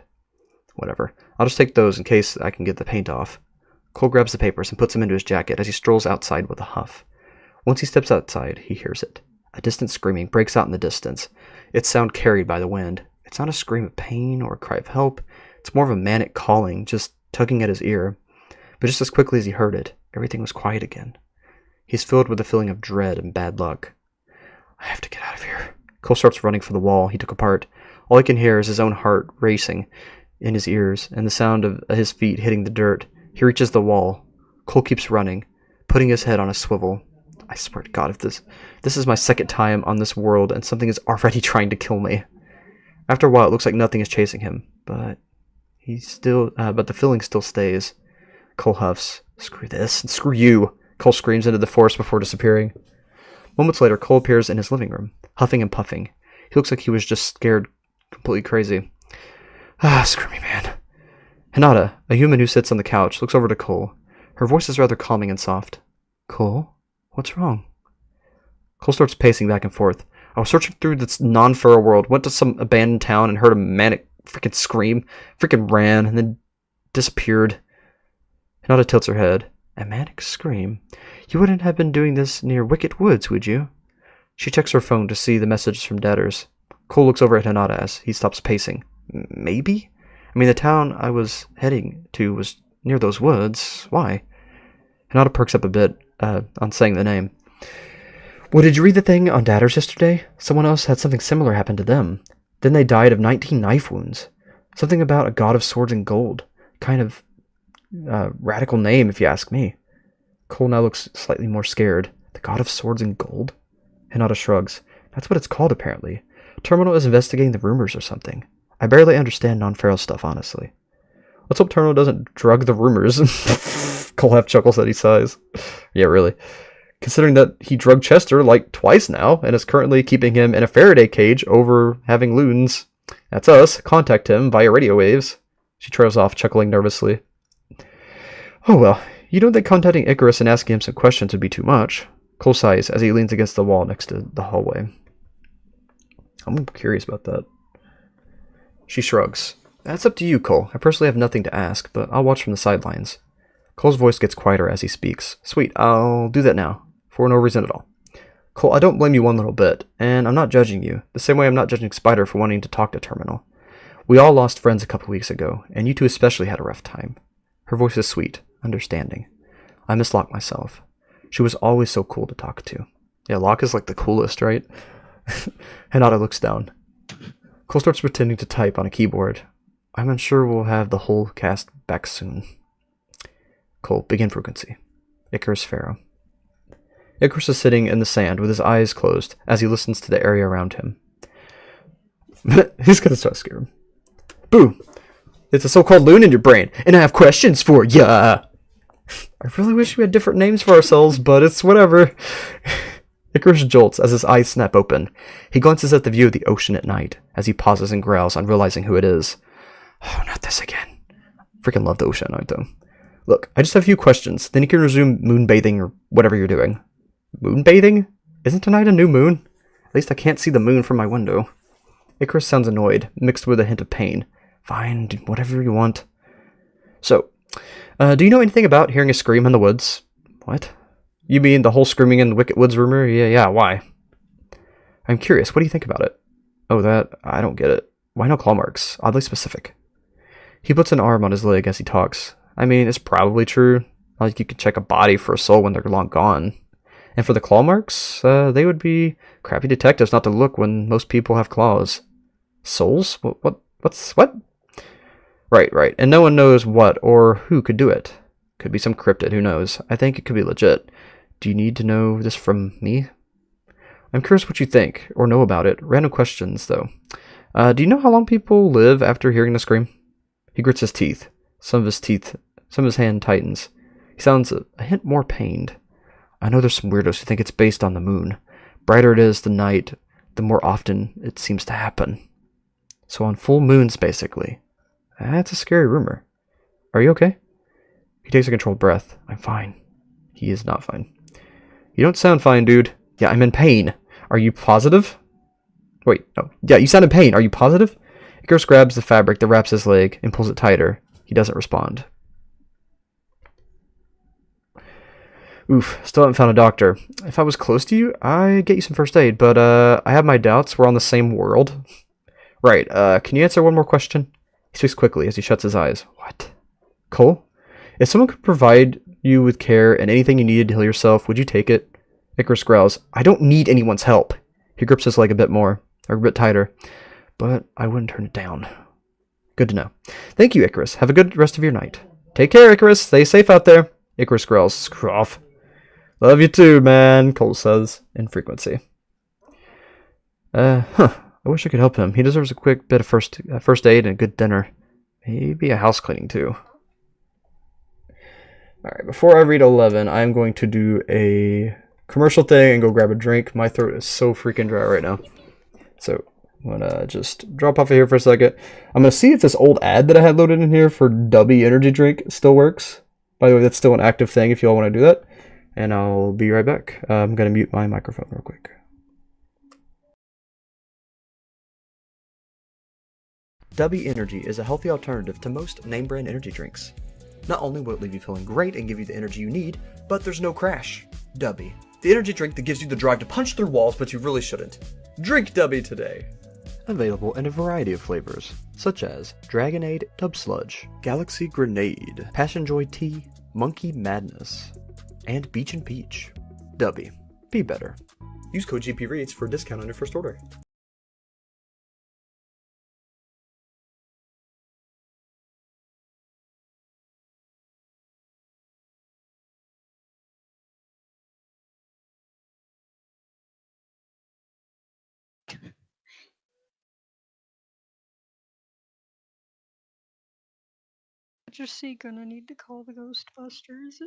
Whatever. I'll just take those in case I can get the paint off. Cole grabs the papers and puts them into his jacket as he strolls outside with a huff. Once he steps outside, he hears it. A distant screaming breaks out in the distance, its sound carried by the wind. It's not a scream of pain or a cry of help. It's more of a manic calling, just tugging at his ear. But just as quickly as he heard it, everything was quiet again. He's filled with a feeling of dread and bad luck. I have to get out of here. Cole starts running for the wall he took apart. All he can hear is his own heart racing in his ears and the sound of his feet hitting the dirt. He reaches the wall. Cole keeps running, putting his head on a swivel. I swear to God, if this is my second time on this world and something is already trying to kill me. After a while, it looks like nothing is chasing him, but the feeling still stays. Cole huffs. Screw this, and screw you. Cole screams into the forest before disappearing. Moments later, Cole appears in his living room, huffing and puffing. He looks like he was just scared completely crazy. Screw me, man. Hinata, a human who sits on the couch, looks over to Cole. Her voice is rather calming and soft. Cole? What's wrong? Cole starts pacing back and forth. I was searching through this non-feral world, went to some abandoned town and heard a manic freaking scream, freaking ran, and then disappeared. Hinata tilts her head. A manic scream? You wouldn't have been doing this near Wicket Woods, would you? She checks her phone to see the messages from debtors. Cole looks over at Hinata as he stops pacing. Maybe? I mean, the town I was heading to was near those woods. Why? Hinata perks up a bit on saying the name. Well, did you read the thing on Dadders yesterday? Someone else had something similar happen to them. Then they died of 19 knife wounds. Something about a god of swords and gold. Kind of radical name, if you ask me. Cole now looks slightly more scared. The god of swords and gold? Hinata shrugs. That's what it's called, apparently. Terminal is investigating the rumors or something. I barely understand non-feral stuff, honestly. Let's hope Terminal doesn't drug the rumors. Cole half chuckles as he sighs. Yeah, really. Considering that he drugged Chester like twice now, and is currently keeping him in a Faraday cage over having loons. That's us. Contact him via radio waves. She trails off, chuckling nervously. Oh well, you don't think contacting Icarus and asking him some questions would be too much? Cole sighs as he leans against the wall next to the hallway. I'm curious about that. She shrugs. That's up to you, Cole. I personally have nothing to ask, but I'll watch from the sidelines. Cole's voice gets quieter as he speaks. Sweet, I'll do that now. For no reason at all. Cole, I don't blame you one little bit, and I'm not judging you, the same way I'm not judging Spider for wanting to talk to Terminal. We all lost friends a couple weeks ago, and you two especially had a rough time. Her voice is sweet, understanding. I miss Locke myself. She was always so cool to talk to. Yeah, Locke is like the coolest, right? Hinata looks down. Cole starts pretending to type on a keyboard. I'm unsure we'll have the whole cast back soon. Cole, begin frequency. Icarus Pharaoh. Icarus is sitting in the sand with his eyes closed as he listens to the area around him. He's gonna start scaring. Boo! It's a so-called loon in your brain, and I have questions for ya! I really wish we had different names for ourselves, but it's whatever. Icarus jolts as his eyes snap open. He glances at the view of the ocean at night as he pauses and growls on realizing who it is. Oh, not this again. Freaking love the ocean at night, though. Look, I just have a few questions, then you can resume moonbathing or whatever you're doing. Moonbathing? Isn't tonight a new moon? At least I can't see the moon from my window. Icarus sounds annoyed, mixed with a hint of pain. Fine, do whatever you want. So, do you know anything about hearing a scream in the woods? What? You mean the whole screaming in the Wicket Woods rumor? Yeah, why? I'm curious, what do you think about it? Oh, that, I don't get it. Why no claw marks? Oddly specific. He puts an arm on his leg as he talks. I mean, it's probably true. Like you could check a body for a soul when they're long gone. And for the claw marks, they would be crappy detectives not to look when most people have claws. Souls? What? Right. And no one knows what or who could do it. Could be some cryptid, who knows. I think it could be legit. Do you need to know this from me? I'm curious what you think, or know about it. Random questions, though. Do you know how long people live after hearing the scream? He grits his teeth. Some of his hand tightens. He sounds a hint more pained. I know there's some weirdos who think it's based on the moon. Brighter it is the night, the more often it seems to happen. So on full moons, basically. That's a scary rumor. Are you okay? He takes a controlled breath. I'm fine. He is not fine. You don't sound fine, dude. Yeah, I'm in pain. Are you positive? Wait, no. Yeah, you sound in pain. Are you positive? Icarus grabs the fabric that wraps his leg and pulls it tighter. He doesn't respond. Oof, still haven't found a doctor. If I was close to you, I'd get you some first aid, but I have my doubts. We're on the same world. Right, can you answer one more question? He speaks quickly as he shuts his eyes. What? Cole? If someone could provide you with care and anything you needed to heal yourself, would you take it? Icarus growls. I don't need anyone's help. He grips his leg a bit more, or a bit tighter, but I wouldn't turn it down. Good to know. Thank you, Icarus. Have a good rest of your night. Take care, Icarus. Stay safe out there. Icarus growls. Screw off. Love you too, man, Cole says in frequency. I wish I could help him. He deserves a quick bit of first aid and a good dinner. Maybe a house cleaning too. Alright, before I read 11, I'm going to do a commercial thing and go grab a drink. My throat is so freaking dry right now. So, I'm going to just drop off of here for a second. I'm going to see if this old ad that I had loaded in here for Dubby Energy Drink still works. By the way, that's still an active thing if you all want to do that. And I'll be right back. I'm going to mute my microphone real quick. Dubby Energy is a healthy alternative to most name brand energy drinks. Not only will it leave you feeling great and give you the energy you need, but there's no crash. Dubby, the energy drink that gives you the drive to punch through walls, but you really shouldn't. Drink Dubby today. Available in a variety of flavors, such as Dragonade Dub Sludge, Galaxy Grenade, Passion Joy Tea, Monkey Madness, and Beach and Peach. Dubby, be better. Use code GPREADS for a discount on your first order. I just see gonna need to call the Ghostbusters.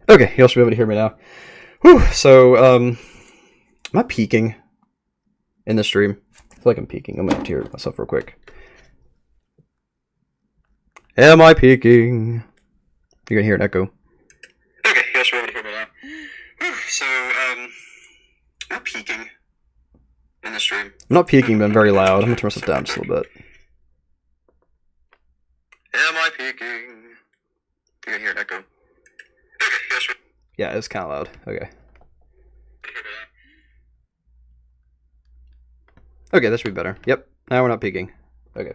Okay, you all should be able to hear me now. Whew, so, am I peeking in the stream? I feel like I'm peeking. I'm going to have to hear myself real quick. Am I peeking? You're going to hear an echo. Okay, you all should be able to hear me now. Whew, so, am I peeking in the stream? I'm not peeking, but I'm very loud. I'm going to turn myself down just a little bit. Am I peeking? You're going to hear an echo. Yeah, it's kind of loud. Okay. Okay, that should be better. Yep, now we're not peeking. Okay.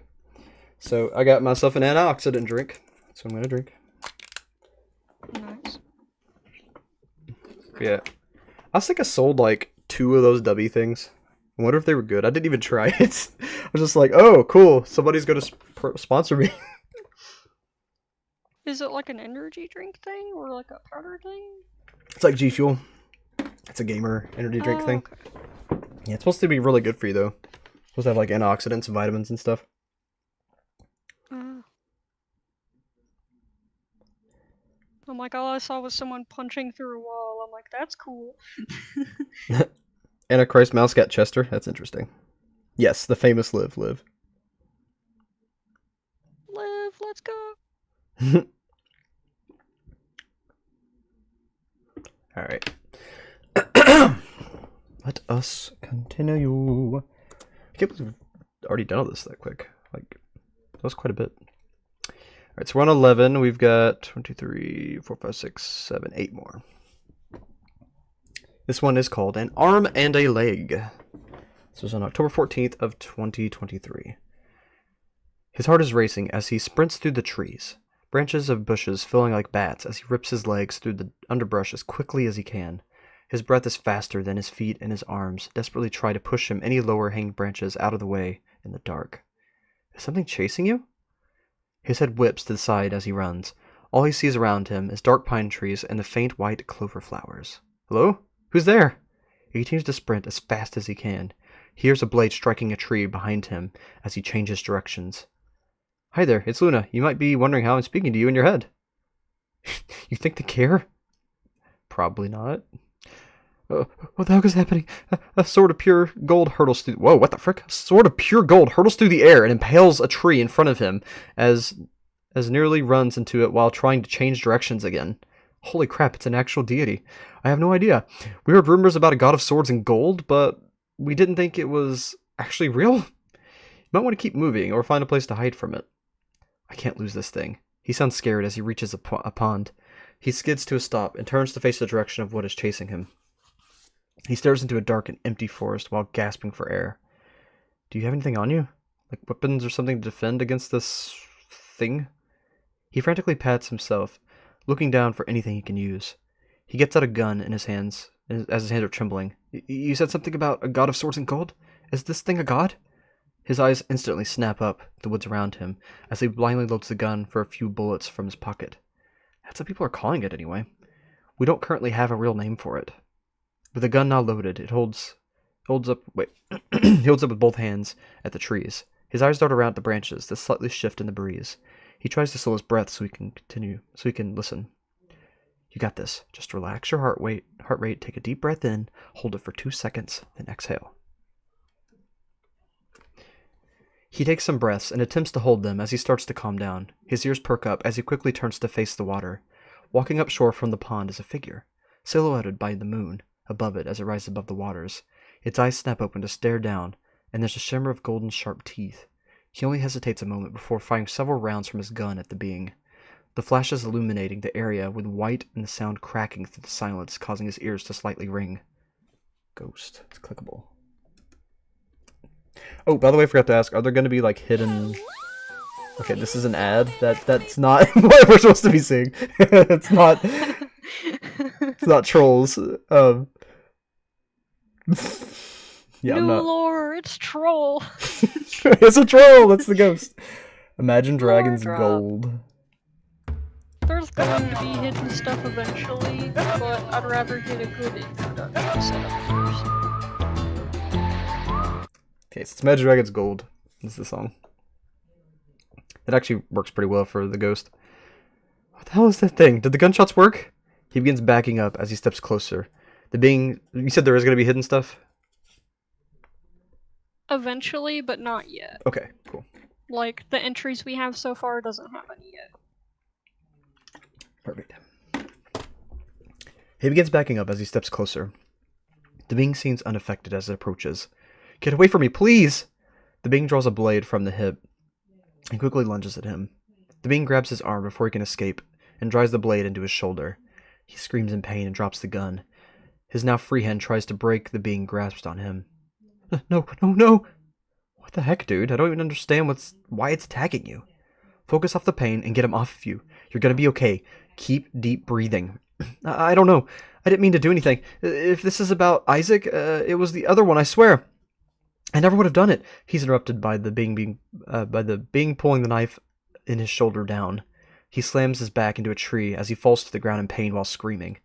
So, I got myself an antioxidant drink. So I'm going to drink. Nice. Yeah. I think I sold like 2 of those Dubby things. I wonder if they were good. I didn't even try it. I was just like, oh, cool. Somebody's going to sponsor me. Is it like an energy drink thing or like a powder thing? It's like G Fuel. It's a gamer energy drink thing. Okay. Yeah, it's supposed to be really good for you though. It's supposed to have like antioxidants and vitamins and stuff. I'm like, all I saw was someone punching through a wall. I'm like, that's cool. Antichrist Mouse got Chester. That's interesting. Yes, the famous Liv. Live, let's go. Alright. Let us continue. I can't believe we've already done all this that quick. Like, that was quite a bit. Alright, so we're on 11. We've got 1, 2, 3, 4, 5, 6, 7, 8 more. This one is called An Arm and a Leg. This was on October 14th of 2023. His heart is racing as he sprints through the trees. Branches of bushes filling like bats as he rips his legs through the underbrush as quickly as he can. His breath is faster than his feet and his arms desperately try to push him any lower hanging branches out of the way in the dark. Is something chasing you? His head whips to the side as he runs. All he sees around him is dark pine trees and the faint white clover flowers. Hello? Who's there? He continues to sprint as fast as he can. He hears a blade striking a tree behind him as he changes directions. Hi there, it's Luna. You might be wondering how I'm speaking to you in your head. You think they care? Probably not. What the heck is happening? A sword of pure gold hurtles through... Whoa, what the frick? A sword of pure gold hurtles through the air and impales a tree in front of him as nearly runs into it while trying to change directions again. Holy crap, it's an actual deity. I have no idea. We heard rumors about a god of swords and gold, but we didn't think it was actually real. You might want to keep moving or find a place to hide from it. I can't lose this thing. He sounds scared as he reaches a pond. He skids to a stop and turns to face the direction of what is chasing him. He stares into a dark and empty forest while gasping for air. Do you have anything on you? Like weapons or something to defend against this thing? He frantically pats himself, looking down for anything he can use. He gets out a gun in his hands, as his hands are trembling. You said something about a god of swords and gold? Is this thing a god? His eyes instantly snap up at the woods around him as he blindly loads the gun for a few bullets from his pocket. That's what people are calling it anyway. We don't currently have a real name for it. With the gun now loaded, he holds up with both hands at the trees. His eyes dart around the branches that slightly shift in the breeze. He tries to slow his breath so he can listen. You got this. Just relax your heart rate, take a deep breath in, hold it for 2 seconds, then exhale. He takes some breaths and attempts to hold them as he starts to calm down. His ears perk up as he quickly turns to face the water. Walking upshore from the pond is a figure, silhouetted by the moon above it as it rises above the waters. Its eyes snap open to stare down, and there's a shimmer of golden sharp teeth. He only hesitates a moment before firing several rounds from his gun at the being. The flashes illuminating the area with white and the sound cracking through the silence, causing his ears to slightly ring. Ghost. It's clickable. Oh, by the way, I forgot to ask, are there going to be, like, hidden... Okay, this is an ad. That's not what we're supposed to be seeing. It's not trolls. Yeah, I'm not... lore, it's troll. It's a troll! That's the ghost. Imagine Dragons Gold. There's going to be hidden stuff eventually, but I'd rather get a good introduction setup first. Okay, so it's Imagine Dragons Gold. This is the song. It actually works pretty well for the ghost. What the hell is that thing? Did the gunshots work? He begins backing up as he steps closer. The being... You said there is going to be hidden stuff? Eventually, but not yet. Okay, cool. Like, the entries we have so far doesn't have any yet. Perfect. He begins backing up as he steps closer. The being seems unaffected as it approaches. Get away from me, please! The being draws a blade from the hip and quickly lunges at him. The being grabs his arm before he can escape and drives the blade into his shoulder. He screams in pain and drops the gun. His now free hand tries to break the being grasped on him. No, no, no! What the heck, dude? I don't even understand why it's attacking you. Focus off the pain and get him off of you. You're gonna be okay. Keep deep breathing. I don't know. I didn't mean to do anything. If this is about Isaac, it was the other one, I swear. I never would have done it. He's interrupted by the being pulling the knife in his shoulder down. He slams his back into a tree as he falls to the ground in pain while screaming.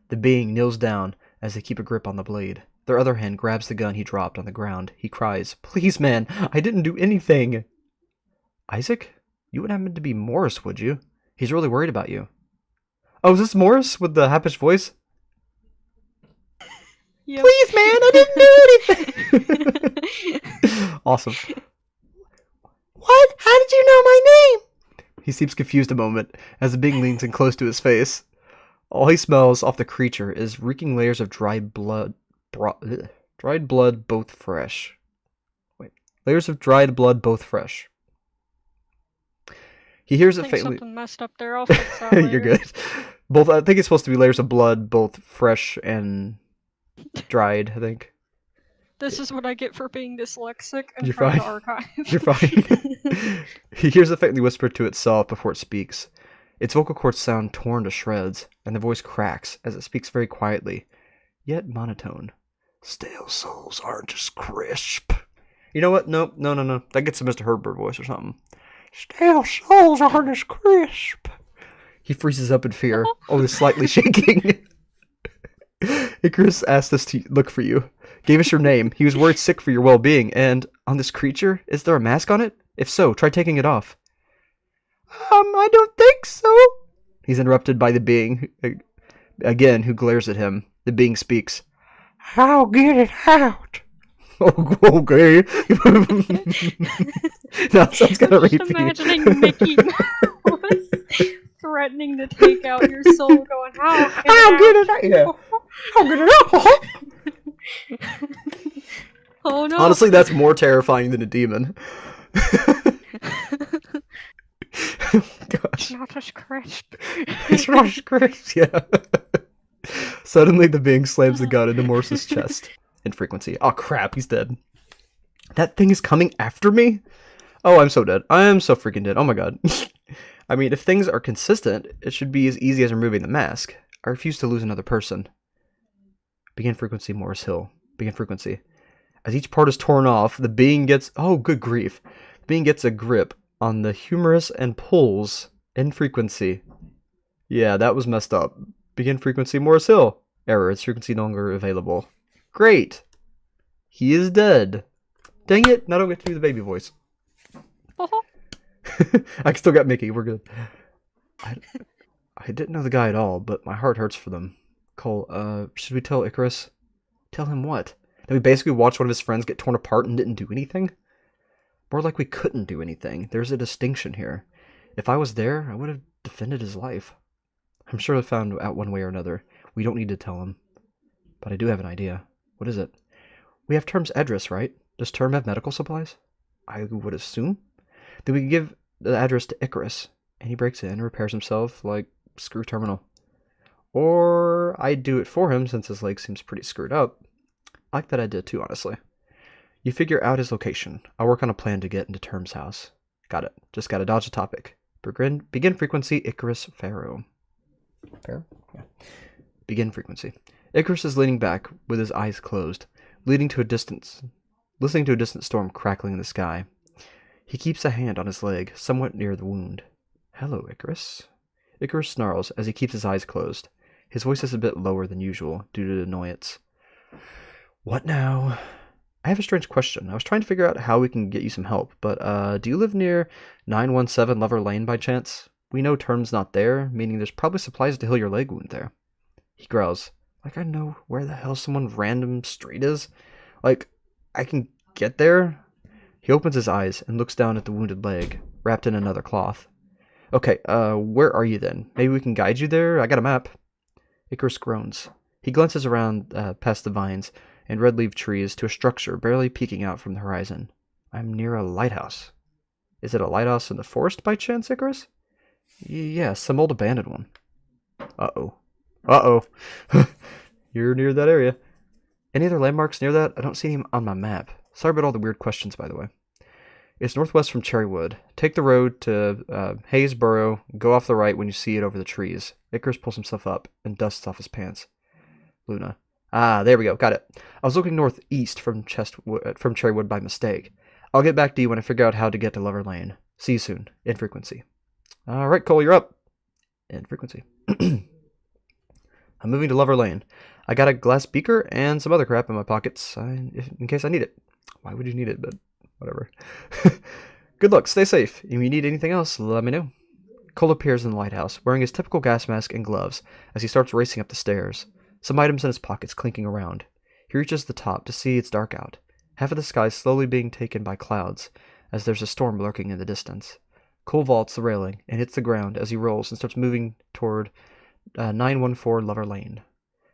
The being kneels down as they keep a grip on the blade. Their other hand grabs the gun he dropped on the ground. He cries, "Please, man, I didn't do anything." Isaac? You wouldn't happen to be Morris, would you? He's really worried about you. Oh, is this Morris with the high-pitched voice? Yep. Please, man, I didn't do anything. Awesome. What? How did you know my name? He seems confused a moment as the being leans in close to his face. All he smells off the creature is reeking layers of dried blood, both fresh. Layers of dried blood, both fresh. He hears I it think faintly. something messed up there. I'll fix that later. You're good. Both. I think it's supposed to be layers of blood, both fresh and dried. I think. This is what I get for being dyslexic and You're trying fine. to archive. You're fine. He hears it faintly whisper to itself before it speaks. Its vocal cords sound torn to shreds, and the voice cracks as it speaks very quietly, yet monotone. Stale souls aren't as crisp. You know what? No. That gets a Mr. Herbert voice or something. Stale souls aren't as crisp. He freezes up in fear, only slightly shaking. Icarus asked us to look for you. Gave us your name. He was worried sick for your well-being. And on this creature, is there a mask on it? If so, try taking it off. I don't think so. He's interrupted by the being, again, who glares at him. The being speaks. I'll get it out. Oh, okay. Now someone's gonna rape you. Imagining Mickey Mouse threatening to take out your soul, going, I'll Get it out. Yeah. I'll get it out. Oh no! Honestly, that's more terrifying than a demon. Gosh. It's not as crisp. It's Rush Chris, yeah. Suddenly, the being slams the gun into Morse's chest. In frequency. Oh crap, he's dead. That thing is coming after me? Oh, I'm so dead. I am so freaking dead. Oh my god. I mean, if things are consistent, it should be as easy as removing the mask. I refuse to lose another person. Begin frequency, Morris Hill. Begin frequency. As each part is torn off, the being gets... Oh, good grief. The being gets a grip on the humerus and pulls in frequency. Yeah, that was messed up. Begin frequency, Morris Hill. Error, its frequency no longer available. Great. He is dead. Dang it, now I don't get to do the baby voice. I still got Mickey, we're good. I didn't know the guy at all, but my heart hurts for them. Cole, should we tell Icarus? Tell him what? That we basically watched one of his friends get torn apart and didn't do anything? More like we couldn't do anything. There's a distinction here. If I was there, I would have defended his life. I'm sure I found out one way or another. We don't need to tell him. But I do have an idea. What is it? We have Term's address, right? Does Term have medical supplies? I would assume. Then we can give the address to Icarus, and he breaks in and repairs himself like Screw Terminal. Or I do it for him since his leg seems pretty screwed up. I like that idea too, honestly. You figure out his location. I'll work on a plan to get into Term's house. Got it. Just gotta dodge the topic. Begin frequency, Icarus Pharaoh. Pharaoh? Yeah. Begin frequency. Icarus is leaning back with his eyes closed, listening to a distant storm crackling in the sky. He keeps a hand on his leg, somewhat near the wound. Hello, Icarus. Icarus snarls as he keeps his eyes closed. His voice is a bit lower than usual, due to annoyance. What now? I have a strange question. I was trying to figure out how we can get you some help, but, do you live near 917 Lover Lane by chance? We know Term's not there, meaning there's probably supplies to heal your leg wound there. He growls. Like I know where the hell someone random street is? Like, I can get there? He opens his eyes and looks down at the wounded leg, wrapped in another cloth. Okay, where are you then? Maybe we can guide you there? I got a map. Icarus groans. He glances around past the vines and red-leaved trees to a structure barely peeking out from the horizon. I'm near a lighthouse. Is it a lighthouse in the forest by chance, Icarus? Yes, some old abandoned one. Uh-oh. Uh-oh. You're near that area. Any other landmarks near that? I don't see any on my map. Sorry about all the weird questions, by the way. It's northwest from Cherrywood. Take the road to Haysboro. Go off the right when you see it over the trees. Icarus pulls himself up and dusts off his pants. Luna. Ah, there we go. Got it. I was looking northeast from Cherrywood by mistake. I'll get back to you when I figure out how to get to Lover Lane. See you soon. In frequency. All right, Cole, you're up. In frequency. I'm moving to Lover Lane. I got a glass beaker and some other crap in my pockets in case I need it. Why would you need it? But whatever. Good luck. Stay safe. If you need anything else, let me know. Cole appears in the lighthouse, wearing his typical gas mask and gloves as he starts racing up the stairs. Some items in his pockets clinking around. He reaches the top to see it's dark out. Half of the sky slowly being taken by clouds, as there's a storm lurking in the distance. Cole vaults the railing and hits the ground as he rolls and starts moving toward 914 Lover Lane.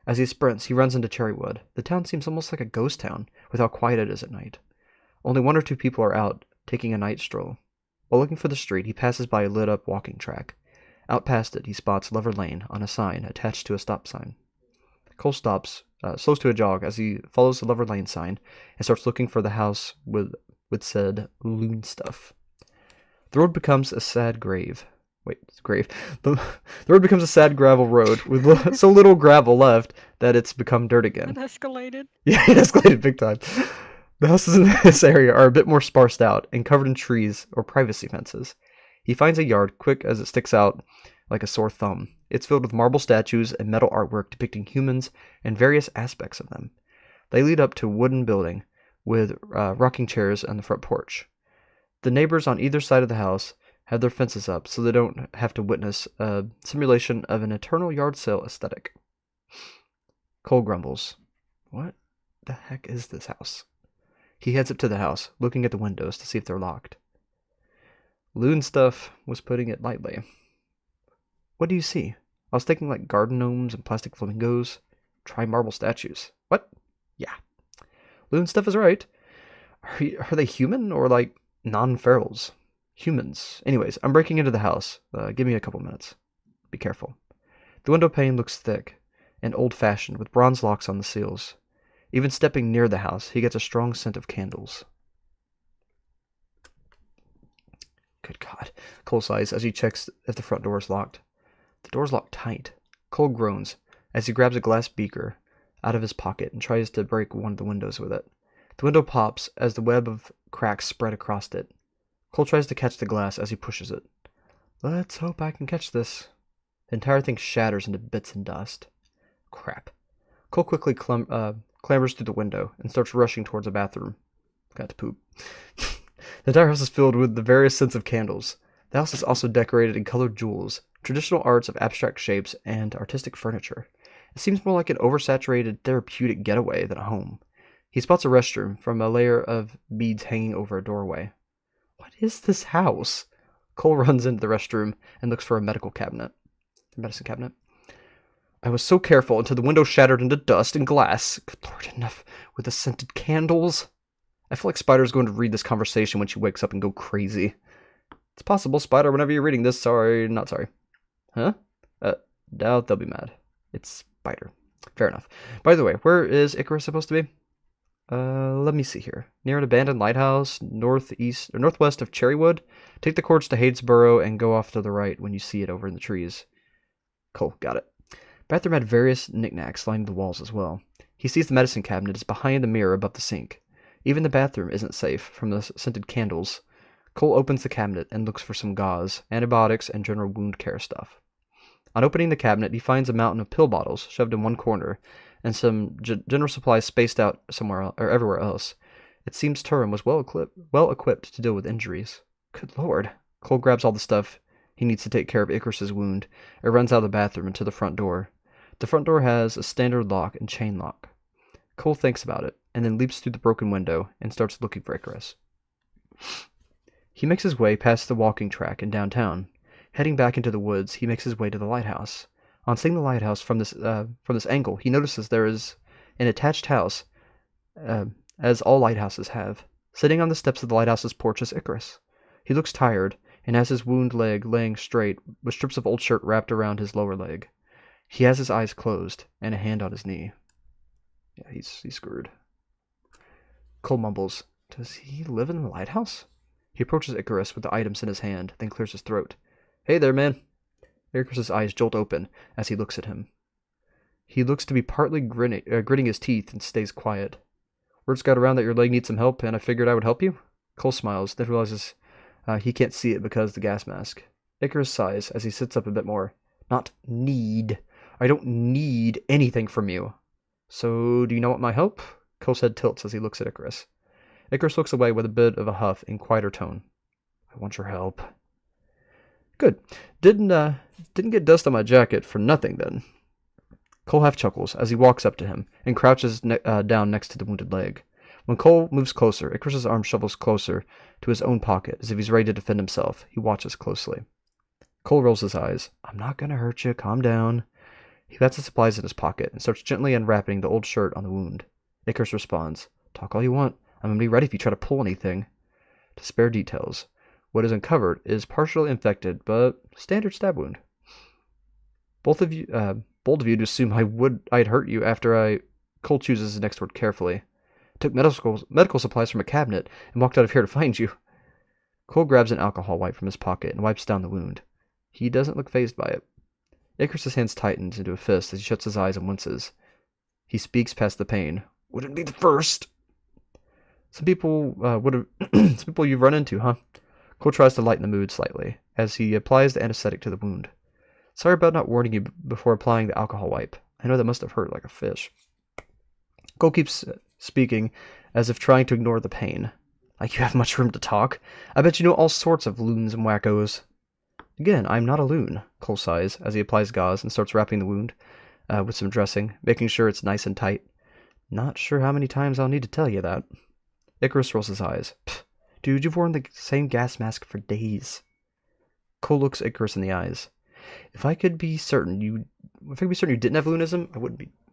As he sprints, he runs into Cherrywood. The town seems almost like a ghost town, with how quiet it is at night. Only one or two people are out, taking a night stroll. While looking for the street, he passes by a lit-up walking track. Out past it, he spots Lover Lane on a sign attached to a stop sign. Cole slows to a jog as he follows the Lover Lane sign and starts looking for the house with said loon stuff. The road becomes a sad grave. The road becomes a sad gravel road with so little gravel left that it's become dirt again. It escalated. Yeah, it escalated big time. The houses in this area are a bit more sparsed out and covered in trees or privacy fences. He finds a yard quick as it sticks out like a sore thumb. It's filled with marble statues and metal artwork depicting humans and various aspects of them. They lead up to a wooden building with rocking chairs on the front porch. The neighbors on either side of the house have their fences up so they don't have to witness a simulation of an eternal yard sale aesthetic. Cole grumbles. What the heck is this house? He heads up to the house, looking at the windows to see if they're locked. Loon stuff was putting it lightly. What do you see? I was thinking like garden gnomes and plastic flamingos. Try marble statues. What? Yeah. Loon stuff is right. Are they human or like non-ferals? Humans. Anyways, I'm breaking into the house. Give me a couple minutes. Be careful. The window pane looks thick and old-fashioned with bronze locks on the seals. Even stepping near the house, he gets a strong scent of candles. Good God. Cole sighs as he checks if the front door is locked. The door's locked tight. Cole groans as he grabs a glass beaker out of his pocket and tries to break one of the windows with it. The window pops as the web of cracks spread across it. Cole tries to catch the glass as he pushes it. Let's hope I can catch this. The entire thing shatters into bits and dust. Crap. Cole quickly clambers through the window and starts rushing towards a bathroom. Got to poop. The entire house is filled with the various scents of candles. The house is also decorated in colored jewels, traditional arts of abstract shapes, and artistic furniture. It seems more like an oversaturated therapeutic getaway than a home. He spots a restroom from a layer of beads hanging over a doorway. What is this house? Cole runs into the restroom and looks for a medicine cabinet. I was so careful until the window shattered into dust and glass. Good Lord, enough with the scented candles. I feel like Spider's going to read this conversation when she wakes up and go crazy. It's possible, Spider, whenever you're reading this. Sorry, not sorry. Huh? Doubt they'll be mad. It's Spider. Fair enough. By the way, where is Icarus supposed to be? Let me see here. Near an abandoned lighthouse, northwest of Cherrywood. Take the course to Hadesboro and go off to the right when you see it over in the trees. Cool, got it. Bathroom had various knickknacks lining the walls as well. He sees the medicine cabinet is behind the mirror above the sink. Even the bathroom isn't safe from the scented candles. Cole opens the cabinet and looks for some gauze, antibiotics, and general wound care stuff. On opening the cabinet, he finds a mountain of pill bottles shoved in one corner, and some general supplies spaced out everywhere else. It seems Turin was well equipped to deal with injuries. Good Lord. Cole grabs all the stuff he needs to take care of Icarus's wound and runs out of the bathroom and to the front door. The front door has a standard lock and chain lock. Cole thinks about it, and then leaps through the broken window and starts looking for Icarus. He makes his way past the walking track in downtown. Heading back into the woods, he makes his way to the lighthouse. On seeing the lighthouse from this angle, he notices there is an attached house, as all lighthouses have. Sitting on the steps of the lighthouse's porch is Icarus. He looks tired, and has his wound leg laying straight, with strips of old shirt wrapped around his lower leg. He has his eyes closed, and a hand on his knee. Yeah, he's screwed. Cole mumbles, "Does he live in the lighthouse?" He approaches Icarus with the items in his hand, then clears his throat. "Hey there, man." Icarus's eyes jolt open as he looks at him. He looks to be partly gritting his teeth and stays quiet. "Word's got around that your leg needs some help, and I figured I would help you." Cole smiles, then realizes he can't see it because of the gas mask. Icarus sighs as he sits up a bit more. "Not need. I don't need anything from you." "So, do you know what my help?" Cole's head tilts as he looks at Icarus. Icarus looks away with a bit of a huff in quieter tone. "I want your help." "Good. Didn't get dust on my jacket for nothing, then." Cole half chuckles as he walks up to him and crouches down next to the wounded leg. When Cole moves closer, Icarus's arm shovels closer to his own pocket as if he's ready to defend himself. He watches closely. Cole rolls his eyes. "I'm not gonna hurt you. Calm down." He lets the supplies in his pocket and starts gently unwrapping the old shirt on the wound. Icarus responds, "Talk all you want. I'm gonna be ready if you try to pull anything." To spare details, what is uncovered is partially infected, but standard stab wound. Bold of you to assume I'd hurt you after Cole chooses his next word carefully. "Took medical supplies from a cabinet and walked out of here to find you." Cole grabs an alcohol wipe from his pocket and wipes down the wound. He doesn't look fazed by it. Icarus's hands tightens into a fist as he shuts his eyes and winces. He speaks past the pain. "Wouldn't be the first." Some people some people you've run into, huh? Cole tries to lighten the mood slightly as he applies the anesthetic to the wound. "Sorry about not warning you before applying the alcohol wipe. I know that must have hurt like a fish." Cole keeps speaking as if trying to ignore the pain. "Like you have much room to talk. I bet you know all sorts of loons and wackos." "Again, I'm not a loon," Cole sighs as he applies gauze and starts wrapping the wound with some dressing, making sure it's nice and tight. "Not sure how many times I'll need to tell you that." Icarus rolls his eyes. "Pfft, dude, you've worn the same gas mask for days." Cole looks Icarus in the eyes. If I could be certain you didn't have loonism,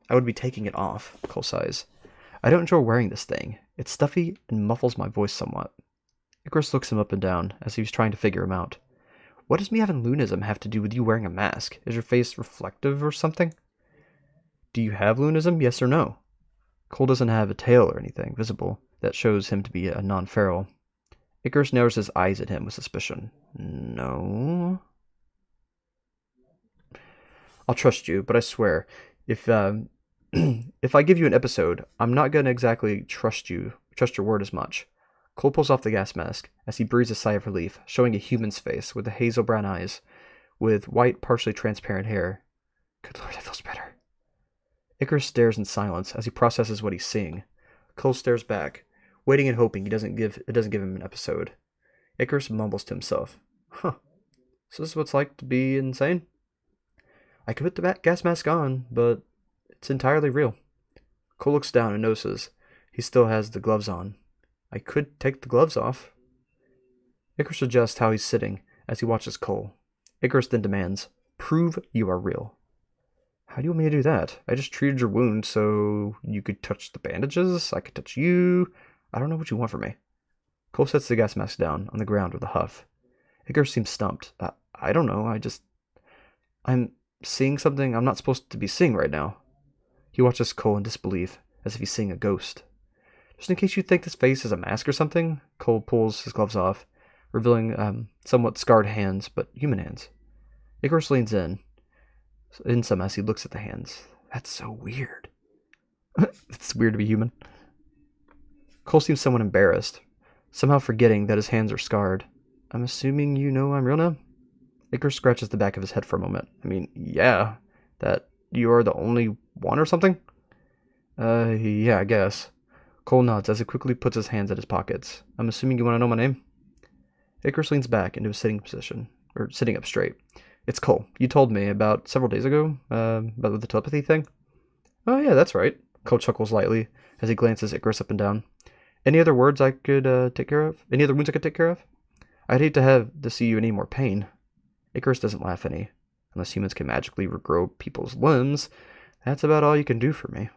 I would be taking it off." Cole sighs. "I don't enjoy wearing this thing. It's stuffy and muffles my voice somewhat. Icarus looks him up and down as he was trying to figure him out. What does me having lunism have to do with you wearing a mask? Is your face reflective or something? Do you have lunism, yes or no? Cole doesn't have a tail or anything visible that shows him to be a non-feral. Icarus narrows his eyes at him with suspicion. No. I'll trust you, but I swear, if if I give you an episode, I'm not gonna exactly trust your word as much. Cole pulls off the gas mask as he breathes a sigh of relief, showing a human's face with the hazel brown eyes, with white, partially transparent hair. Good lord, that feels better. Icarus stares in silence as he processes what he's seeing. Cole stares back, waiting and hoping it doesn't give him an episode. Icarus mumbles to himself. Huh. So this is what it's like to be insane? I could put the gas mask on, but it's entirely real. Cole looks down and notices he still has the gloves on. I could take the gloves off. Icarus adjusts how he's sitting as he watches Cole. Icarus then demands, prove you are real. How do you want me to do that? I just treated your wound so you could touch the bandages. I could touch you. I don't know what you want from me. Cole sets the gas mask down on the ground with a huff. Icarus seems stumped. I don't know. I'm seeing something I'm not supposed to be seeing right now. He watches Cole in disbelief, as if he's seeing a ghost. Just in case you think this face is a mask or something, Cole pulls his gloves off, revealing somewhat scarred hands, but human hands. Icarus leans in some as he looks at the hands. That's so weird. It's weird to be human. Cole seems somewhat embarrassed, somehow forgetting that his hands are scarred. I'm assuming you know I'm real now? Icarus scratches the back of his head for a moment. I mean, yeah. That you are the only one or something? Yeah, I guess. Cole nods as he quickly puts his hands in his pockets. I'm assuming you want to know my name? Icarus leans back into a sitting position, or sitting up straight. It's Cole. You told me about several days ago, about the telepathy thing? Oh yeah, that's right. Cole chuckles lightly as he glances Icarus up and down. Any other words I could take care of? Any other wounds I could take care of? I'd hate to have to see you in any more pain. Icarus doesn't laugh any. Unless humans can magically regrow people's limbs, that's about all you can do for me.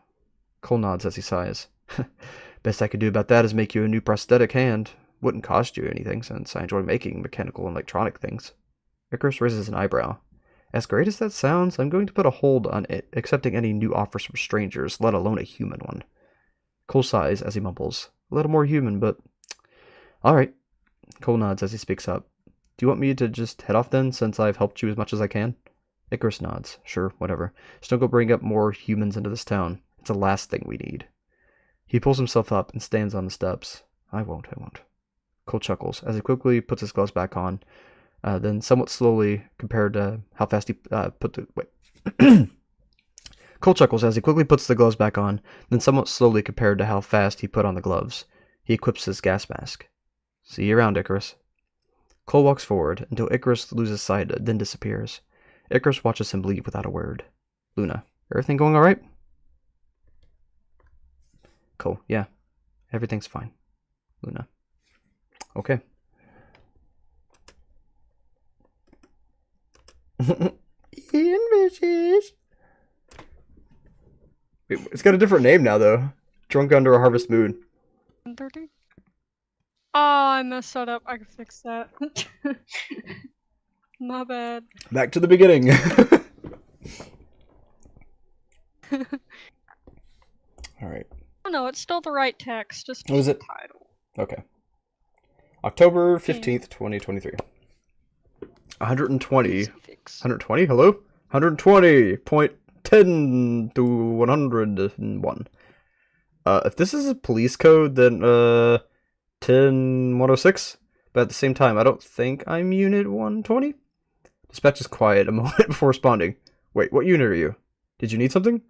Cole nods as he sighs. Best I could do about that is make you a new prosthetic hand. Wouldn't cost you anything, since I enjoy making mechanical and electronic things. Icarus raises an eyebrow. As great as that sounds, I'm going to put a hold on it, accepting any new offers from strangers, let alone a human one. Cole sighs as he mumbles. A little more human, but... Alright. Cole nods as he speaks up. Do you want me to just head off then, since I've helped you as much as I can? Icarus nods. Sure, whatever. Just don't go bring up more humans into this town. It's the last thing we need. He pulls himself up and stands on the steps. I won't. Cole chuckles as he quickly puts his gloves back on, then somewhat slowly compared to how fast he Cole chuckles as he quickly puts the gloves back on, then somewhat slowly compared to how fast he put on the gloves. He equips his gas mask. See you around, Icarus. Cole walks forward until Icarus loses sight, then disappears. Icarus watches him leave without a word. Luna, everything going alright? Cole, yeah. Everything's fine. Luna. Okay. Ian Fishes. Wait, it's got a different name now, though. Drunk Under a Harvest Moon. 1:30? Oh, I messed that up. I can fix that. My bad. Back to the beginning. Alright. Oh no, it's still the right text. Just What is it? the title. Okay. October 15th, 2023. 120. Easy fix. 120? Hello? 120.10 to 101. If this is a police code, then 10106. But at the same time, I don't think I'm Unit 120. Dispatch is quiet a moment before responding. Wait, what unit are you? Did you need something?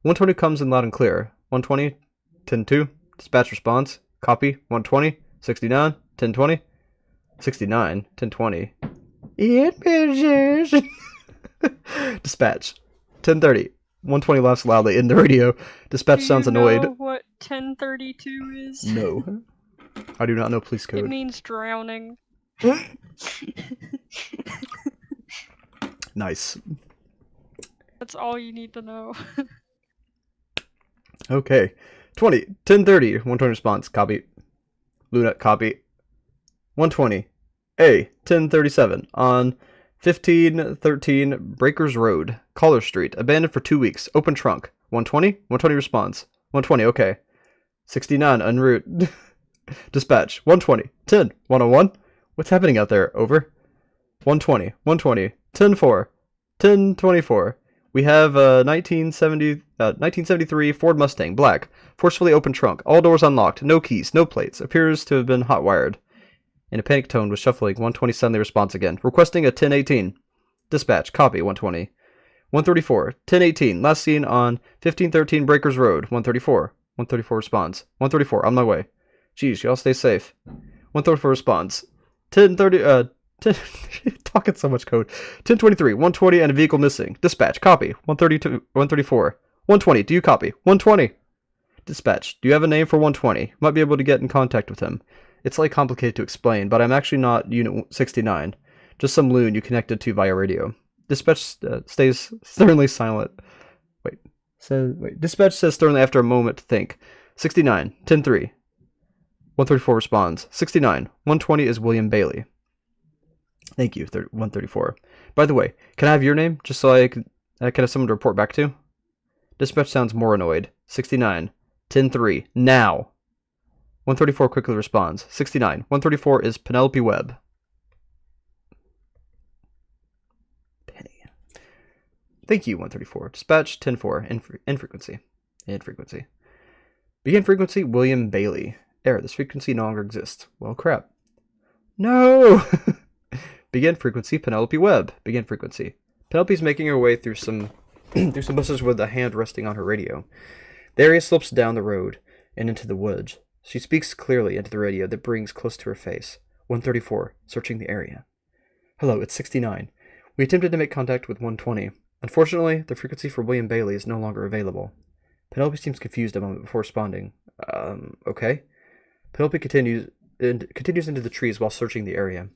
120 comes in loud and clear. 120, 10-2. Dispatch response. Copy. 120, 69, 1020. 69, 1020. Ian Fishes. Dispatch. 1030. 120 laughs loudly in the radio. Dispatch sounds annoyed. Do you know what 1032 is? No. I do not know police code. It means drowning. Nice. That's all you need to know. Okay. 20, 1030, 120 response, copy. Luna, copy. 120, A, 1037, on 1513 Breakers Road, Collar Street, abandoned for 2 weeks, open trunk. 120, 120 response. 120, okay. 69, en route. Dispatch, 120, 10, 101. What's happening out there? Over. 120, 120, 10-4, 10-24. We have a 1973 Ford Mustang, black, forcefully open trunk, all doors unlocked, no keys, no plates, appears to have been hot-wired. In a panic tone was shuffling, 120 suddenly response again, requesting a 1018. Dispatch, copy, 120. 134, 1018, last seen on 1513 Breakers Road, 134. 134 response. 134, on my way. Geez, y'all stay safe. 134 response. 1030, 10, talking so much code. 1023, 120 and a vehicle missing. Dispatch, copy. 132, 134. 120, do you copy? 120. Dispatch, do you have a name for 120? Might be able to get in contact with him. It's like complicated to explain, but I'm actually not Unit 69. Just some loon you connected to via radio. Dispatch stays sternly silent. Dispatch says sternly after a moment to think. 69, 10-3. 134 responds. 69, 120 is William Bailey. Thank you, 134. By the way, can I have your name, just so I can have someone to report back to? Dispatch sounds more annoyed. 69, 10-3, now. 134 quickly responds. 69, 134 is Penelope Webb. Thank you, 134. Dispatch, 10-4, infrequency. Begin frequency, William Bailey. Error, this frequency no longer exists. Well, crap. No! Begin frequency, Penelope Webb. Begin frequency. Penelope's making her way through some bushes with a hand resting on her radio. The area slopes down the road and into the woods. She speaks clearly into the radio that brings close to her face. 134, searching the area. Hello, it's 69. We attempted to make contact with 120. Unfortunately, the frequency for William Bailey is no longer available. Penelope seems confused a moment before responding. Okay. Penelope continues into the trees while searching the area.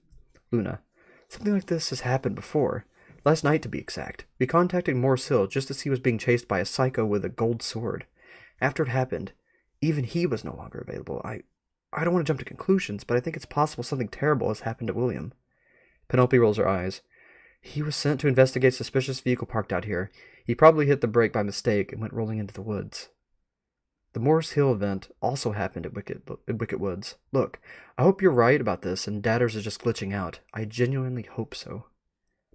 Luna, something like this has happened before. Last night, to be exact. We contacted Morris Hill just as he was being chased by a psycho with a gold sword. After it happened, even he was no longer available. I don't want to jump to conclusions, but I think it's possible something terrible has happened to William. Penelope rolls her eyes. He was sent to investigate a suspicious vehicle parked out here. He probably hit the brake by mistake and went rolling into the woods. The Morris Hill event also happened at Wicket Woods. Look, I hope you're right about this and Dadders is just glitching out. I genuinely hope so.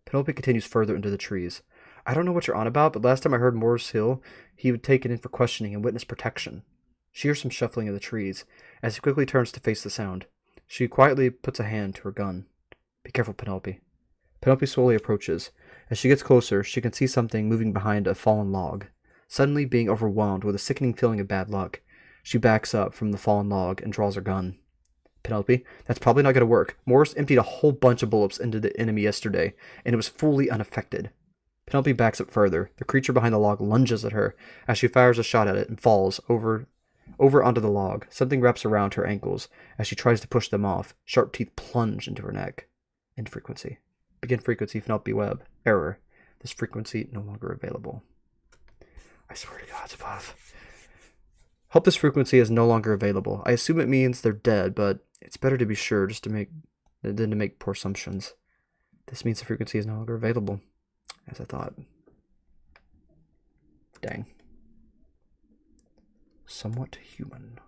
Penelope continues further into the trees. I don't know what you're on about, but last time I heard Morris Hill, he was taken in for questioning and witness protection. She hears some shuffling in the trees. As he quickly turns to face the sound, she quietly puts a hand to her gun. Be careful, Penelope. Penelope slowly approaches. As she gets closer, she can see something moving behind a fallen log. Suddenly being overwhelmed with a sickening feeling of bad luck, she backs up from the fallen log and draws her gun. Penelope, that's probably not going to work. Morris emptied a whole bunch of bullets into the enemy yesterday, and it was fully unaffected. Penelope backs up further. The creature behind the log lunges at her as she fires a shot at it and falls over onto the log. Something wraps around her ankles as she tries to push them off. Sharp teeth plunge into her neck. End frequency. Begin frequency, Penelope Webb. Error. This frequency no longer available. I swear to God, above. Hope this frequency is no longer available. I assume it means they're dead, but it's better to be sure than to make poor assumptions. This means the frequency is no longer available, as I thought. Dang. Somewhat human.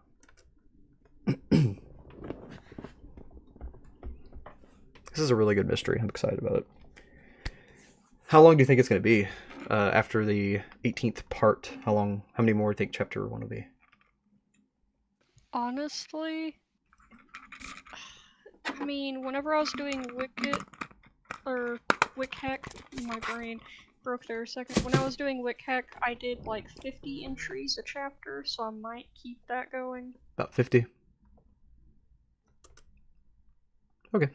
This is a really good mystery. I'm excited about it. How long do you think it's going to be after the 18th part? How many more do you think chapter 1 will be? Honestly, I mean, whenever I was doing Wick-Hack, my brain broke there a second. When I was doing Wick-Hack, I did like 50 entries a chapter, so I might keep that going. About 50. Okay.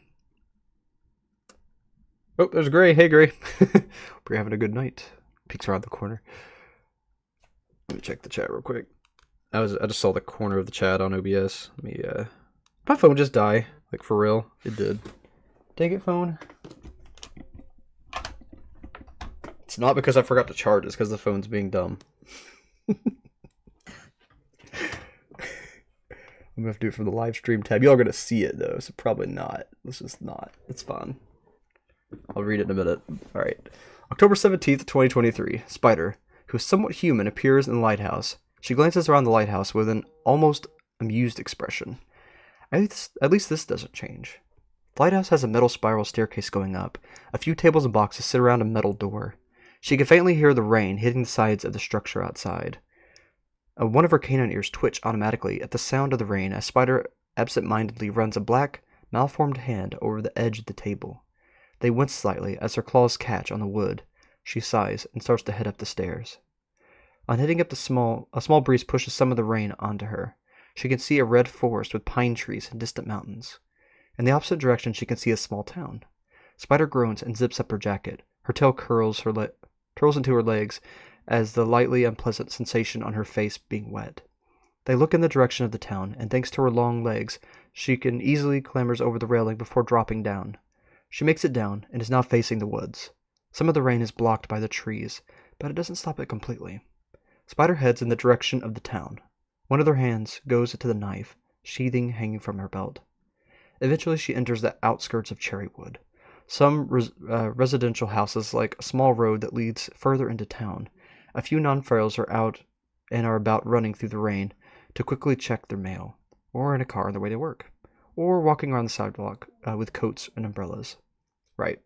Oh, there's Gray. Hey, Gray. Hope you're having a good night. Peeks around the corner. Let me check the chat real quick. I just saw the corner of the chat on OBS. Let me, my phone just died. Like, for real. It did. Dang it, phone. It's not because I forgot to charge. It's because the phone's being dumb. I'm gonna have to do it from the live stream tab. Y'all are gonna see it though, so probably not. Let's just not. It's fun. I'll read it in a minute. Alright. October 17th, 2023. Spider, who is somewhat human, appears in the lighthouse. She glances around the lighthouse with an almost amused expression. At least this doesn't change. The lighthouse has a metal spiral staircase going up. A few tables and boxes sit around a metal door. She can faintly hear the rain hitting the sides of the structure outside. One of her canine ears twitch automatically at the sound of the rain as Spider absent-mindedly runs a black, malformed hand over the edge of the table. They wince slightly as her claws catch on the wood. She sighs and starts to head up the stairs. On heading up a small breeze pushes some of the rain onto her. She can see a red forest with pine trees and distant mountains. In the opposite direction, she can see a small town. Spider groans and zips up her jacket. Her tail curls into her legs as the lightly unpleasant sensation on her face being wet. They look in the direction of the town, and thanks to her long legs, she can easily clambers over the railing before dropping down. She makes it down and is now facing the woods. Some of the rain is blocked by the trees, but it doesn't stop it completely. Spider heads in the direction of the town. One of her hands goes to the knife, sheathing hanging from her belt. Eventually she enters the outskirts of Cherrywood. Some residential houses, like a small road that leads further into town. A few non-ferals are out and are about running through the rain to quickly check their mail, or in a car on their way to work, or walking around the sidewalk with coats and umbrellas. Right,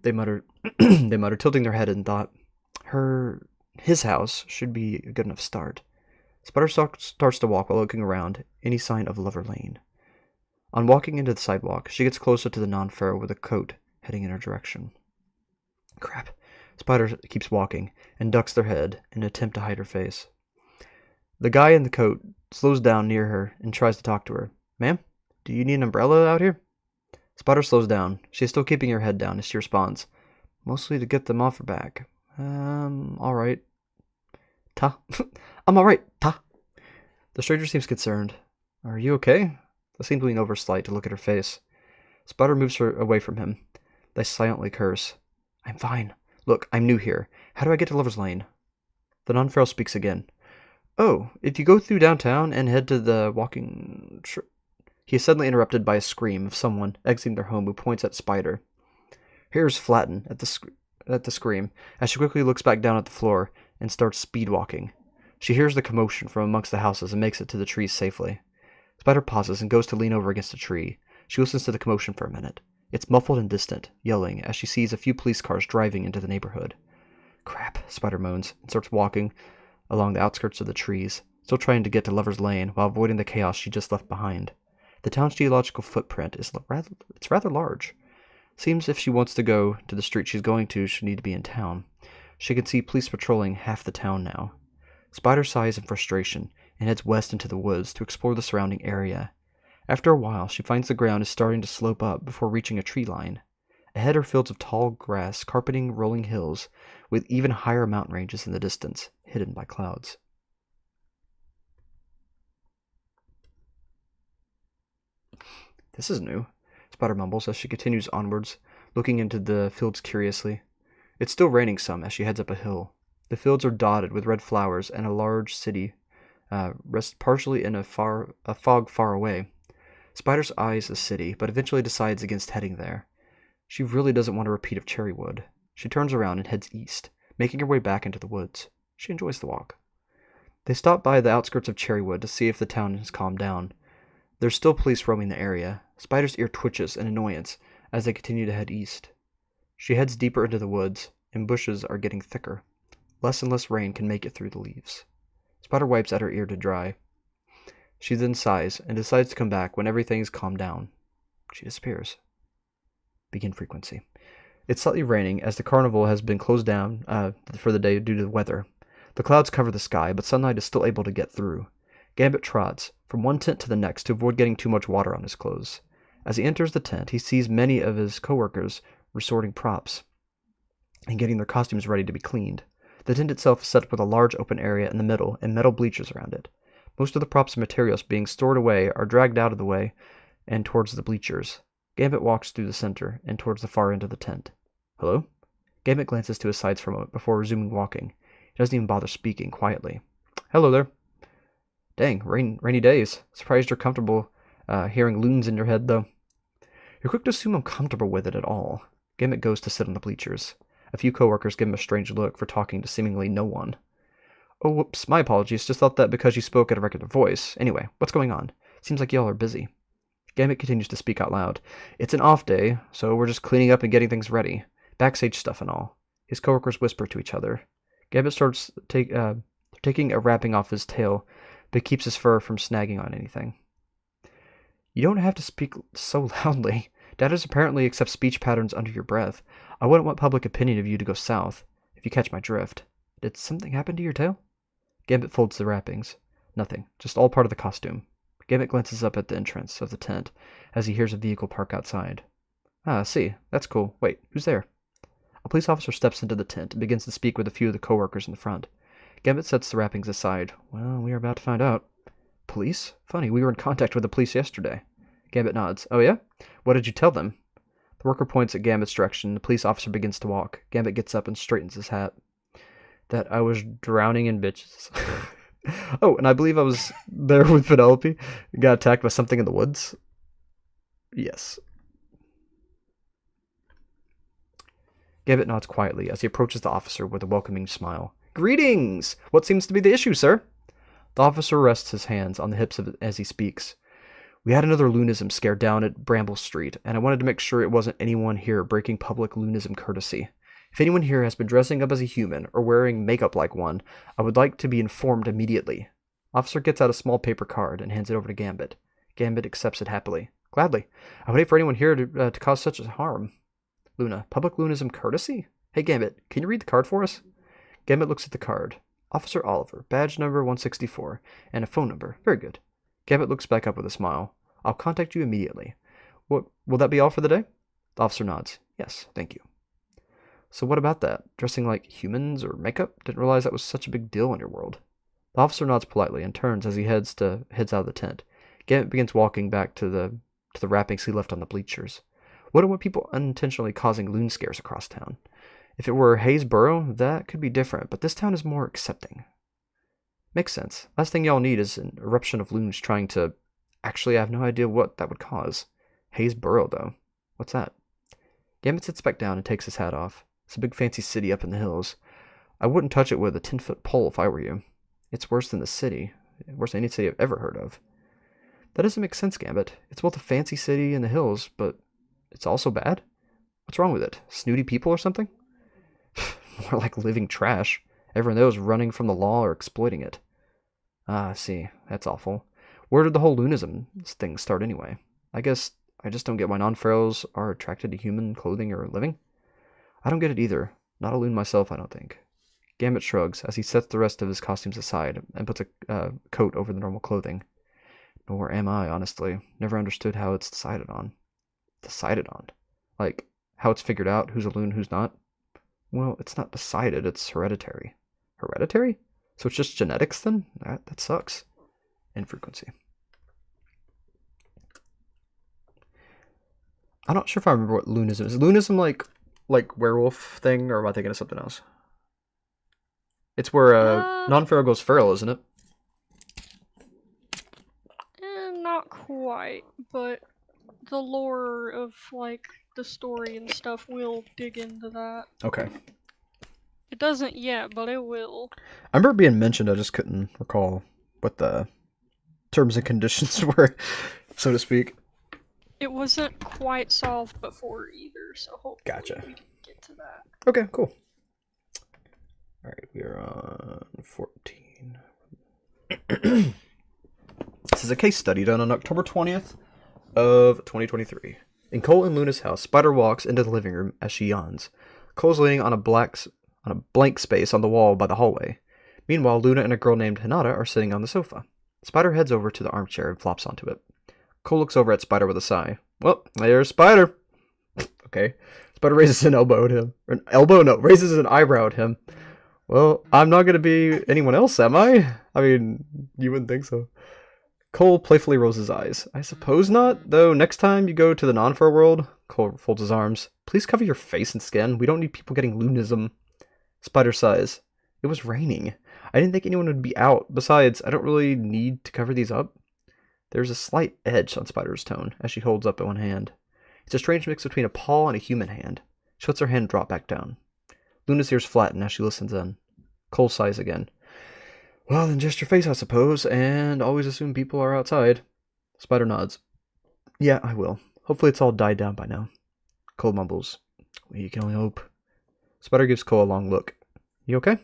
they muttered, tilting their head in thought. His house should be a good enough start. Spider starts to walk while looking around, any sign of Lover Lane. On walking into the sidewalk, she gets closer to the non-feral with a coat heading in her direction. Crap. Spider keeps walking and ducks their head in an attempt to hide her face. The guy in the coat slows down near her and tries to talk to her. Ma'am, do you need an umbrella out here? Spider slows down. She is still keeping her head down as she responds. Mostly to get them off her back. Alright. Ta. I'm alright, ta. The stranger seems concerned. Are you okay? They seem to lean over slight to look at her face. Spider moves her away from him. They silently curse. I'm fine. Look, I'm new here. How do I get to Lover's Lane? The non-feral speaks again. Oh, if you go through downtown and head to the walking... He is suddenly interrupted by a scream of someone exiting their home who points at Spider. Hair is flattened at the scream as she quickly looks back down at the floor and starts speed walking. She hears the commotion from amongst the houses and makes it to the trees safely. Spider pauses and goes to lean over against a tree. She listens to the commotion for a minute. It's muffled and distant, yelling as she sees a few police cars driving into the neighborhood. Crap, Spider moans and starts walking along the outskirts of the trees, still trying to get to Lover's Lane while avoiding the chaos she just left behind. The town's geological footprint is rather large. Seems if she wants to go to the street she's going to, she'll need to be in town. She can see police patrolling half the town now. Spider sighs in frustration and heads west into the woods to explore the surrounding area. After a while, she finds the ground is starting to slope up before reaching a tree line. Ahead are fields of tall grass carpeting rolling hills, with even higher mountain ranges in the distance, hidden by clouds. This is new, Spider mumbles as she continues onwards, looking into the fields curiously. It's still raining some as she heads up a hill. The fields are dotted with red flowers, and a large city rests partially in a fog far away. Spider's eyes the city, but eventually decides against heading there. She really doesn't want a repeat of Cherrywood. She turns around and heads east, making her way back into the woods. She enjoys the walk. They stop by the outskirts of Cherrywood to see if the town has calmed down. There's still police roaming the area. Spider's ear twitches in annoyance as they continue to head east. She heads deeper into the woods, and bushes are getting thicker. Less and less rain can make it through the leaves. Spider wipes at her ear to dry. She then sighs and decides to come back when everything's calmed down. She disappears. Begin frequency. It's slightly raining as the carnival has been closed down for the day due to the weather. The clouds cover the sky, but sunlight is still able to get through. Gambit trots from one tent to the next to avoid getting too much water on his clothes. As he enters the tent, he sees many of his co-workers resorting props and getting their costumes ready to be cleaned. The tent itself is set up with a large open area in the middle and metal bleachers around it. Most of the props and materials being stored away are dragged out of the way and towards the bleachers. Gambit walks through the center and towards the far end of the tent. Hello? Gambit glances to his sides for a moment before resuming walking. He doesn't even bother speaking quietly. Hello there. Dang, rainy days. Surprised you're comfortable hearing loons in your head, though. You're quick to assume I'm comfortable with it at all. Gambit goes to sit on the bleachers. A few coworkers give him a strange look for talking to seemingly no one. Oh, whoops, my apologies. Just thought that because you spoke at a regular voice. Anyway, what's going on? Seems like y'all are busy. Gambit continues to speak out loud. It's an off day, so we're just cleaning up and getting things ready. Backstage stuff and all. His coworkers whisper to each other. Gambit starts taking a wrapping off his tail, but keeps his fur from snagging on anything. You don't have to speak so loudly. Datas apparently accept speech patterns under your breath. I wouldn't want public opinion of you to go south, if you catch my drift. Did something happen to your tail? Gambit folds the wrappings. Nothing, just all part of the costume. Gambit glances up at the entrance of the tent as he hears a vehicle park outside. Ah, I see. That's cool. Wait, who's there? A police officer steps into the tent and begins to speak with a few of the coworkers in the front. Gambit sets the wrappings aside. Well, we are about to find out. Police? Funny, we were in contact with the police yesterday. Gambit nods. Oh yeah? What did you tell them? The worker points at Gambit's direction. The police officer begins to walk. Gambit gets up and straightens his hat. That I was drowning in bitches. Oh, and I believe I was there with Penelope. Got attacked by something in the woods. Yes. Gambit nods quietly as he approaches the officer with a welcoming smile. Greetings! What seems to be the issue, sir? The officer rests his hands on the hips as he speaks. We had another lunism scare down at Bramble Street, and I wanted to make sure it wasn't anyone here breaking public lunism courtesy. If anyone here has been dressing up as a human or wearing makeup like one, I would like to be informed immediately. Officer gets out a small paper card and hands it over to Gambit. Gambit accepts it happily. Gladly. I would hate for anyone here to cause such harm. Luna, public lunism courtesy? Hey Gambit, can you read the card for us? Gambit looks at the card. Officer Oliver, badge number 164, and a phone number. Very good. Gambit looks back up with a smile. I'll contact you immediately. What, will that be all for the day? The officer nods. Yes, thank you. So what about that? Dressing like humans or makeup? Didn't realize that was such a big deal in your world. The officer nods politely and turns as he heads out of the tent. Gambit begins walking back to the wrappings he left on the bleachers. What are people unintentionally causing loon scares across town? If it were Haysboro, that could be different, but this town is more accepting. Makes sense. Last thing y'all need is an eruption of loons trying to... Actually, I have no idea what that would cause. Haysboro, though. What's that? Gambit sits back down and takes his hat off. It's a big fancy city up in the hills. I wouldn't touch it with a 10-foot pole if I were you. It's worse than the city. Worse than any city I've ever heard of. That doesn't make sense, Gambit. It's both a fancy city in the hills, but it's also bad? What's wrong with it? Snooty people or something? More like living trash. Everyone knows running from the law or exploiting it. Ah, I see. That's awful. Where did the whole lunism thing start anyway? I guess I just don't get why non-ferals are attracted to human clothing or living. I don't get it either. Not a loon myself, I don't think. Gambit shrugs as he sets the rest of his costumes aside and puts a coat over the normal clothing. Nor am I, honestly. Never understood how it's decided on. Decided on? Like, how it's figured out who's a loon, who's not? Well, it's not decided, it's hereditary. Hereditary? So it's just genetics then? That sucks. Infrequency. I'm not sure if I remember what lunism is. Is lunism like werewolf thing, or am I thinking of something else? It's where non-feral goes feral, isn't it? Not quite, but the lore of, like, the story and stuff will dig into that. Okay. It doesn't yet, but it will. I remember it being mentioned, I just couldn't recall what the terms and conditions were, so to speak. It wasn't quite solved before either, so hopefully Gotcha. we can get to that. Okay, cool. Alright, we are on 14. This is a case study done on October 20th of 2023. In Cole and Luna's house, Spider walks into the living room as she yawns. Cole's leaning on a blank space on the wall by the hallway. Meanwhile, Luna and a girl named Hinata are sitting on the sofa. Spider heads over to the armchair and flops onto it. Cole looks over at Spider with a sigh. Well, there's Spider. Okay. Spider raises an elbow at him. Or an elbow? No, raises an eyebrow at him. Well, I'm not going to be anyone else, am I? I mean, you wouldn't think so. Cole playfully rolls his eyes. I suppose not, though next time you go to the non-fur world, Cole folds his arms. Please cover your face and skin. We don't need people getting lunism. Spider sighs. It was raining. I didn't think anyone would be out. Besides, I don't really need to cover these up. There's a slight edge on Spider's tone as she holds up one hand. It's a strange mix between a paw and a human hand. She lets her hand drop back down. Luna's ears flatten as she listens in. Cole sighs again. Well, then just your face, I suppose, and always assume people are outside. Spider nods. Yeah, I will. Hopefully it's all died down by now. Cole mumbles. We can only hope. Spider gives Cole a long look. You okay?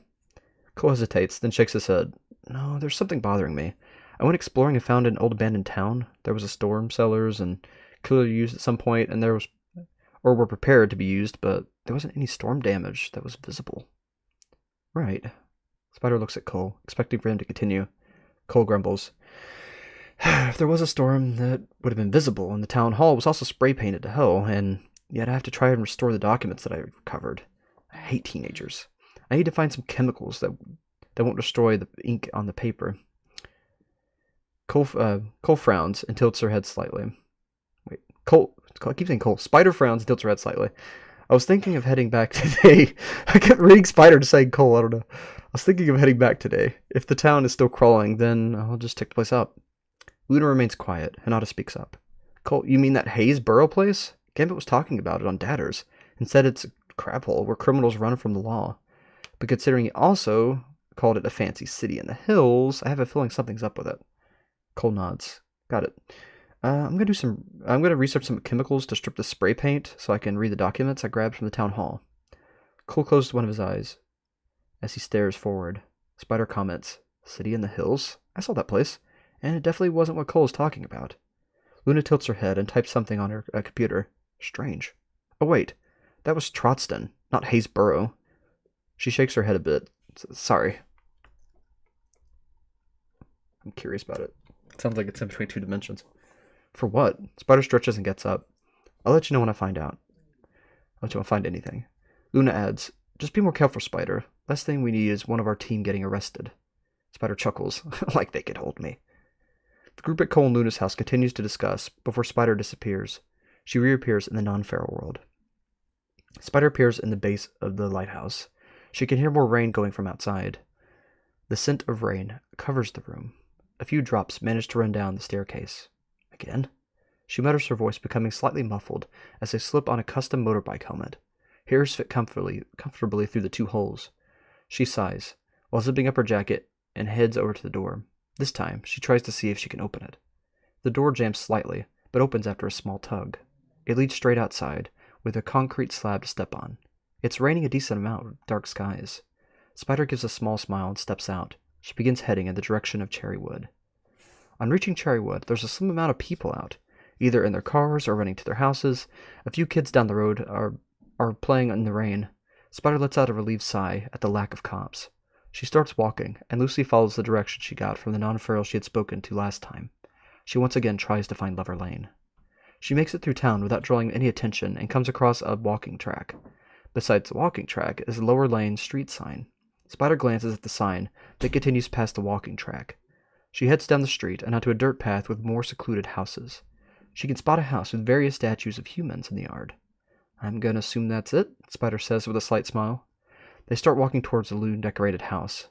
Cole hesitates, then shakes his head. No, there's something bothering me. I went exploring and found an old abandoned town. There was a storm cellars and clearly used at some point, and there was, or were prepared to be used, but there wasn't any storm damage that was visible. Right. Spider looks at Cole, expecting for him to continue. Cole grumbles. If there was a storm, that would have been visible, and the town hall was also spray painted to hell, and yet I have to try and restore the documents that I recovered. I hate teenagers. I need to find some chemicals that won't destroy the ink on the paper. Cole frowns and tilts her head slightly. Wait, I keep saying Cole. Spider frowns and tilts her head slightly. I was thinking of heading back today. I kept reading Spider to say Cole, I don't know. I was thinking of heading back today. If the town is still crawling, then I'll just take the place up. Luna remains quiet. Hinata speaks up. Cole, you mean that Hayes Burrow place? Gambit was talking about it on Dadders, and said it's a crap hole where criminals run from the law. But considering he also called it a fancy city in the hills, I have a feeling something's up with it. Cole nods. Got it. I'm gonna research some chemicals to strip the spray paint so I can read the documents I grabbed from the town hall. Cole closes one of his eyes as he stares forward. Spider comments, City in the hills? I saw that place, and it definitely wasn't what Cole was talking about. Luna tilts her head and types something on her computer. Strange. Oh wait, that was Trotston, not Hayes Burrow. She shakes her head a bit. Sorry. I'm curious about it. It sounds like it's in between two dimensions. For what? Spider stretches and gets up. I'll let you know when I find out. I'll let you know if I find anything. Luna adds, just be more careful, Spider. Last thing we need is one of our team getting arrested. Spider chuckles, like they could hold me. The group at Cole and Luna's house continues to discuss before Spider disappears. She reappears in the non-feral world. Spider appears in the base of the lighthouse. She can hear more rain going from outside. The scent of rain covers the room. A few drops manage to run down the staircase. Again? She mutters, her voice becoming slightly muffled as they slip on a custom motorbike helmet. Hairs fit comfortably through the two holes. She sighs, while zipping up her jacket, and heads over to the door. This time, she tries to see if she can open it. The door jams slightly, but opens after a small tug. It leads straight outside, with a concrete slab to step on. It's raining a decent amount with dark skies. Spider gives a small smile and steps out. She begins heading in the direction of Cherrywood. On reaching Cherrywood, there's a slim amount of people out, either in their cars or running to their houses. A few kids down the road are playing in the rain. Spider lets out a relieved sigh at the lack of cops. She starts walking, and Lucy follows the direction she got from the non-feral she had spoken to last time. She once again tries to find Lover Lane. She makes it through town without drawing any attention and comes across a walking track. Besides the walking track is a Lower Lane street sign. Spider glances at the sign, then continues past the walking track. She heads down the street and onto a dirt path with more secluded houses. She can spot a house with various statues of humans in the yard. I'm gonna assume that's it, Spider says with a slight smile. They start walking towards the loon-decorated house.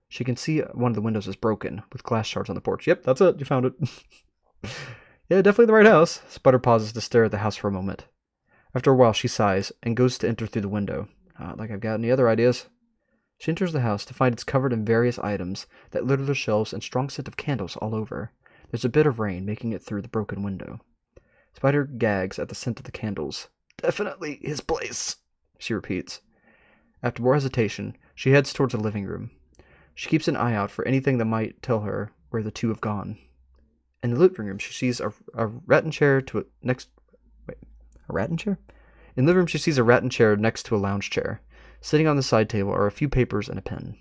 She can see one of the windows is broken, with glass shards on the porch. Yep, that's it, you found it. Yeah, definitely the right house. Spider pauses to stare at the house for a moment. After a while, she sighs and goes to enter through the window. Not like I've got any other ideas. She enters the house to find it's covered in various items that litter the shelves and strong scent of candles all over. There's a bit of rain making it through the broken window. Spider gags at the scent of the candles. Definitely his place, she repeats. After more hesitation, she heads towards the living room. She keeps an eye out for anything that might tell her where the two have gone. In the living room, she sees a rattan chair a rattan chair? In the living room, she sees a rattan chair next to a lounge chair. Sitting on the side table are a few papers and a pen.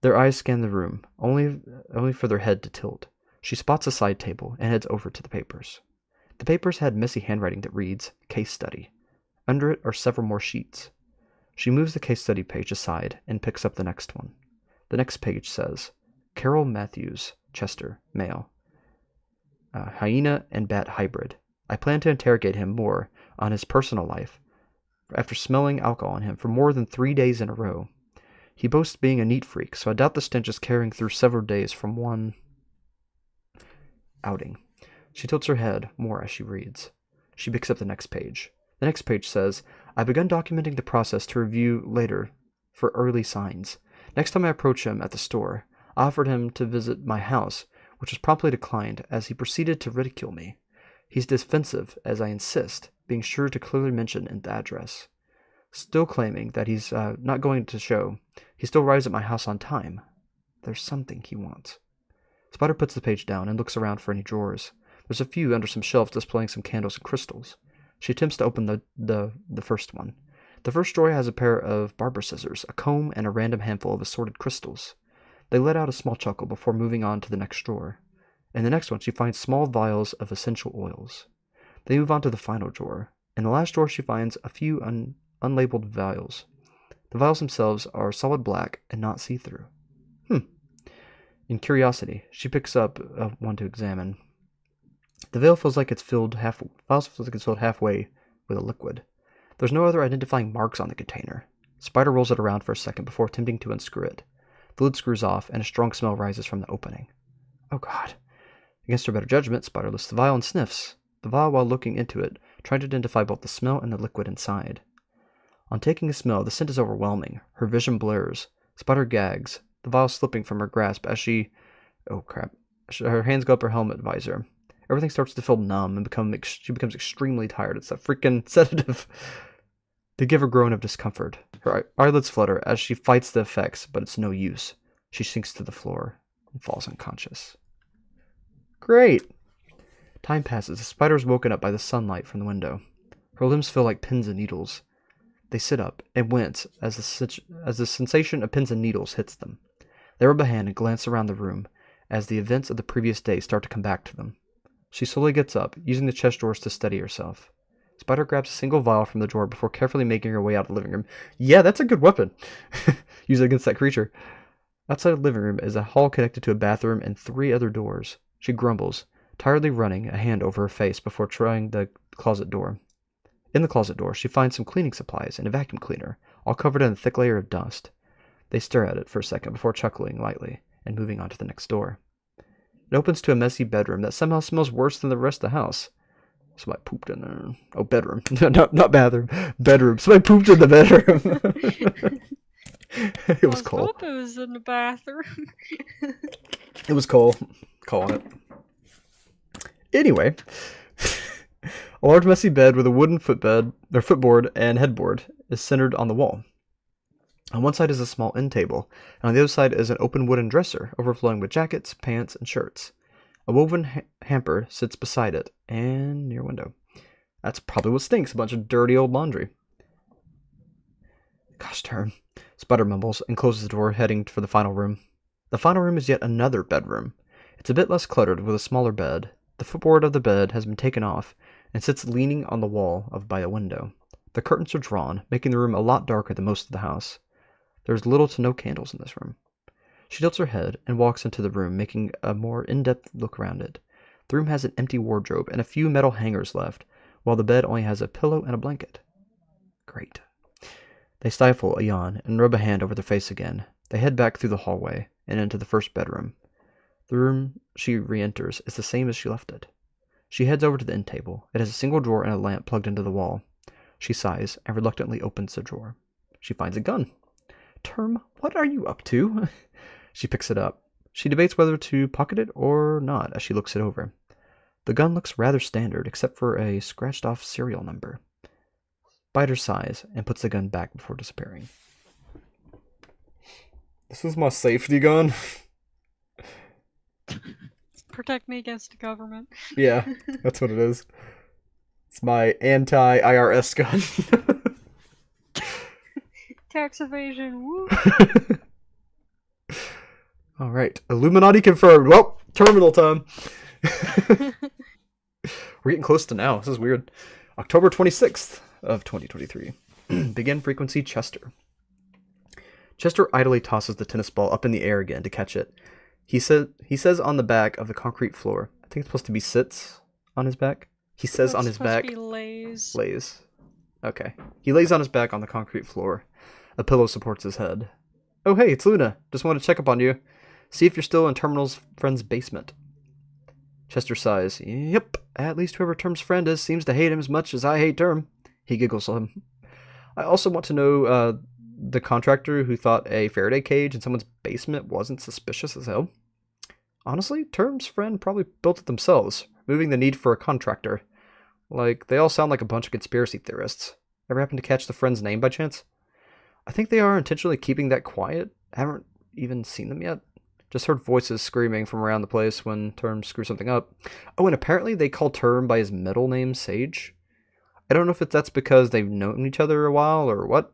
Their eyes scan the room, only for their head to tilt. She spots a side table and heads over to the papers. The papers had messy handwriting that reads, Case Study. Under it are several more sheets. She moves the case study page aside and picks up the next one. The next page says, Carol Matthews, Chester, male. Hyena and bat hybrid. I plan to interrogate him more on his personal life after smelling alcohol on him for more than 3 days in a row. He boasts being a neat freak, so I doubt the stench is carrying through several days from one outing. She tilts her head more as she reads. She picks up the next page. The next page says, I've begun documenting the process to review later for early signs. Next time I approach him at the store, I offered him to visit my house, which was promptly declined as he proceeded to ridicule me. He's defensive as I insist, being sure to clearly mention in the address. Still claiming that he's not going to show, he still arrives at my house on time. There's something he wants. Spider puts the page down and looks around for any drawers. There's a few under some shelves displaying some candles and crystals. She attempts to open the first one. The first drawer has a pair of barber scissors, a comb, and a random handful of assorted crystals. They let out a small chuckle before moving on to the next drawer. In the next one, she finds small vials of essential oils. They move on to the final drawer. In the last drawer, she finds a few unlabeled vials. The vials themselves are solid black and not see-through. In curiosity, she picks up one to examine. The vial feels like it's filled halfway with a liquid. There's no other identifying marks on the container. Spider rolls it around for a second before attempting to unscrew it. The lid screws off, and a strong smell rises from the opening. Oh God. Against her better judgment, Spider lifts the vial and sniffs the vial while looking into it, trying to identify both the smell and the liquid inside. On taking a smell, the scent is overwhelming. Her vision blurs. Spider gags, the vial slipping from her grasp as she... Oh crap. Her hands go up her helmet visor. Everything starts to feel numb and she becomes extremely tired. It's a freaking sedative. They give a groan of discomfort. Her eyelids flutter as she fights the effects, but it's no use. She sinks to the floor and falls unconscious. Great! Time passes. The spider is woken up by the sunlight from the window. Her limbs feel like pins and needles. They sit up and wince as the sensation of pins and needles hits them. They rub a hand and glance around the room as the events of the previous day start to come back to them. She slowly gets up, using the chest drawers to steady herself. Spider grabs a single vial from the drawer before carefully making her way out of the living room. Yeah, that's a good weapon. Use it against that creature. Outside the living room is a hall connected to a bathroom and 3 other doors. She grumbles, tiredly running a hand over her face before trying the closet door. In the closet door, she finds some cleaning supplies and a vacuum cleaner, all covered in a thick layer of dust. They stare at it for a second before chuckling lightly and moving on to the next door. It opens to a messy bedroom that somehow smells worse than the rest of the house. Somebody pooped in there. Oh, bedroom. not bathroom. Bedroom. Somebody pooped in the bedroom. It was Cole. I hope it was in the bathroom. It was Cole. Calling it. Anyway. A large messy bed with a wooden footboard and headboard is centered on the wall. On one side is a small end table, and on the other side is an open wooden dresser overflowing with jackets, pants, and shirts. A woven hamper sits beside it and near a window. That's probably what stinks, a bunch of dirty old laundry. Gosh darn. Spider mumbles and closes the door, heading for the final room. The final room is yet another bedroom. It's a bit less cluttered with a smaller bed. The footboard of the bed has been taken off and sits leaning on the wall by a window. The curtains are drawn, making the room a lot darker than most of the house. There's little to no candles in this room. She tilts her head and walks into the room, making a more in-depth look around it. The room has an empty wardrobe and a few metal hangers left, while the bed only has a pillow and a blanket. Great. They stifle a yawn and rub a hand over their face again. They head back through the hallway and into the first bedroom. The room she re-enters is the same as she left it. She heads over to the end table. It has a single drawer and a lamp plugged into the wall. She sighs and reluctantly opens the drawer. She finds a gun. Term, what are you up to? She picks it up. She debates whether to pocket it or not as she looks it over. The gun looks rather standard, except for a scratched-off serial number. Spider sighs and puts the gun back before disappearing. This is my safety gun. Protect me against the government. Yeah, that's what it is. It's my anti-IRS gun. Tax evasion, woo! Alright, Illuminati confirmed. Well, terminal time. We're getting close to now. This is weird. October 26th of 2023. Begin frequency Chester. Chester idly tosses the tennis ball up in the air again to catch it. He says on the back of the concrete floor. I think it's supposed to be sits on his back. He says That's on his back. To be lays. Lays. Okay. He lays on his back on the concrete floor. A pillow supports his head. Oh hey, it's Luna. Just wanted to check up on you. See if you're still in Terminal's friend's basement. Chester sighs. Yep, at least whoever Term's friend is seems to hate him as much as I hate Term. He giggles at him. I also want to know the contractor who thought a Faraday cage in someone's basement wasn't suspicious as hell. Honestly, Term's friend probably built it themselves, removing the need for a contractor. Like, they all sound like a bunch of conspiracy theorists. Ever happen to catch the friend's name by chance? I think they are intentionally keeping that quiet. I haven't even seen them yet. Just heard voices screaming from around the place when Term screws something up. Oh, and apparently they call Term by his middle name, Sage. I don't know if that's because they've known each other a while or what.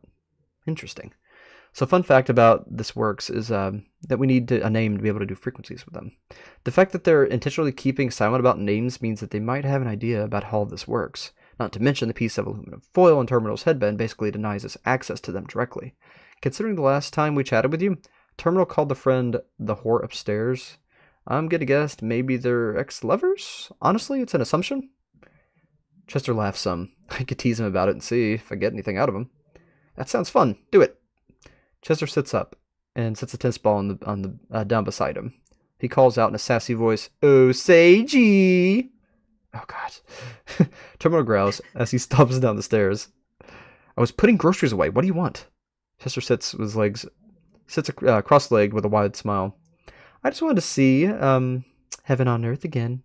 Interesting. So fun fact about this works is that we need a name to be able to do frequencies with them. The fact that they're intentionally keeping silent about names means that they might have an idea about how this works. Not to mention the piece of aluminum foil in Terminal's headband basically denies us access to them directly. Considering the last time we chatted with you, Terminal called the friend the whore upstairs. I'm gonna guess maybe they're ex-lovers? Honestly, it's an assumption. Chester laughs some. I could tease him about it and see if I get anything out of him. That sounds fun. Do it. Chester sits up and sets a tennis ball on the down beside him. He calls out in a sassy voice, "Oh, Sagey!" Oh, God. Terminal growls as he stomps down the stairs. I was putting groceries away. What do you want? Chester sits cross-legged with a wide smile. I just wanted to see heaven on earth again.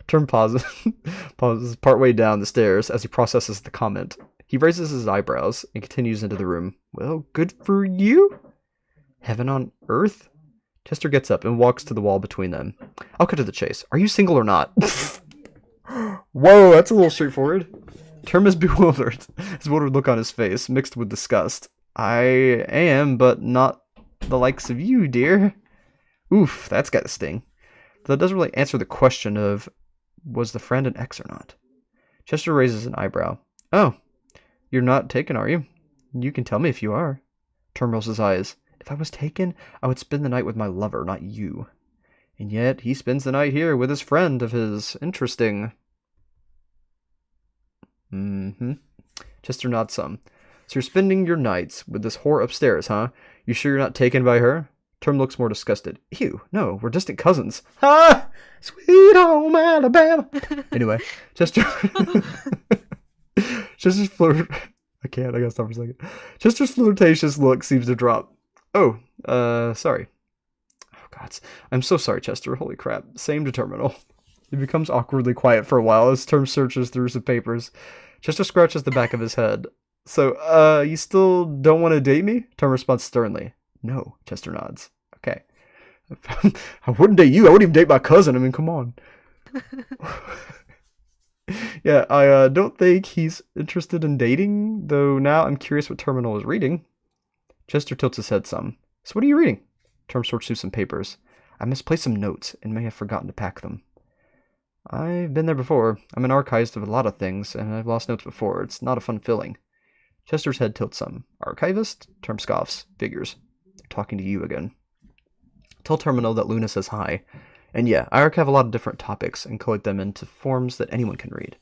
Term pauses partway down the stairs as he processes the comment. He raises his eyebrows and continues into the room. Well, good for you. Heaven on earth? Chester gets up and walks to the wall between them. I'll cut to the chase. Are you single or not? Whoa, that's a little straightforward. Term is bewildered. His bewildered look on his face, mixed with disgust. I am, but not the likes of you, dear. Oof, that's got to sting. But that doesn't really answer the question of, was the friend an ex or not? Chester raises an eyebrow. Oh, you're not taken, are you? You can tell me if you are. Term rolls his eyes. If I was taken, I would spend the night with my lover, not you. And yet, he spends the night here with his friend of his. Interesting. Chester nods some. So you're spending your nights with this whore upstairs, huh? You sure you're not taken by her? Term looks more disgusted. Ew, no, we're distant cousins. Ha! Sweet home Alabama. Anyway, Chester... Chester's I gotta stop for a second. Chester's flirtatious look seems to drop. Oh, sorry. Oh, God. I'm so sorry, Chester. Holy crap. Same to Terminal. He becomes awkwardly quiet for a while as Term searches through some papers. Chester scratches the back of his head. So, you still don't want to date me? Term responds sternly. No, Chester nods. Okay. I wouldn't date you. I wouldn't even date my cousin. I mean, come on. Yeah, I don't think he's interested in dating, though now I'm curious what Terminal is reading. Chester tilts his head some. So what are you reading? Term sorts through some papers. I misplaced some notes and may have forgotten to pack them. I've been there before. I'm an archivist of a lot of things, and I've lost notes before. It's not a fun feeling. Chester's head tilts some. Archivist? Term scoffs. Figures. They're talking to you again. Tell Terminal that Luna says hi. And yeah, I archive a lot of different topics and collate them into forms that anyone can read.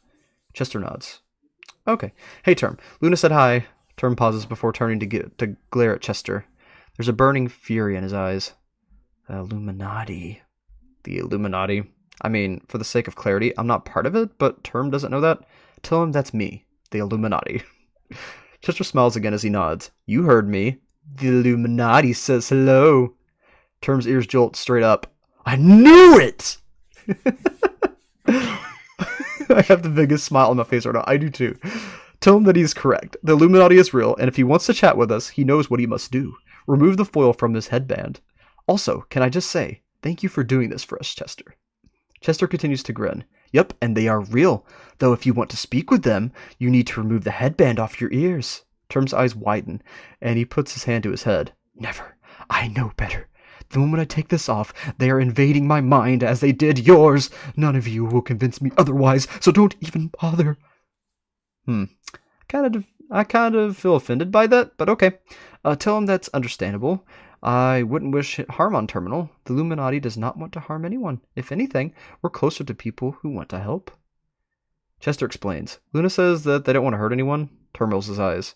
Chester nods. Okay. Hey, Term. Luna said hi. Term pauses before turning to glare at Chester. There's a burning fury in his eyes. The Illuminati. The Illuminati. I mean, for the sake of clarity, I'm not part of it, but Term doesn't know that. Tell him that's me. The Illuminati. Chester smiles again as he nods. You heard me. The Illuminati says hello. Term's ears jolt straight up. I knew it! I have the biggest smile on my face right now. I do too. Tell him that he is correct. The Illuminati is real, and if he wants to chat with us, he knows what he must do. Remove the foil from his headband. Also, can I just say, thank you for doing this for us, Chester. Chester continues to grin. Yep, and they are real. Though if you want to speak with them, you need to remove the headband off your ears. Term's eyes widen, and he puts his hand to his head. Never. I know better. The moment I take this off, they are invading my mind as they did yours. None of you will convince me otherwise, so don't even bother. I kind of feel offended by that, but okay. Tell him that's understandable. I wouldn't wish harm on Terminal. The Illuminati does not want to harm anyone. If anything, we're closer to people who want to help. Chester explains. Luna says that they don't want to hurt anyone. Term rolls his eyes.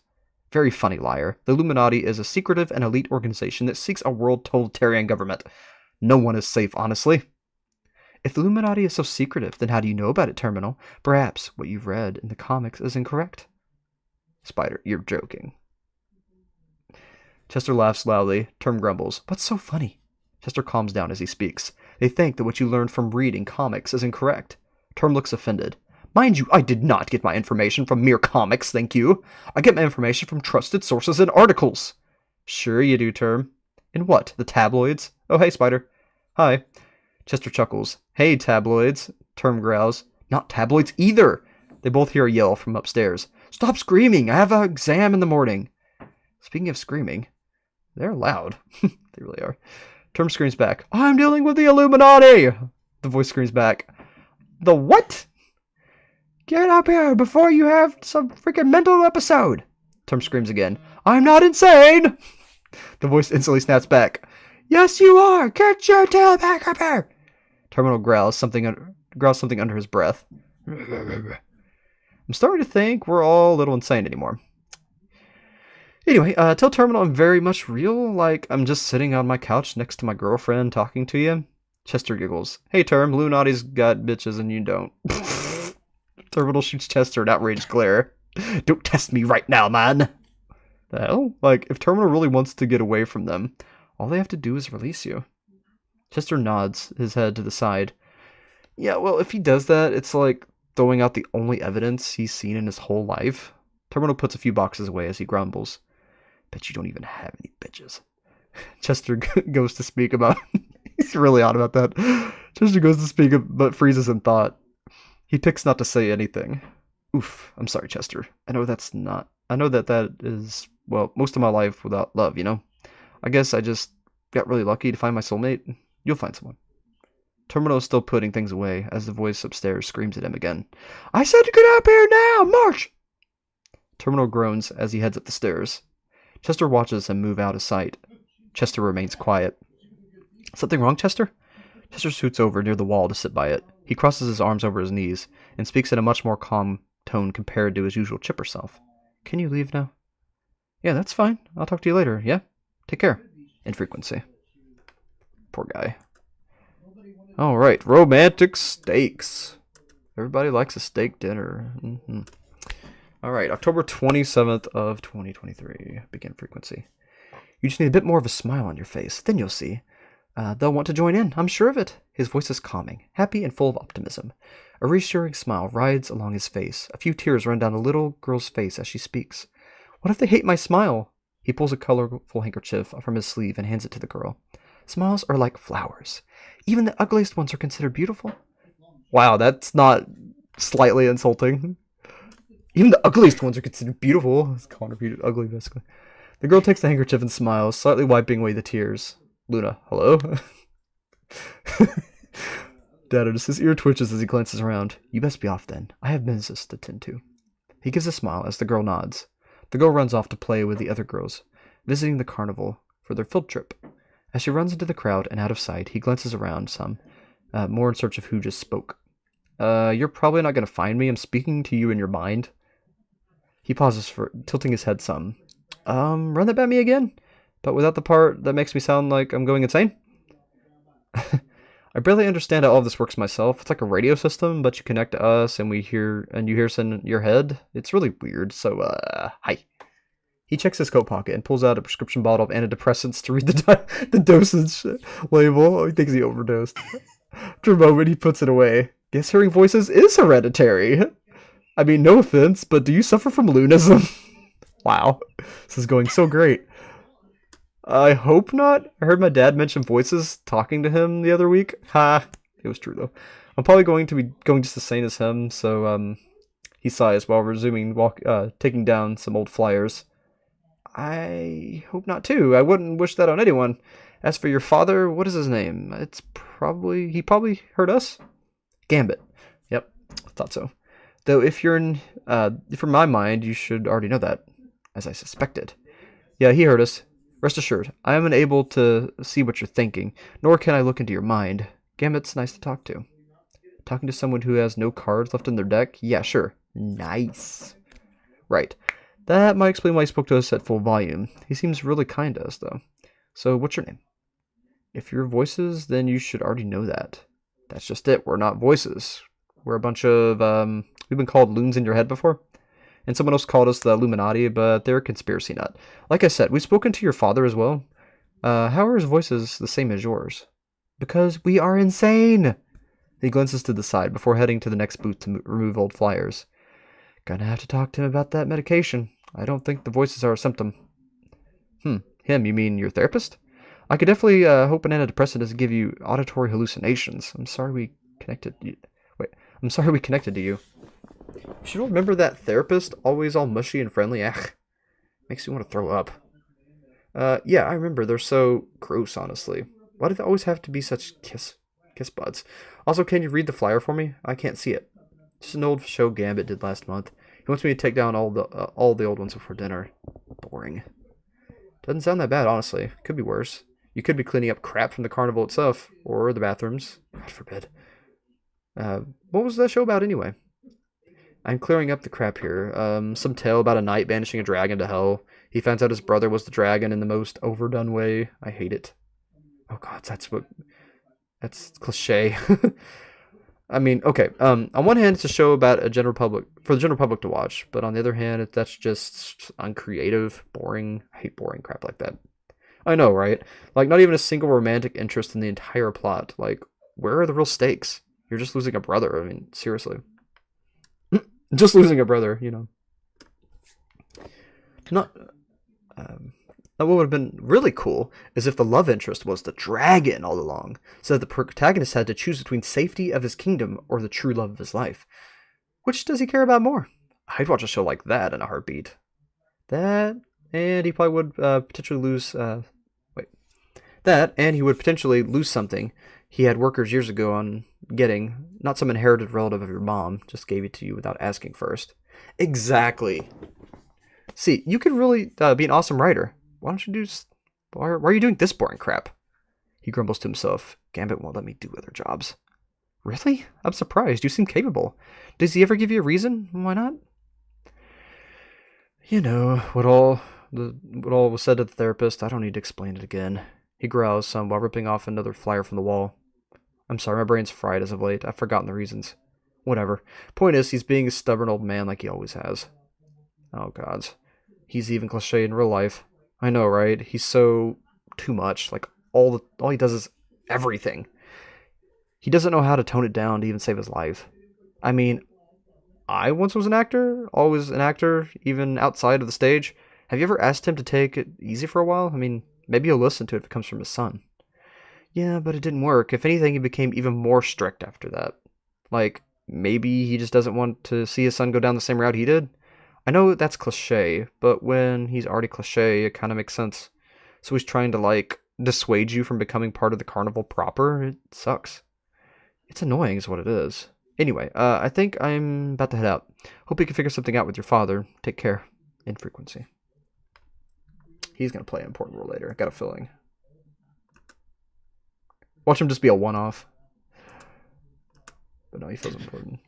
Very funny liar. The Illuminati is a secretive and elite organization that seeks a world totalitarian government. No one is safe, honestly. If the Illuminati is so secretive, then how do you know about it, Terminal? Perhaps what you've read in the comics is incorrect. Spider, you're joking. Chester laughs loudly. Term grumbles. What's so funny? Chester calms down as he speaks. They think that what you learned from reading comics is incorrect. Term looks offended. Mind you, I did not get my information from mere comics, thank you. I get my information from trusted sources and articles. Sure you do, Term. In what? The tabloids? Oh, hey, Spider. Hi. Chester chuckles. Hey, tabloids. Term growls. Not tabloids either. They both hear a yell from upstairs. Stop screaming! I have an exam in the morning. Speaking of screaming, they're loud. They really are. Term screams back. I'm dealing with the Illuminati! The voice screams back. The what? Get up here before you have some freaking mental episode. Term screams again. I'm not insane! The voice instantly snaps back. Yes, you are! Get your tail back up here! Terminal growls something under his breath. I'm starting to think we're all a little insane anymore. Anyway, tell Terminal I'm very much real, like I'm just sitting on my couch next to my girlfriend talking to you. Chester giggles. Hey, Term, Illuminati's got bitches and you don't. Terminal shoots Chester an outraged glare. Don't test me right now, man! The hell? Like, if Terminal really wants to get away from them, all they have to do is release you. Chester nods his head to the side. Yeah, well, if he does that, it's like throwing out the only evidence he's seen in his whole life. Terminal puts a few boxes away as he grumbles. Bet you don't even have any bitches. Chester goes to speak about... He's really odd about that. Chester goes to speak but freezes in thought. He picks not to say anything. Oof, I'm sorry, Chester. I know that is, well, most of my life without love, you know? I guess I just got really lucky to find my soulmate. You'll find someone. Terminal is still putting things away as the voice upstairs screams at him again. I said to get up here now! March! Terminal groans as he heads up the stairs. Chester watches him move out of sight. Chester remains quiet. Something wrong, Chester? Chester scoots over near the wall to sit by it. He crosses his arms over his knees and speaks in a much more calm tone compared to his usual chipper self. Can you leave now? Yeah, that's fine. I'll talk to you later, yeah? Take care. In frequency. Poor guy. Alright, romantic steaks. Everybody likes a steak dinner. Mm-hmm. Alright, October 27th of 2023. Begin frequency. You just need a bit more of a smile on your face. Then you'll see. They'll want to join in, I'm sure of it. His voice is calming, happy and full of optimism. A reassuring smile rides along his face. A few tears run down the little girl's face as she speaks. What if they hate my smile? He pulls a colorful handkerchief from his sleeve and hands it to the girl. Smiles are like flowers. Even the ugliest ones are considered beautiful. Wow, that's not slightly insulting. Even the ugliest ones are considered beautiful. It's calling her ugly, basically. The girl takes the handkerchief and smiles, slightly wiping away the tears. Luna, hello? Dad, his ear twitches as he glances around. You best be off then. I have business to tend to. He gives a smile as the girl nods. The girl runs off to play with the other girls, visiting the carnival for their field trip. As she runs into the crowd and out of sight, he glances around some, more in search of who just spoke. You're probably not going to find me. I'm speaking to you in your mind. He pauses tilting his head some. Run that by me again? But without the part that makes me sound like I'm going insane? I barely understand how all of this works myself. It's like a radio system, but you connect to us and you hear us in your head. It's really weird, so, hi. He checks his coat pocket and pulls out a prescription bottle of antidepressants to read the dosage label. Oh, he thinks he overdosed. After a moment, he puts it away. Guess hearing voices is hereditary. I mean, no offense, but do you suffer from lunatism? Wow, this is going so great. I hope not. I heard my dad mention voices talking to him the other week. Ha! It was true, though. I'm probably going to be going just the same as him, so, he sighs while taking down some old flyers. I hope not, too. I wouldn't wish that on anyone. As for your father, what is his name? He probably heard us? Gambit. Yep, thought so. Though if you're from my mind, you should already know that, as I suspected. Yeah, he heard us. Rest assured, I am unable to see what you're thinking, nor can I look into your mind. Gambit's nice to talk to. Talking to someone who has no cards left in their deck? Yeah, sure. Nice. Right. That might explain why he spoke to us at full volume. He seems really kind to us, though. So, what's your name? If you're voices, then you should already know that. That's just it. We're not voices. We're a bunch of, we've been called loons in your head before. And someone else called us the Illuminati, but they're a conspiracy nut. Like I said, we've spoken to your father as well. How are his voices the same as yours? Because we are insane! He glances to the side before heading to the next booth to remove old flyers. Gonna have to talk to him about that medication. I don't think the voices are a symptom. Him, you mean your therapist? I could definitely hope an antidepressant doesn't give you auditory hallucinations. I'm sorry we connected to you. You should remember that therapist, always all mushy and friendly. Makes you want to throw up. Yeah, I remember. They're so gross, honestly. Why do they always have to be such kiss buds? Also, can you read the flyer for me? I can't see it. Just an old show Gambit did last month. He wants me to take down all the old ones before dinner. Boring. Doesn't sound that bad, honestly. Could be worse. You could be cleaning up crap from the carnival itself, or the bathrooms. God forbid. What was that show about anyway? I'm clearing up the crap here. Some tale about a knight banishing a dragon to hell. He finds out his brother was the dragon in the most overdone way. I hate it. Oh god, that's cliche. I mean, okay. On one hand, it's a show about for the general public to watch, but on the other hand, that's just uncreative, boring. I hate boring crap like that. I know, right? Like, not even a single romantic interest in the entire plot. Like, where are the real stakes? You're just losing a brother. I mean, seriously. Just losing a brother, you know. Not. What would have been really cool is if the love interest was the dragon all along, so that the protagonist had to choose between safety of his kingdom or the true love of his life. Which does he care about more? I'd watch a show like that in a heartbeat. That, and he probably would potentially lose. That, and he would potentially lose something he had workers years ago on getting, not some inherited relative of your mom, just gave it to you without asking first. Exactly. See, you could really be an awesome writer. Why don't you do... Why are you doing this boring crap? He grumbles to himself. Gambit won't let me do other jobs. Really? I'm surprised. You seem capable. Does he ever give you a reason? Why not? You know, what all was said to the therapist, I don't need to explain it again. He growls some while ripping off another flyer from the wall. I'm sorry, my brain's fried as of late. I've forgotten the reasons. Whatever. Point is, he's being a stubborn old man like he always has. Oh, gods. He's even cliche in real life. I know, right? He's so... too much. Like, all he does is everything. He doesn't know how to tone it down to even save his life. I mean, I once was an actor. Always an actor, even outside of the stage. Have you ever asked him to take it easy for a while? I mean, maybe he'll listen to it if it comes from his son. Yeah, but it didn't work. If anything, he became even more strict after that. Like, maybe he just doesn't want to see his son go down the same route he did? I know that's cliche, but when he's already cliche, it kind of makes sense. So he's trying to, like, dissuade you from becoming part of the carnival proper? It sucks. It's annoying is what it is. Anyway, I think I'm about to head out. Hope you can figure something out with your father. Take care. Infrequency. He's going to play an important role later. I got a feeling. Watch him just be a one-off. But no, he feels important.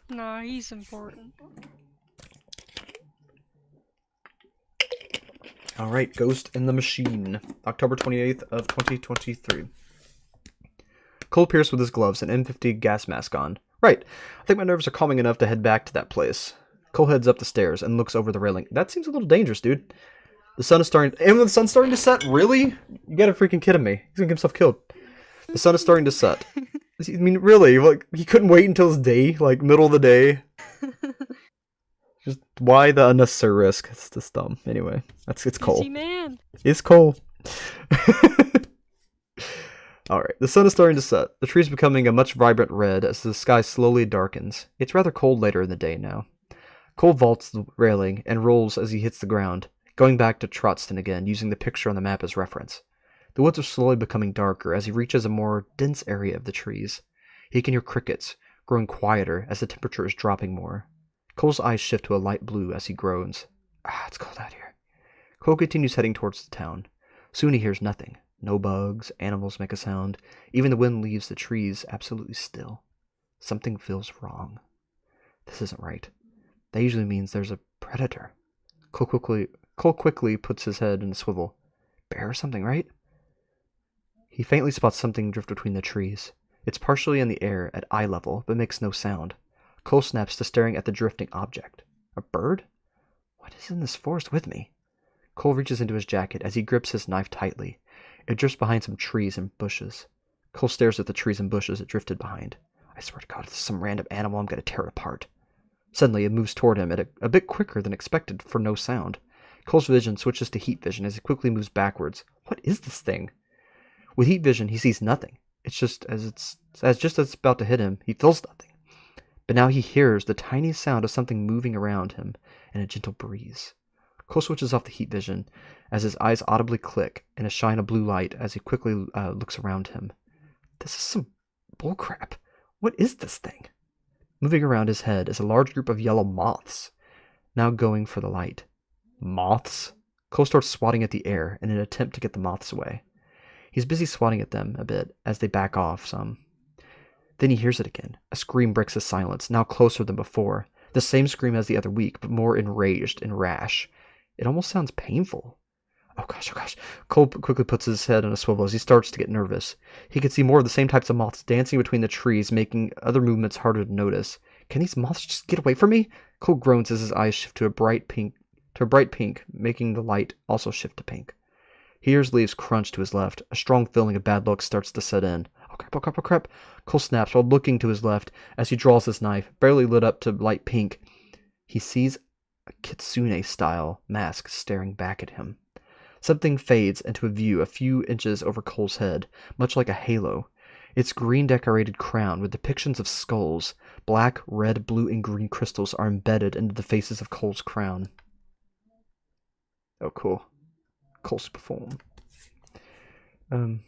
No, he's important. Alright, Ghost in the Machine. October 28th of 2023. Cole Pierce with his gloves and M50 gas mask on. Right. I think my nerves are calming enough to head back to that place. Cole heads up the stairs and looks over the railing. That seems a little dangerous, dude. The sun is starting... And when the sun's starting to set? Really? You gotta freaking kidding me. He's gonna get himself killed. The sun is starting to set. I mean, really? Like, he couldn't wait until it's day? Like, middle of the day? Just, why the unnecessary risk? It's just dumb. Anyway, it's Cole. Busy man. It's Cole. Alright, the sun is starting to set. The trees becoming a much vibrant red as the sky slowly darkens. It's rather cold later in the day now. Cole vaults the railing and rolls as he hits the ground, going back to Trotston again, using the picture on the map as reference. The woods are slowly becoming darker as he reaches a more dense area of the trees. He can hear crickets, growing quieter as the temperature is dropping more. Cole's eyes shift to a light blue as he groans. It's cold out here. Cole continues heading towards the town. Soon he hears nothing. No bugs, animals make a sound. Even the wind leaves the trees absolutely still. Something feels wrong. This isn't right. That usually means there's a predator. Cole quickly puts his head in a swivel. Bear or something, right? He faintly spots something drift between the trees. It's partially in the air at eye level, but makes no sound. Cole snaps to staring at the drifting object. A bird? What is in this forest with me? Cole reaches into his jacket as he grips his knife tightly. It drifts behind some trees and bushes. Cole stares at the trees and bushes it drifted behind. I swear to God, if this is some random animal, I'm going to tear it apart. Suddenly, it moves toward him at a bit quicker than expected for no sound. Cole's vision switches to heat vision as he quickly moves backwards. What is this thing? With heat vision, he sees nothing. It's just as it's about to hit him, he feels nothing. But now he hears the tiny sound of something moving around him in a gentle breeze. Cole switches off the heat vision as his eyes audibly click in a shine of blue light as he quickly looks around him. This is some bullcrap. What is this thing? Moving around his head is a large group of yellow moths, now going for the light. Moths? Cole starts swatting at the air in an attempt to get the moths away. He's busy swatting at them a bit as they back off some. Then he hears it again. A scream breaks the silence, now closer than before. The same scream as the other week, but more enraged and rash. It almost sounds painful. Oh gosh. Cole quickly puts his head on a swivel as he starts to get nervous. He can see more of the same types of moths dancing between the trees, making other movements harder to notice. Can these moths just get away from me? Cole groans as his eyes shift to a bright pink, making the light also shift to pink. He hears leaves crunch to his left. A strong feeling of bad luck starts to set in. Oh crap. Cole snaps while looking to his left as he draws his knife, barely lit up to light pink. He sees a kitsune-style mask staring back at him. Something fades into a view a few inches over Cole's head, much like a halo. Its green-decorated crown with depictions of skulls, black, red, blue, and green crystals are embedded into the faces of Cole's crown. Oh, cool. Cole's perform. Oh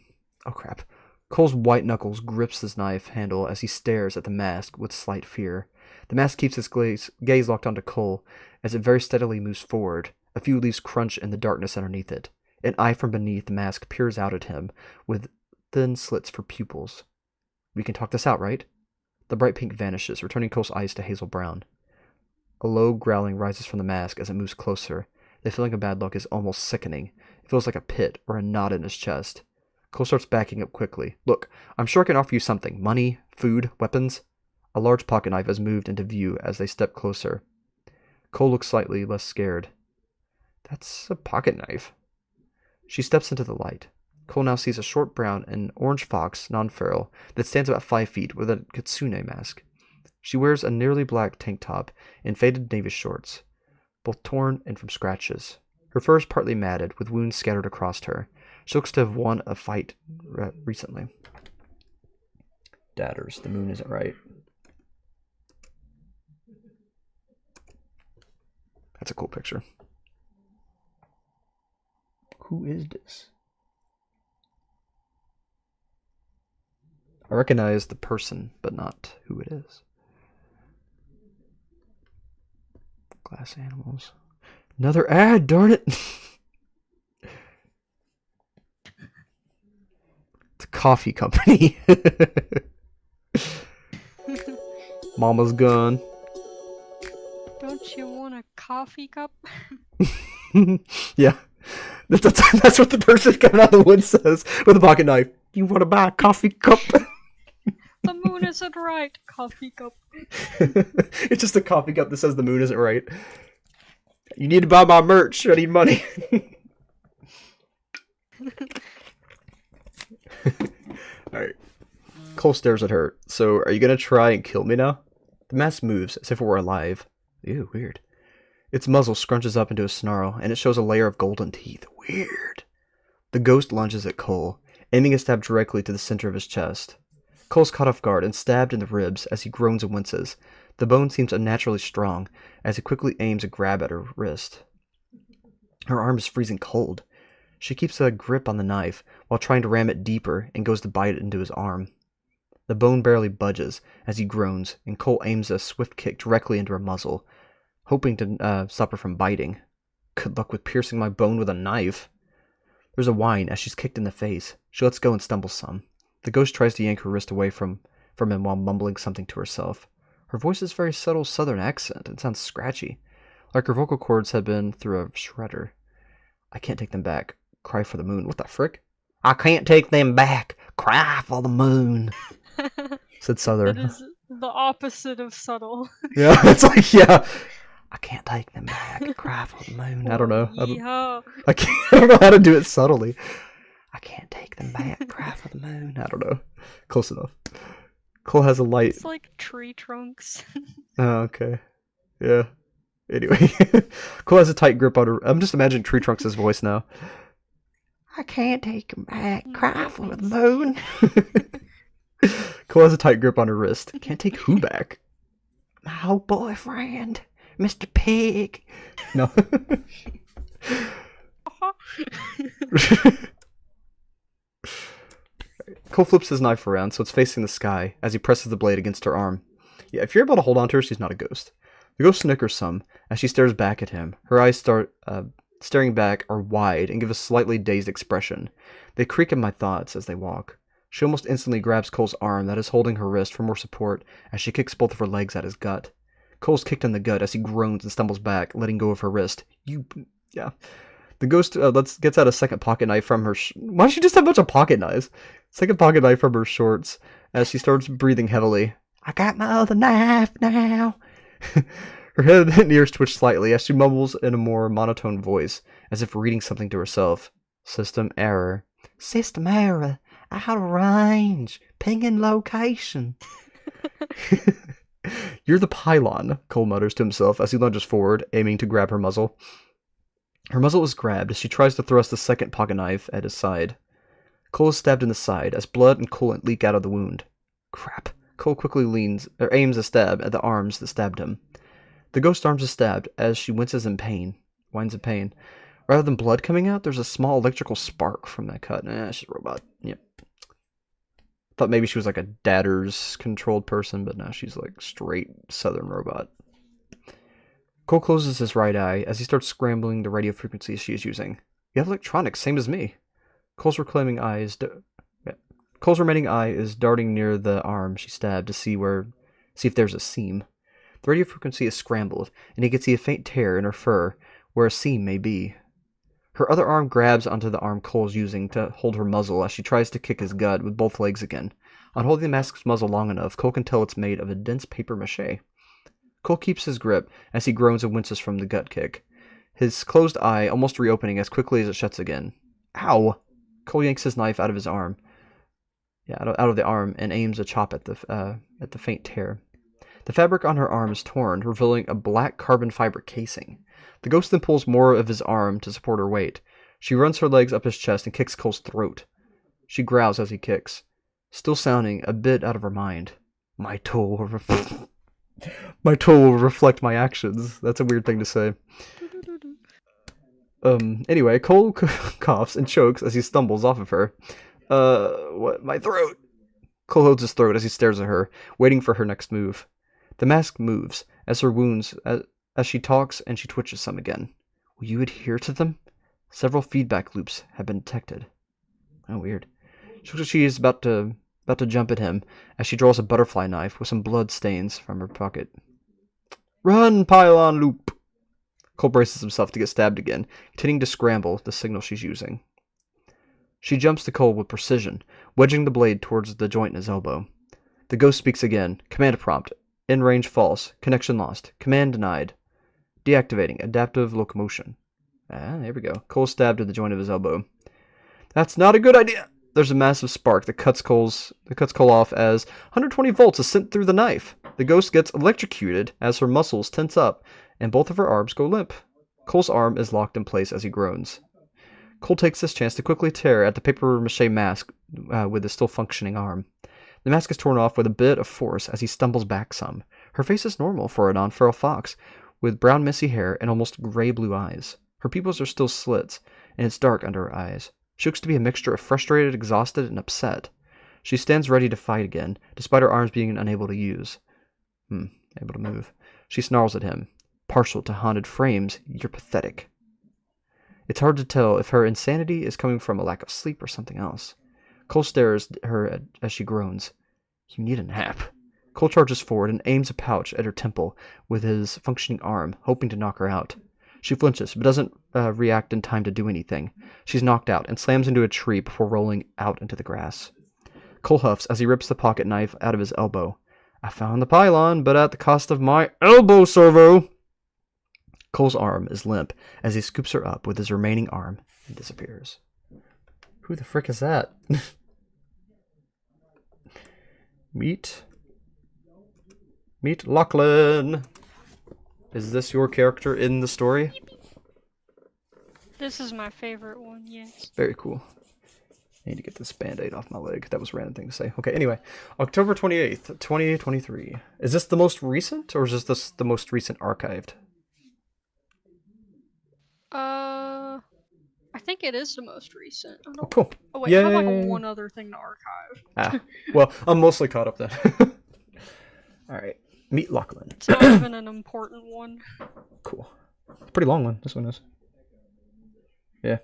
crap. Cole's white knuckles grips his knife handle as he stares at the mask with slight fear. The mask keeps his gaze locked onto Cole as it very steadily moves forward. A few leaves crunch in the darkness underneath it. An eye from beneath the mask peers out at him with thin slits for pupils. We can talk this out, right? The bright pink vanishes, returning Cole's eyes to hazel brown. A low growling rises from the mask as it moves closer. The feeling of bad luck is almost sickening. It feels like a pit or a knot in his chest. Cole starts backing up quickly. Look, I'm sure I can offer you something. Money, food, weapons. A large pocket knife has moved into view as they step closer. Cole looks slightly less scared. That's a pocket knife. She steps into the light. Cole now sees a short brown and orange fox, non-feral, that stands about 5 feet with a kitsune mask. She wears a nearly black tank top and faded navy shorts, both torn and from scratches. Her fur is partly matted, with wounds scattered across her. She looks to have won a fight recently. Dadders, the moon isn't right. That's a cool picture. Who is this? I recognize the person, but not who it is. Glass animals. Another ad, darn it! It's a coffee company. Mama's gun. Don't you want a coffee cup? Yeah. That's what the person coming out of the woods says with a pocket knife. You want to buy a coffee cup? The moon isn't right. Coffee cup. It's just a coffee cup that says the moon isn't right. You need to buy my merch. I need money. Alright. Cole stares at her. So, are you gonna try and kill me now? The mask moves as if it were alive. Ew, weird. Its muzzle scrunches up into a snarl, and it shows a layer of golden teeth. Weird. The ghost lunges at Cole, aiming a stab directly to the center of his chest. Cole's caught off guard and stabbed in the ribs as he groans and winces. The bone seems unnaturally strong as he quickly aims a grab at her wrist. Her arm is freezing cold. She keeps a grip on the knife while trying to ram it deeper and goes to bite it into his arm. The bone barely budges as he groans, and Cole aims a swift kick directly into her muzzle, hoping to stop her from biting. Good luck with piercing my bone with a knife. There's a whine as she's kicked in the face. She lets go and stumbles some. The ghost tries to yank her wrist away from him while mumbling something to herself. Her voice is very subtle southern accent and sounds scratchy, like her vocal cords had been through a shredder. I can't take them back. Cry for the moon. What the frick? I can't take them back. Cry for the moon. Said Southern. That is the opposite of subtle. Yeah, it's like, yeah. I can't take them back. Cry for the moon. I don't know. Yeehaw. I don't know how to do it subtly. I can't take them back. Cry for the moon. I don't know. Close enough. Cole has a light. It's like tree trunks. Oh, okay. Yeah. Anyway, Cole has a tight grip on her. I'm just imagining Tree Trunks' voice now. I can't take him back. Cry for the moon. Cole has a tight grip on her wrist. Can't take who back? My old boyfriend, Mr. Pig. No. Cole flips his knife around so it's facing the sky as he presses the blade against her arm. Yeah, if you're able to hold on to her, she's not a ghost. The ghost snickers some as she stares back at him. Her eyes staring back are wide and give a slightly dazed expression. They creak in my thoughts as they walk. She almost instantly grabs Cole's arm that is holding her wrist for more support as she kicks both of her legs at his gut. Cole's kicked in the gut as he groans and stumbles back, letting go of her wrist. Yeah. The ghost gets out a second pocket knife from her... Why does she just have a bunch of pocket knives? Second pocket knife from her shorts as she starts breathing heavily. I got my other knife now. Her head and ears twitch slightly as she mumbles in a more monotone voice, as if reading something to herself. System error. System error. Out of range. Pinging location. You're the pylon, Cole mutters to himself as he lunges forward, aiming to grab her muzzle. Her muzzle is grabbed as she tries to thrust the second pocket knife at his side. Cole is stabbed in the side as blood and coolant leak out of the wound. Crap. Cole quickly aims a stab at the arms that stabbed him. The ghost arms is stabbed as she winces in pain. Whines in pain. Rather than blood coming out, there's a small electrical spark from that cut. She's a robot. Yep. Thought maybe she was like a Dadder's controlled person, but now she's like straight Southern robot. Cole closes his right eye as he starts scrambling the radio frequencies she is using. You have electronics, same as me. Cole's remaining eye is darting near the arm she stabbed to see if there's a seam. The radio frequency is scrambled, and he can see a faint tear in her fur where a seam may be. Her other arm grabs onto the arm Cole's using to hold her muzzle as she tries to kick his gut with both legs again. On holding the mask's muzzle long enough, Cole can tell it's made of a dense paper mache. Cole keeps his grip as he groans and winces from the gut kick, his closed eye almost reopening as quickly as it shuts again. Ow! Cole yanks his knife out of his arm. Out of the arm and aims a chop at the faint tear. The fabric on her arm is torn, revealing a black carbon fiber casing. The ghost then pulls more of his arm to support her weight. She runs her legs up his chest and kicks Cole's throat. She growls as he kicks, still sounding a bit out of her mind. My tool will reflect my actions. That's a weird thing to say. Anyway, Cole coughs and chokes as he stumbles off of her. What? My throat! Cole holds his throat as he stares at her, waiting for her next move. The mask moves as she talks and she twitches some again. Will you adhere to them? Several feedback loops have been detected. Oh, weird. She is about to jump at him as she draws a butterfly knife with some blood stains from her pocket. Run, pylon loop! Cole braces himself to get stabbed again, continuing to scramble the signal she's using. She jumps to Cole with precision, wedging the blade towards the joint in his elbow. The ghost speaks again. Command prompt. In range false. Connection lost. Command denied. Deactivating. Adaptive locomotion. There we go. Cole stabbed at the joint of his elbow. That's not a good idea! There's a massive spark that cuts Cole off as 120 volts is sent through the knife. The ghost gets electrocuted as her muscles tense up, and both of her arms go limp. Cole's arm is locked in place as he groans. Cole takes this chance to quickly tear at the papier-mâché mask with his still functioning arm. The mask is torn off with a bit of force as he stumbles back some. Her face is normal for a non-feral fox, with brown messy hair and almost gray-blue eyes. Her pupils are still slits, and it's dark under her eyes. She looks to be a mixture of frustrated, exhausted, and upset. She stands ready to fight again, despite her arms being unable to move. She snarls at him. Partial to haunted frames, you're pathetic. It's hard to tell if her insanity is coming from a lack of sleep or something else. Cole stares at her as she groans. You need a nap. Cole charges forward and aims a pouch at her temple with his functioning arm, hoping to knock her out. She flinches, but doesn't react in time to do anything. She's knocked out and slams into a tree before rolling out into the grass. Cole huffs as he rips the pocket knife out of his elbow. I found the pylon, but at the cost of my elbow servo. Cole's arm is limp as he scoops her up with his remaining arm and disappears. Who the frick is that? Meet Lachlan. Is this your character in the story? This is my favorite one, yes. Very cool. I need to get this band-aid off my leg. That was a random thing to say. Okay, anyway. October 28th, 2023. Is this the most recent, or is this the most recent archived? I think it is the most recent. Oh, cool. Oh wait, I have like Yay. one other thing to archive. Ah, well, I'm mostly caught up then. Alright, meet Lachlan. It's not even an important one. Cool. Pretty long one, this one is. Yeah.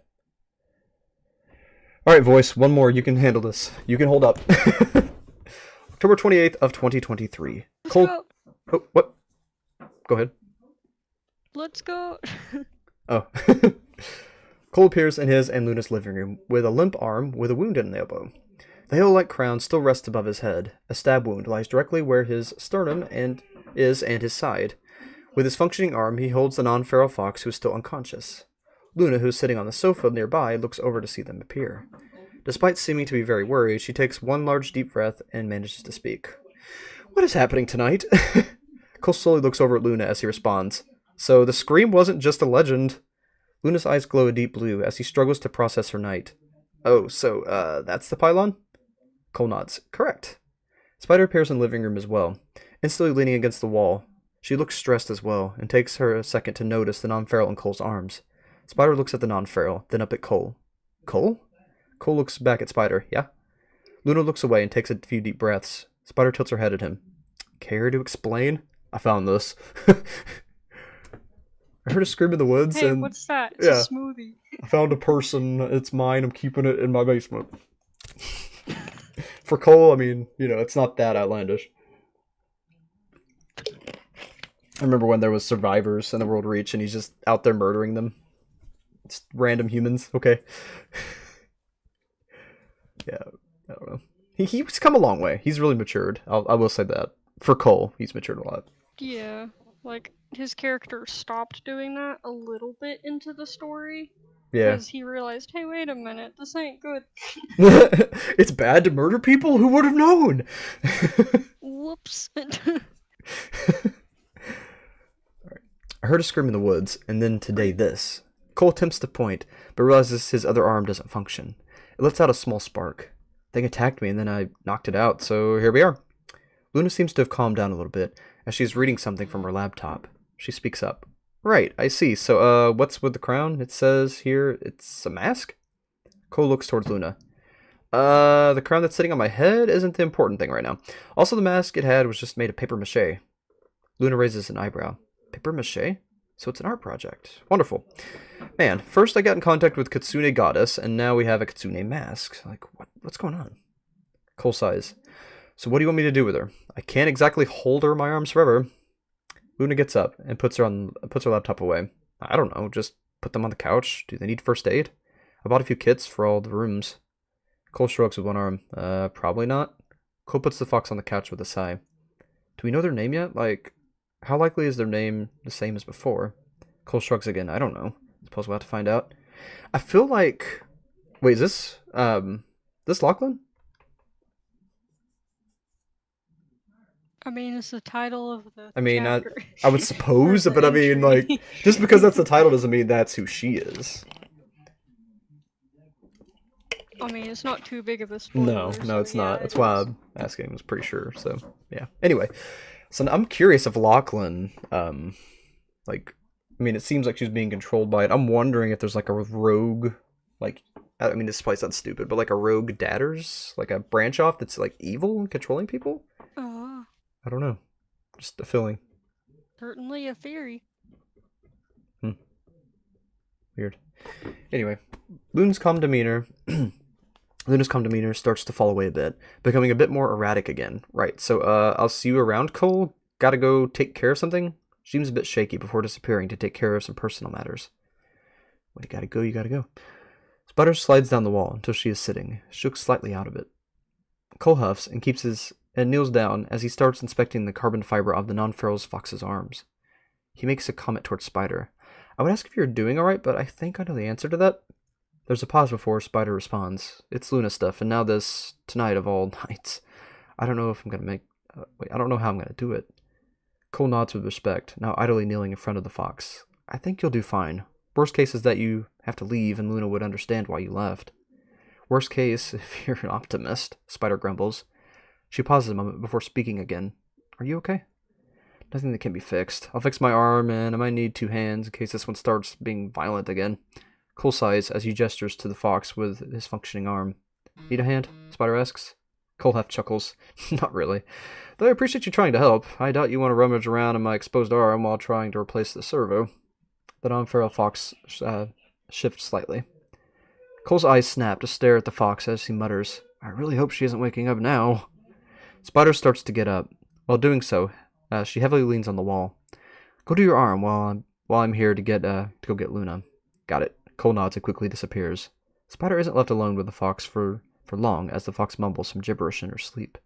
Alright, voice, one more. You can handle this. You can hold up. October 28th of 2023. Let's Cole... go. Oh, what? Go ahead. Let's go. Oh. Cole appears in his and Luna's living room with a limp arm with a wound in the elbow. The hail-like crown still rests above his head. A stab wound lies directly where his sternum and his side. With his functioning arm, he holds the non-feral fox who is still unconscious. Luna, who is sitting on the sofa nearby, looks over to see them appear. Despite seeming to be very worried, she takes one large deep breath and manages to speak. What is happening tonight? Cole slowly looks over at Luna as he responds. So the scream wasn't just a legend. Luna's eyes glow a deep blue as he struggles to process her night. Oh, so, that's the pylon? Cole nods. Correct. Spider appears in the living room as well, instantly leaning against the wall. She looks stressed as well, and takes her a second to notice the non-feral in Cole's arms. Spider looks at the non-feral, then up at Cole. Cole? Cole looks back at Spider. Yeah? Luna looks away and takes a few deep breaths. Spider tilts her head at him. Care to explain? I found this. I heard a scream in the woods, Hey, and what's that? It's yeah. a smoothie. I found a person. It's mine. I'm keeping it in my basement. For Cole, I mean, it's not that outlandish. I remember when there was survivors in the World Reach, and he's just out there murdering them. It's random humans. Okay. Yeah, I don't know. He's come a long way. He's really matured. I will say that. For Cole, he's matured a lot. Yeah, like his character stopped doing that a little bit into the story. Yeah. Because he realized, hey, wait a minute, this ain't good. It's bad to murder people? Who would have known? Whoops. I heard a scream in the woods, and then today this. Cole attempts to point, but realizes his other arm doesn't function. It lets out a small spark. Thing attacked me, and then I knocked it out, so here we are. Luna seems to have calmed down a little bit, as she's reading something from her laptop. She speaks up. Right, I see. So, what's with the crown? It says here it's a mask? Cole looks towards Luna. The crown that's sitting on my head isn't the important thing right now. Also, the mask it had was just made of paper mache. Luna raises an eyebrow. Paper mache? So it's an art project. Wonderful. Man, first I got in contact with Kitsune Goddess, and now we have a Kitsune mask. Like, what's going on? Cole sighs. So what do you want me to do with her? I can't exactly hold her in my arms forever. Luna gets up and puts her laptop away. I don't know, just put them on the couch. Do they need first aid? I bought a few kits for all the rooms. Cole shrugs with one arm. Probably not. Cole puts the fox on the couch with a sigh. Do we know their name yet? Like, how likely is their name the same as before? Cole shrugs again. I don't know. Suppose we'll have to find out. I feel like... Wait, is this Lachlan? I mean, it's the title of the chapter. chapter. I would suppose, but I mean, like, just because that's the title doesn't mean that's who she is. I mean, it's not too big of a spoiler. No, it's not. That's why I'm asking. I was pretty sure, so, yeah. Anyway, so I'm curious if Lachlan, like, I mean, it seems like she's being controlled by it. I'm wondering if there's, like, a rogue, like, I mean, this probably sounds stupid, but, like, a rogue datters? Like, a branch off that's, like, evil and controlling people? Oh. I don't know. Just a feeling. Certainly a theory. Weird. Anyway, Luna's calm demeanor Luna's calm demeanor starts to fall away a bit, becoming a bit more erratic again. Right, so I'll see you around, Cole. Gotta go take care of something? She seems a bit shaky before disappearing to take care of some personal matters. When you gotta go, you gotta go. Spider slides down the wall until she is sitting, shook slightly out of it. Cole huffs and kneels down as he starts inspecting the carbon fiber of the non-feral fox's arms. He makes a comment towards Spider. I would ask if you're doing alright, but I think I know the answer to that. There's a pause before Spider responds. It's Luna stuff, and now this, tonight of all nights. I don't know if I'm gonna I don't know how I'm gonna do it. Cole nods with respect, now idly kneeling in front of the fox. I think you'll do fine. Worst case is that you have to leave and Luna would understand why you left. Worst case, if you're an optimist, Spider grumbles. She pauses a moment before speaking again. Are you okay? Nothing that can be fixed. I'll fix my arm, and I might need 2 hands in case this one starts being violent again. Cole sighs as he gestures to the fox with his functioning arm. Need a hand? Spider asks. Cole half chuckles. Not really. Though I appreciate you trying to help. I doubt you want to rummage around in my exposed arm while trying to replace the servo. The non-feral fox shifts slightly. Cole's eyes snap to stare at the fox as he mutters, I really hope she isn't waking up now. Spider starts to get up. While doing so, she heavily leans on the wall. Go to your arm while I'm here to go get Luna. Got it. Cole nods and quickly disappears. Spider isn't left alone with the fox for long as the fox mumbles some gibberish in her sleep.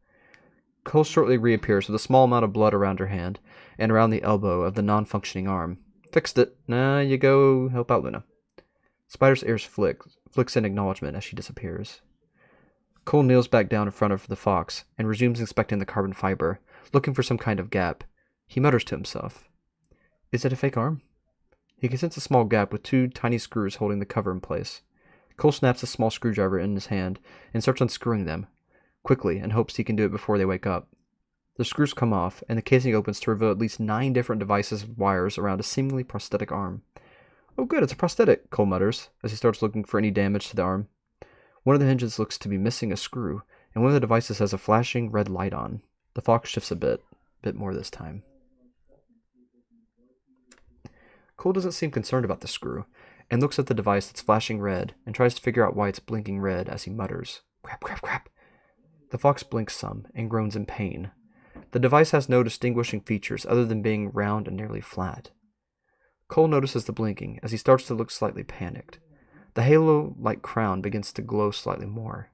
Cole shortly reappears with a small amount of blood around her hand and around the elbow of the non-functioning arm. Fixed it. Now you go help out Luna. Spider's ears flicks in acknowledgement as she disappears. Cole kneels back down in front of the fox and resumes inspecting the carbon fiber, looking for some kind of gap. He mutters to himself. Is it a fake arm? He can sense a small gap with 2 tiny screws holding the cover in place. Cole snaps a small screwdriver in his hand and starts unscrewing them, quickly, and hopes he can do it before they wake up. The screws come off, and the casing opens to reveal at least 9 different devices with wires around a seemingly prosthetic arm. Oh good, it's a prosthetic, Cole mutters, as he starts looking for any damage to the arm. One of the hinges looks to be missing a screw, and one of the devices has a flashing red light on. The fox shifts a bit more this time. Cole doesn't seem concerned about the screw, and looks at the device that's flashing red, and tries to figure out why it's blinking red as he mutters, Crap, crap, crap. The fox blinks some, and groans in pain. The device has no distinguishing features other than being round and nearly flat. Cole notices the blinking as he starts to look slightly panicked. The halo-like crown begins to glow slightly more.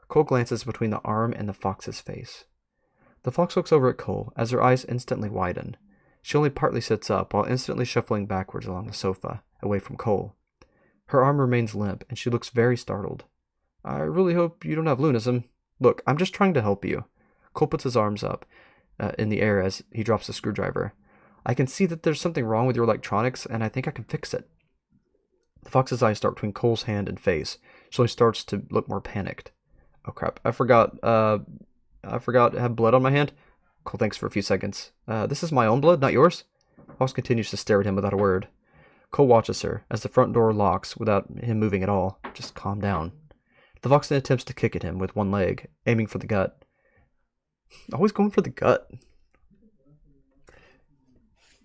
Cole glances between the arm and the fox's face. The fox looks over at Cole as her eyes instantly widen. She only partly sits up while instantly shuffling backwards along the sofa, away from Cole. Her arm remains limp, and she looks very startled. I really hope you don't have lunatism. Look, I'm just trying to help you. Cole puts his arms up in the air as he drops the screwdriver. I can see that there's something wrong with your electronics, and I think I can fix it. The fox's eyes start between Cole's hand and face, so he starts to look more panicked. Oh crap, I forgot to have blood on my hand. Cole thinks for a few seconds. This is my own blood, not yours? Fox continues to stare at him without a word. Cole watches her as the front door locks without him moving at all. Just calm down. The fox then attempts to kick at him with one leg, aiming for the gut. Always going for the gut.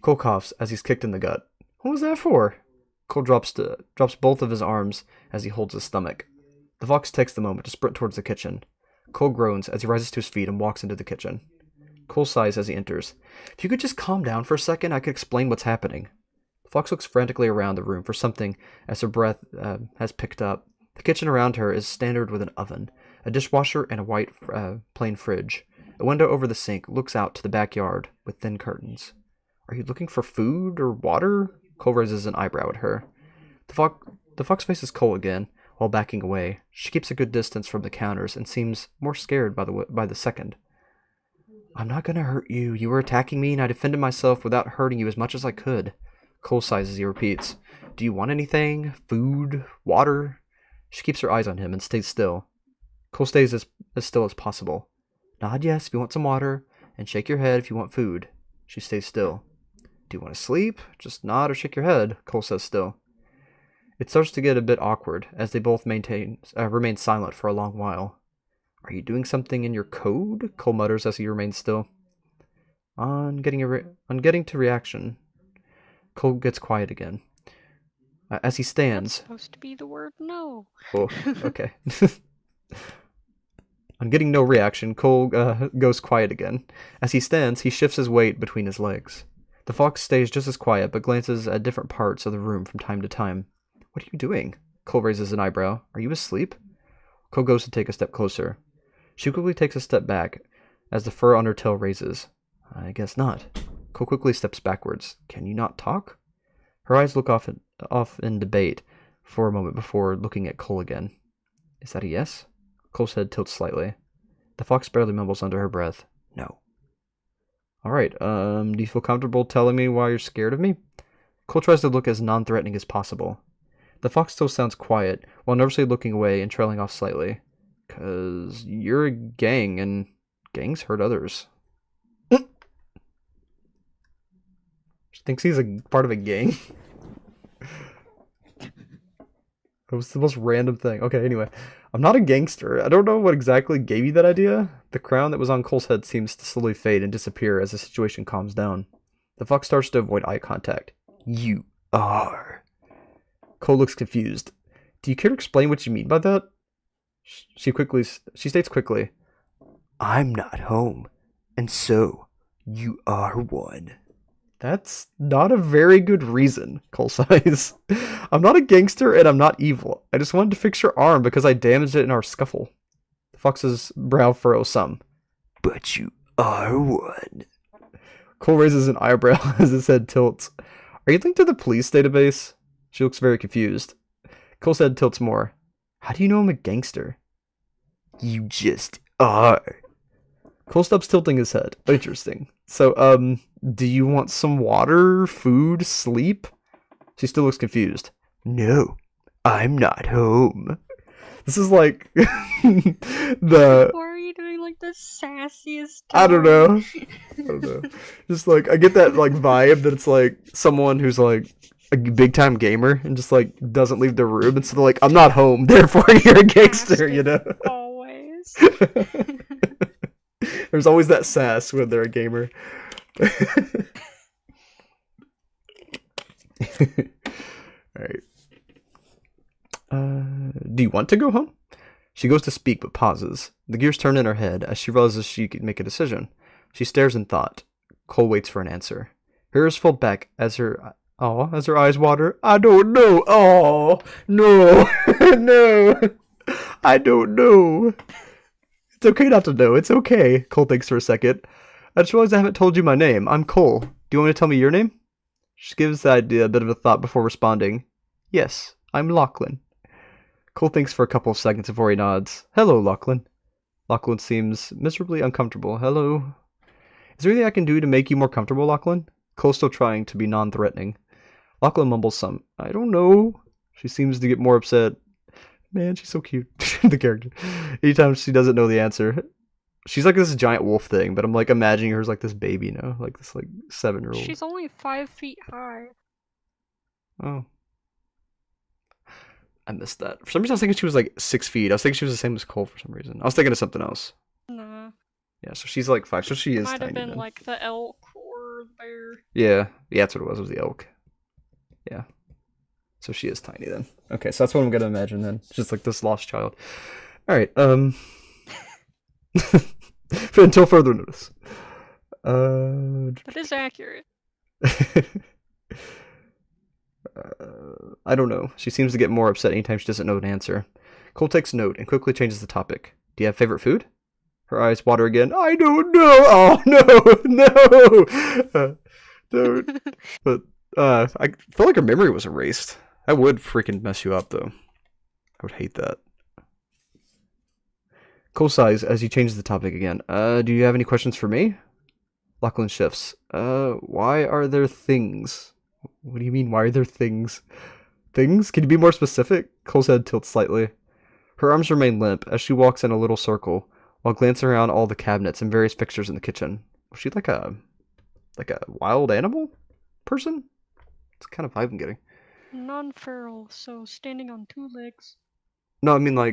Cole coughs as he's kicked in the gut. What was that for? Cole drops both of his arms as he holds his stomach. The fox takes the moment to sprint towards the kitchen. Cole groans as he rises to his feet and walks into the kitchen. Cole sighs as he enters. If you could just calm down for a second, I could explain what's happening. The fox looks frantically around the room for something as her breath has picked up. The kitchen around her is standard with an oven, a dishwasher, and a white plain fridge. A window over the sink looks out to the backyard with thin curtains. Are you looking for food or water? Cole raises an eyebrow at her. The fox faces Cole again while backing away. She keeps a good distance from the counters and seems more scared by the second. I'm not gonna hurt you. You were attacking me and I defended myself without hurting you as much as I could. Cole sighs as he repeats. Do you want anything? Food? Water? She keeps her eyes on him and stays still. Cole stays as still as possible. Nod yes if you want some water, and shake your head if you want food. She stays still. Do you want to sleep? Just nod or shake your head, Cole says still. It starts to get a bit awkward as they both remain silent for a long while. Are you doing something in your code? Cole mutters as he remains still. On getting to reaction, Cole gets quiet again. As he stands... That's supposed to be the word no. Oh, okay. On getting no reaction, Cole goes quiet again. As he stands, he shifts his weight between his legs. The fox stays just as quiet, but glances at different parts of the room from time to time. What are you doing? Cole raises an eyebrow. Are you asleep? Cole goes to take a step closer. She quickly takes a step back as the fur on her tail raises. I guess not. Cole quickly steps backwards. Can you not talk? Her eyes look off in debate for a moment before looking at Cole again. Is that a yes? Cole's head tilts slightly. The fox barely mumbles under her breath. No. Alright, do you feel comfortable telling me why you're scared of me? Cole tries to look as non-threatening as possible. The fox still sounds quiet, while nervously looking away and trailing off slightly. 'Cause you're a gang, and gangs hurt others. She thinks he's a part of a gang? That was the most random thing. Okay, anyway. I'm not a gangster. I don't know what exactly gave you that idea. The crown that was on Cole's head seems to slowly fade and disappear as the situation calms down. The fox starts to avoid eye contact. You are. Cole looks confused. Do you care to explain what you mean by that? She states quickly. I'm not home, and so you are one. That's not a very good reason, Cole sighs. I'm not a gangster and I'm not evil. I just wanted to fix your arm because I damaged it in our scuffle. The fox's brow furrows some. But you are one. Cole raises an eyebrow as his head tilts. Are you linked to the police database? She looks very confused. Cole's head tilts more. How do you know I'm a gangster? You just are. Cole stops tilting his head. Interesting. So, do you want some water, food, sleep? She still looks confused. No, I'm not home. This is like the... Why are you doing like the sassiest I don't tone? know. Just like, I get that like vibe that it's like someone who's like a big time gamer and just like doesn't leave the room, and so they're like, I'm not home, therefore you're a gangster, you know? Always. There's always that sass when they're a gamer. Alright. Do you want to go home? She goes to speak but pauses. The gears turn in her head as she realizes she can make a decision. She stares in thought. Cole waits for an answer. Her ears fold back as her eyes water. I don't know. Oh, no. No. I don't know. It's okay not to know. It's okay. Cole thinks for a second. I just realized I haven't told you my name. I'm Cole. Do you want me to tell me your name? She gives the idea a bit of a thought before responding. Yes, I'm Lachlan. Cole thinks for a couple of seconds before he nods. Hello, Lachlan. Lachlan seems miserably uncomfortable. Hello. Is there anything I can do to make you more comfortable, Lachlan? Cole's still trying to be non-threatening. Lachlan mumbles some. I don't know. She seems to get more upset. Man, she's so cute. The character. Anytime she doesn't know the answer. She's like this giant wolf thing, but I'm like imagining her as like this baby, you know? Like this like 7-year-old. She's only 5 feet high. Oh. I missed that. For some reason I was thinking she was like 6 feet. I was thinking she was the same as Cole for some reason. I was thinking of something else. Nah. Yeah, so she's like 5, so she is Might tiny have been then. like the elk or the bear. Yeah, that's what it was the elk. Yeah. So she is tiny then. Okay, so that's what I'm gonna imagine then. Just like this lost child. Alright, until further notice. That is accurate. I don't know. She seems to get more upset anytime she doesn't know an answer. Cole takes note and quickly changes the topic. Do you have favorite food? Her eyes water again. I don't know. Oh no, no, don't. But I feel like her memory was erased. That would freaking mess you up, though. I would hate that. Cole sighs as he changes the topic again. Do you have any questions for me? Lachlan shifts. Why are there things? What do you mean, why are there things? Things? Can you be more specific? Cole's head tilts slightly. Her arms remain limp as she walks in a little circle, while glancing around all the cabinets and various fixtures in the kitchen. Was she like a wild animal person? It's the kind of vibe I'm getting. Non-feral, so standing on 2 legs. No, I mean not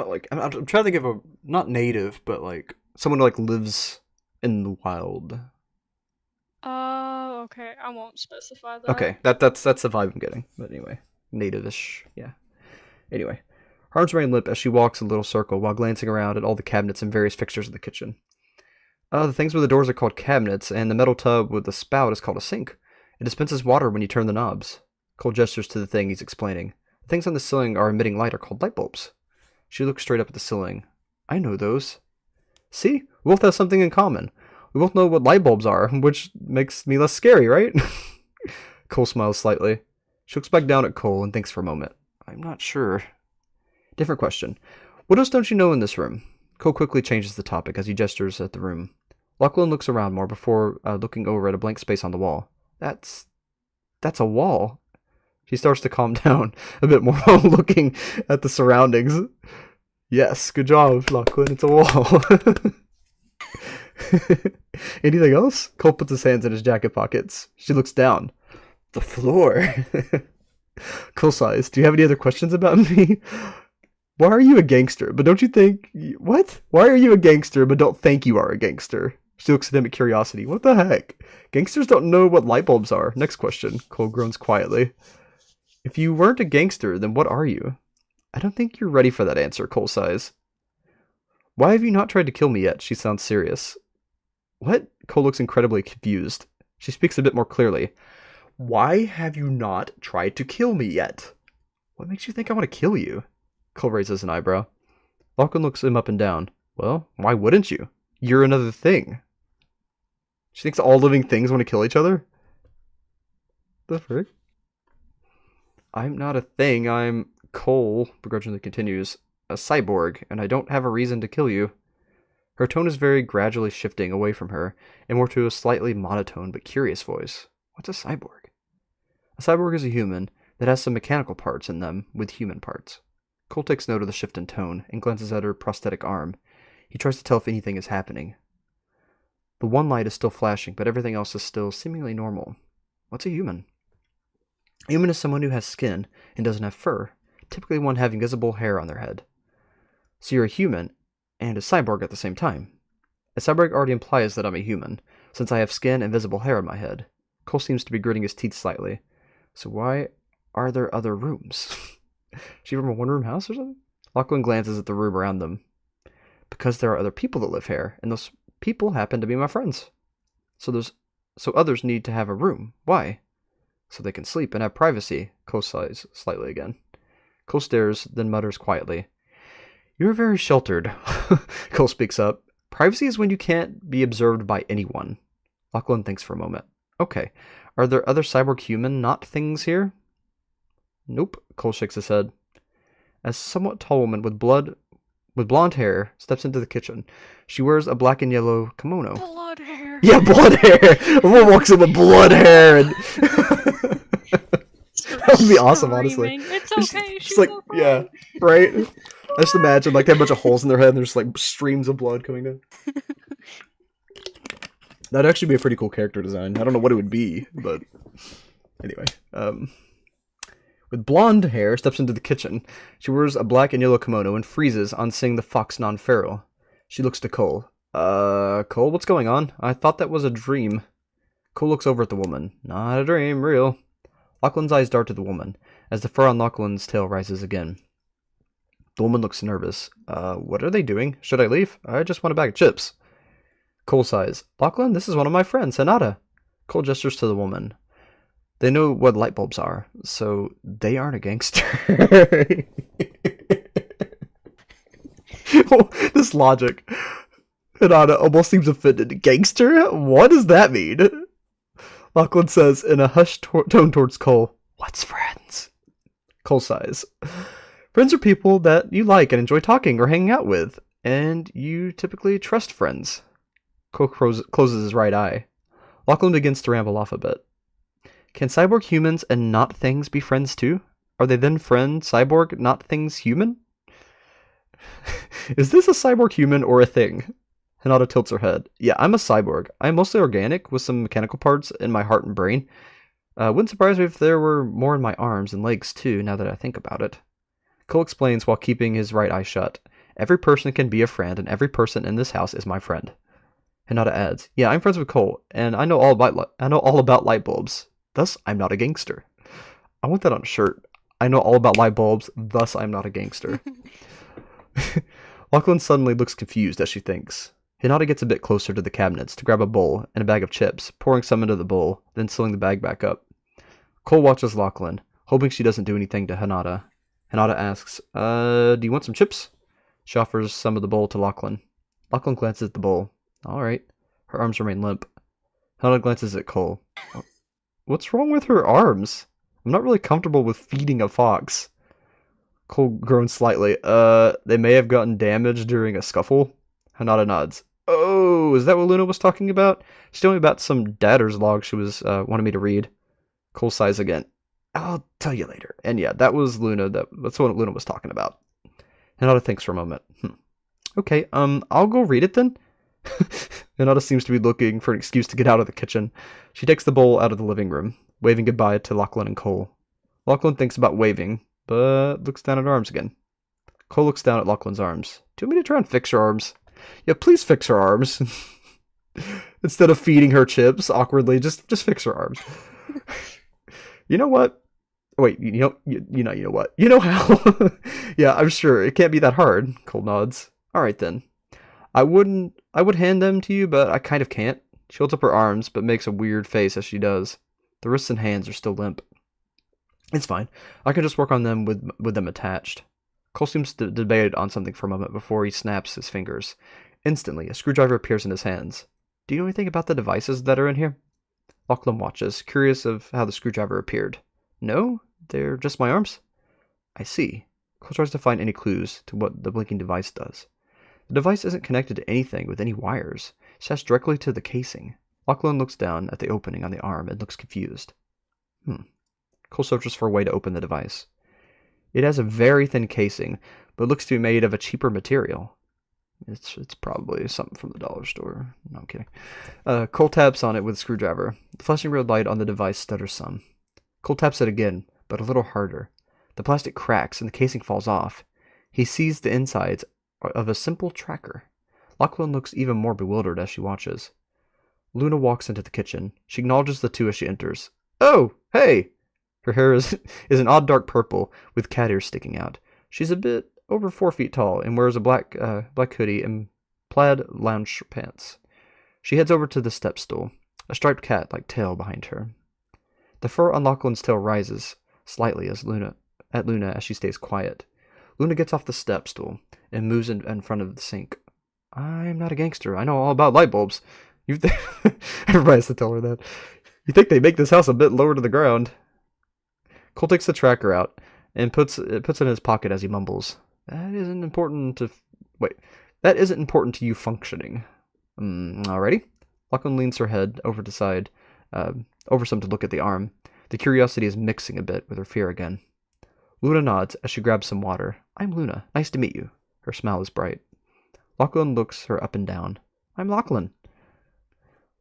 like I'm trying to think of a not native, but like someone who like lives in the wild. Okay, I won't specify that. Okay, that's the vibe I'm getting. But anyway, native-ish. Yeah. Anyway, her arms remain limp as she walks a little circle while glancing around at all the cabinets and various fixtures in the kitchen. The things with the doors are called cabinets, and the metal tub with the spout is called a sink. It dispenses water when you turn the knobs. Cole gestures to the thing he's explaining. The things on the ceiling are emitting light are called light bulbs. She looks straight up at the ceiling. I know those. See? We both have something in common. We both know what light bulbs are, which makes me less scary, right? Cole smiles slightly. She looks back down at Cole and thinks for a moment. I'm not sure. Different question. What else don't you know in this room? Cole quickly changes the topic as he gestures at the room. Lachlan looks around more before looking over at a blank space on the wall. That's a wall. She starts to calm down a bit more while looking at the surroundings. Yes, good job, Lachlan. It's a wall. Anything else? Cole puts his hands in his jacket pockets. She looks down. The floor. Cole sighs. Do you have any other questions about me? Why are you a gangster? But don't you think... What? Why are you a gangster, but don't think you are a gangster? She looks at him with curiosity. What the heck? Gangsters don't know what light bulbs are. Next question. Cole groans quietly. If you weren't a gangster, then what are you? I don't think you're ready for that answer, Cole sighs. Why have you not tried to kill me yet? She sounds serious. What? Cole looks incredibly confused. She speaks a bit more clearly. Why have you not tried to kill me yet? What makes you think I want to kill you? Cole raises an eyebrow. Lachlan looks him up and down. Well, why wouldn't you? You're another thing. She thinks all living things want to kill each other? The frick? I'm not a thing, I'm... Cole begrudgingly continues, a cyborg, and I don't have a reason to kill you. Her tone is very gradually shifting away from her, and more to a slightly monotone but curious voice. What's a cyborg? A cyborg is a human that has some mechanical parts in them with human parts. Cole takes note of the shift in tone and glances at her prosthetic arm. He tries to tell if anything is happening. The one light is still flashing, but everything else is still seemingly normal. What's a human? A human is someone who has skin and doesn't have fur, typically one having visible hair on their head. So you're a human and a cyborg at the same time. A cyborg already implies that I'm a human, since I have skin and visible hair on my head. Cole seems to be gritting his teeth slightly. So why are there other rooms? She from a one-room house or something? Lachlan glances at the room around them. Because there are other people that live here, and those people happen to be my friends. So others need to have a room. Why? So they can sleep and have privacy. Cole sighs slightly again. Cole stares, then mutters quietly. You're very sheltered. Cole speaks up. Privacy is when you can't be observed by anyone. Lachlan thinks for a moment. Okay. Are there other cyborg human not things here? Nope. Cole shakes his head. A somewhat tall woman with blonde hair steps into the kitchen. She wears a black and yellow kimono. Blood hair. Yeah, blood hair. A woman walks in with blood hair and that would be awesome, honestly. It's okay. Just like, yeah, right? I just imagine like they have a bunch of holes in their head and there's like streams of blood coming down. That'd actually be a pretty cool character design. I don't know what it would be, but anyway. With blonde hair, steps into the kitchen. She wears a black and yellow kimono and freezes on seeing the fox non-feral. She looks to Cole. Cole, what's going on? I thought that was a dream. Cole looks over at the woman. Not a dream, real. Lachlan's eyes dart to the woman, as the fur on Lachlan's tail rises again. The woman looks nervous. What are they doing? Should I leave? I just want a bag of chips. Cole sighs. Lachlan, this is one of my friends, Hinata. Cole gestures to the woman. They know what light bulbs are, so they aren't a gangster. This logic. Hinata almost seems offended. Gangster? What does that mean? Lachlan says in a hushed tone towards Cole, what's friends? Cole sighs. Friends are people that you like and enjoy talking or hanging out with, and you typically trust friends. Cole closes his right eye. Lachlan begins to ramble off a bit. Can cyborg humans and not things be friends too? Are they then friend, cyborg, not things human? Is this a cyborg human or a thing? Hinata tilts her head. Yeah, I'm a cyborg. I'm mostly organic with some mechanical parts in my heart and brain. Wouldn't surprise me if there were more in my arms and legs too, now that I think about it. Cole explains while keeping his right eye shut. Every person can be a friend, and every person in this house is my friend. Hinata adds, yeah, I'm friends with Cole, and I know all about light bulbs. Thus, I'm not a gangster. I want that on a shirt. I know all about light bulbs, thus I'm not a gangster. Lachlan suddenly looks confused as she thinks. Hinata gets a bit closer to the cabinets to grab a bowl and a bag of chips, pouring some into the bowl, then sealing the bag back up. Cole watches Lachlan, hoping she doesn't do anything to Hinata. Hinata asks, do you want some chips? She offers some of the bowl to Lachlan. Lachlan glances at the bowl. Alright. Her arms remain limp. Hinata glances at Cole. What's wrong with her arms? I'm not really comfortable with feeding a fox. Cole groans slightly. They may have gotten damaged during a scuffle? Hinata nods. Oh, is that what Luna was talking about? She told me about some dadder's log she was wanted me to read. Cole sighs again. I'll tell you later. And yeah, that was Luna. That's what Luna was talking about. Hinata thinks for a moment. Okay, I'll go read it then. Hinata seems to be looking for an excuse to get out of the kitchen. She takes the bowl out of the living room, waving goodbye to Lachlan and Cole. Lachlan thinks about waving, but looks down at her arms again. Cole looks down at Lachlan's arms. Do you want me to try and fix her arms? Yeah, please fix her arms. Instead of feeding her chips awkwardly, just fix her arms. You know what? Wait, you know what? You know how? Yeah, I'm sure. It can't be that hard. Cole nods. Alright then. I would hand them to you, but I kind of can't. She holds up her arms, but makes a weird face as she does. The wrists and hands are still limp. It's fine. I can just work on them with them attached. Cole seems to debate on something for a moment before he snaps his fingers. Instantly, a screwdriver appears in his hands. Do you know anything about the devices that are in here? Lachlan watches, curious of how the screwdriver appeared. No, they're just my arms. I see. Cole tries to find any clues to what the blinking device does. The device isn't connected to anything with any wires. It's attached directly to the casing. Lachlan looks down at the opening on the arm and looks confused. Cole searches for a way to open the device. It has a very thin casing, but looks to be made of a cheaper material. It's probably something from the dollar store. No, I'm kidding. Cole taps on it with a screwdriver. The flashing red light on the device stutters some. Cole taps it again, but a little harder. The plastic cracks and the casing falls off. He sees the insides of a simple tracker. Lachlan looks even more bewildered as she watches. Luna walks into the kitchen. She acknowledges the two as she enters. Oh, hey! Her hair is an odd dark purple, with cat ears sticking out. She's a bit over 4 feet tall and wears a black hoodie and plaid lounge pants. She heads over to the step stool, a striped cat-like tail behind her. The fur on Lachlan's tail rises slightly at Luna as she stays quiet. Luna gets off the step stool and moves in front of the sink. I'm not a gangster. I know all about light bulbs. Everybody has to tell her that. You think they make this house a bit lower to the ground? Cole takes the tracker out and puts it in his pocket as he mumbles. That isn't important to you functioning. Alrighty. Lachlan leans her head over some to look at the arm. The curiosity is mixing a bit with her fear again. Luna nods as she grabs some water. I'm Luna. Nice to meet you. Her smile is bright. Lachlan looks her up and down. I'm Lachlan.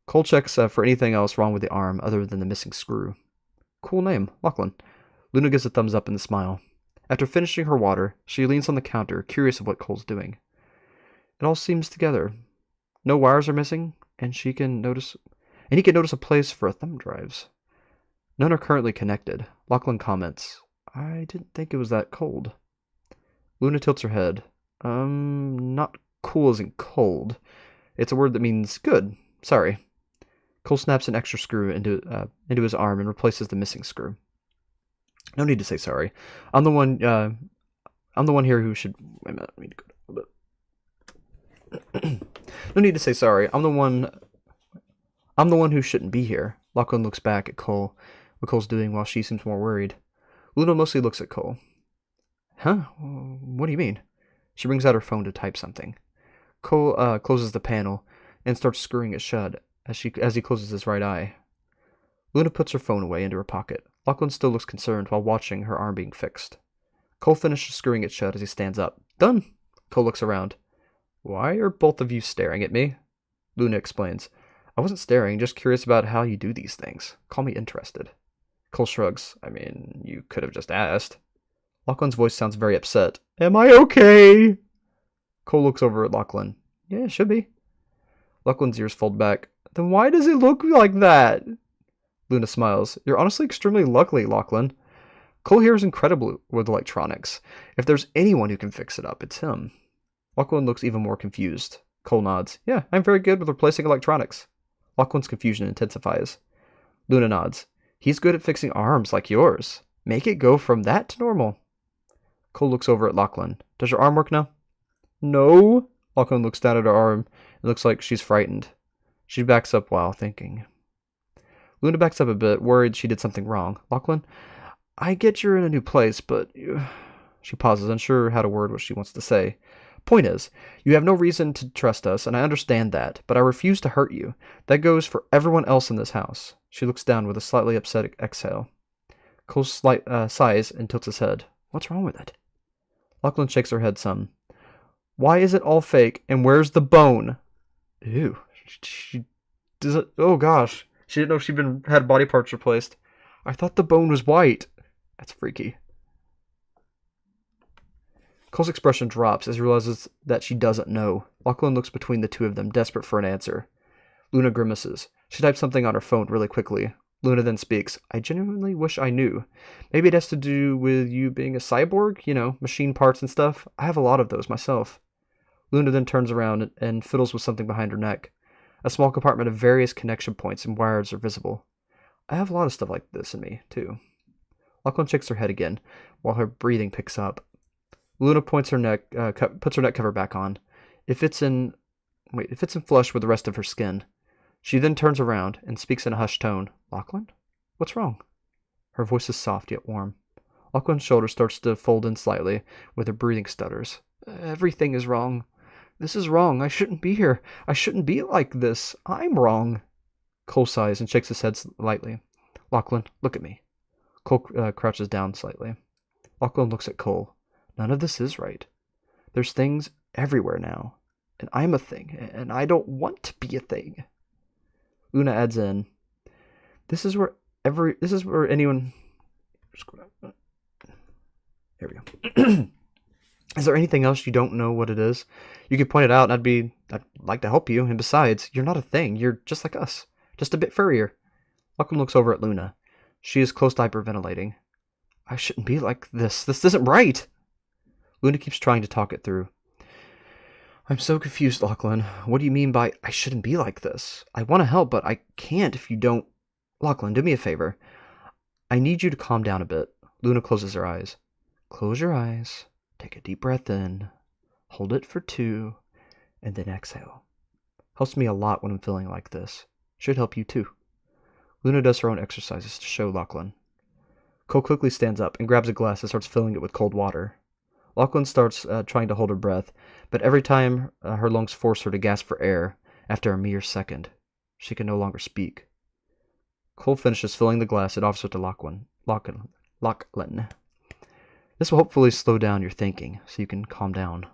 Cole checks for anything else wrong with the arm other than the missing screw. Cool name, Lachlan. Luna gives a thumbs up and a smile. After finishing her water, she leans on the counter, curious of what Cole's doing. It all seems together. No wires are missing, and he can notice a place for thumb drives. None are currently connected. Lachlan comments, I didn't think it was that cold. Luna tilts her head. Not cool as in cold. It's a word that means good. Sorry. Cole snaps an extra screw into his arm and replaces the missing screw. No need to say sorry. I'm the one here who should. Wait a minute. Let me go a little bit. No need to say sorry. I'm the one who shouldn't be here. Lachlan looks back at Cole, what Cole's doing while she seems more worried. Luna mostly looks at Cole. Huh? What do you mean? She brings out her phone to type something. Cole closes the panel and starts screwing it shut as he closes his right eye. Luna puts her phone away into her pocket. Lachlan still looks concerned while watching her arm being fixed. Cole finishes screwing it shut as he stands up. Done! Cole looks around. Why are both of you staring at me? Luna explains. I wasn't staring, just curious about how you do these things. Call me interested. Cole shrugs. I mean, you could have just asked. Lachlan's voice sounds very upset. Am I okay? Cole looks over at Lachlan. Yeah, it should be. Lachlan's ears fold back. Then why does it look like that? Luna smiles. You're honestly extremely lucky, Lachlan. Cole here is incredible with electronics. If there's anyone who can fix it up, it's him. Lachlan looks even more confused. Cole nods. Yeah, I'm very good with replacing electronics. Lachlan's confusion intensifies. Luna nods. He's good at fixing arms like yours. Make it go from that to normal. Cole looks over at Lachlan. Does your arm work now? No. Lachlan looks down at her arm. It looks like she's frightened. She backs up while thinking. Luna backs up a bit, worried she did something wrong. Lachlan, I get you're in a new place, but... She pauses, unsure how to word what she wants to say. Point is, you have no reason to trust us, and I understand that, but I refuse to hurt you. That goes for everyone else in this house. She looks down with a slightly upset exhale. Cole sighs and tilts his head. What's wrong with it? Lachlan shakes her head some. Why is it all fake, and where's the bone? Ew. She doesn't... Oh, gosh. She didn't know she'd had body parts replaced. I thought the bone was white. That's freaky. Cole's expression drops as he realizes that she doesn't know. Lachlan looks between the two of them, desperate for an answer. Luna grimaces. She types something on her phone really quickly. Luna then speaks. I genuinely wish I knew. Maybe it has to do with you being a cyborg? You know, machine parts and stuff. I have a lot of those myself. Luna then turns around and fiddles with something behind her neck. A small compartment of various connection points and wires are visible. I have a lot of stuff like this in me, too. Lachlan shakes her head again, while her breathing picks up. Luna puts her neck cover back on. It fits in flush with the rest of her skin. She then turns around and speaks in a hushed tone. Lachlan? What's wrong? Her voice is soft yet warm. Lachlan's shoulder starts to fold in slightly, with her breathing stutters. Everything is wrong. This is wrong. I shouldn't be here. I shouldn't be like this. I'm wrong. Cole sighs and shakes his head lightly. Lachlan, look at me. Cole crouches down slightly. Lachlan looks at Cole. None of this is right. There's things everywhere now. And I'm a thing. And I don't want to be a thing. Luna adds in. This is where anyone... There we go. Is there anything else you don't know what it is? You could point it out, and I'd like to help you. And besides, you're not a thing. You're just like us. Just a bit furrier. Lachlan looks over at Luna. She is close to hyperventilating. I shouldn't be like this. This isn't right. Luna keeps trying to talk it through. I'm so confused, Lachlan. What do you mean by I shouldn't be like this? I want to help, but I can't if you don't... Lachlan, do me a favor. I need you to calm down a bit. Luna closes her eyes. Close your eyes. Take a deep breath in. Hold it for 2. And then exhale. Helps me a lot when I'm feeling like this. Should help you too. Luna does her own exercises to show Lachlan. Cole quickly stands up and grabs a glass and starts filling it with cold water. Lachlan starts trying to hold her breath, but every time her lungs force her to gasp for air, after a mere second, she can no longer speak. Cole finishes filling the glass and offers it to Lachlan. This will hopefully slow down your thinking, so you can calm down.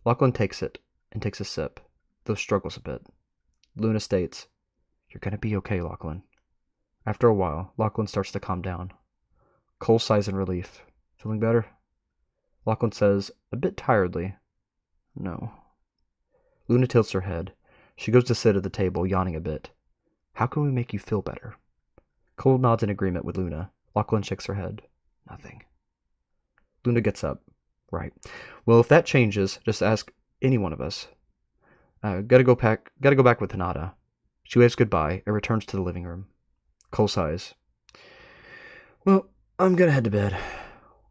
Lachlan takes it, and takes a sip, though struggles a bit. Luna states, You're gonna be okay, Lachlan. After a while, Lachlan starts to calm down. Cole sighs in relief. Feeling better? Lachlan says, a bit tiredly, No. Luna tilts her head. She goes to sit at the table, yawning a bit. How can we make you feel better? Cole nods in agreement with Luna. Lachlan shakes her head. Nothing. Luna gets up. Right. Well, if that changes, just ask any one of us. Gotta go back with Hinata. She waves goodbye and returns to the living room. Cole sighs. Well, I'm gonna head to bed.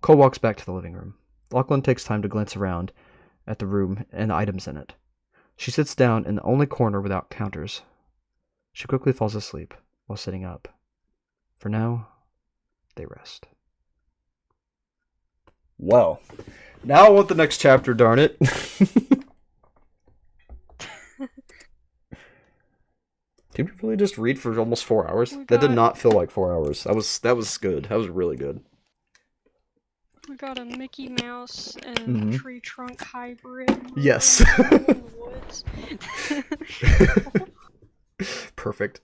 Cole walks back to the living room. Lachlan takes time to glance around at the room and the items in it. She sits down in the only corner without counters. She quickly falls asleep while sitting up. For now, they rest. Well, now I want the next chapter, darn it. Did we really just read for almost 4 hours? That did not feel like 4 hours. That was good. That was really good. We got a Mickey Mouse and tree trunk hybrid. Yes. In the woods. Perfect.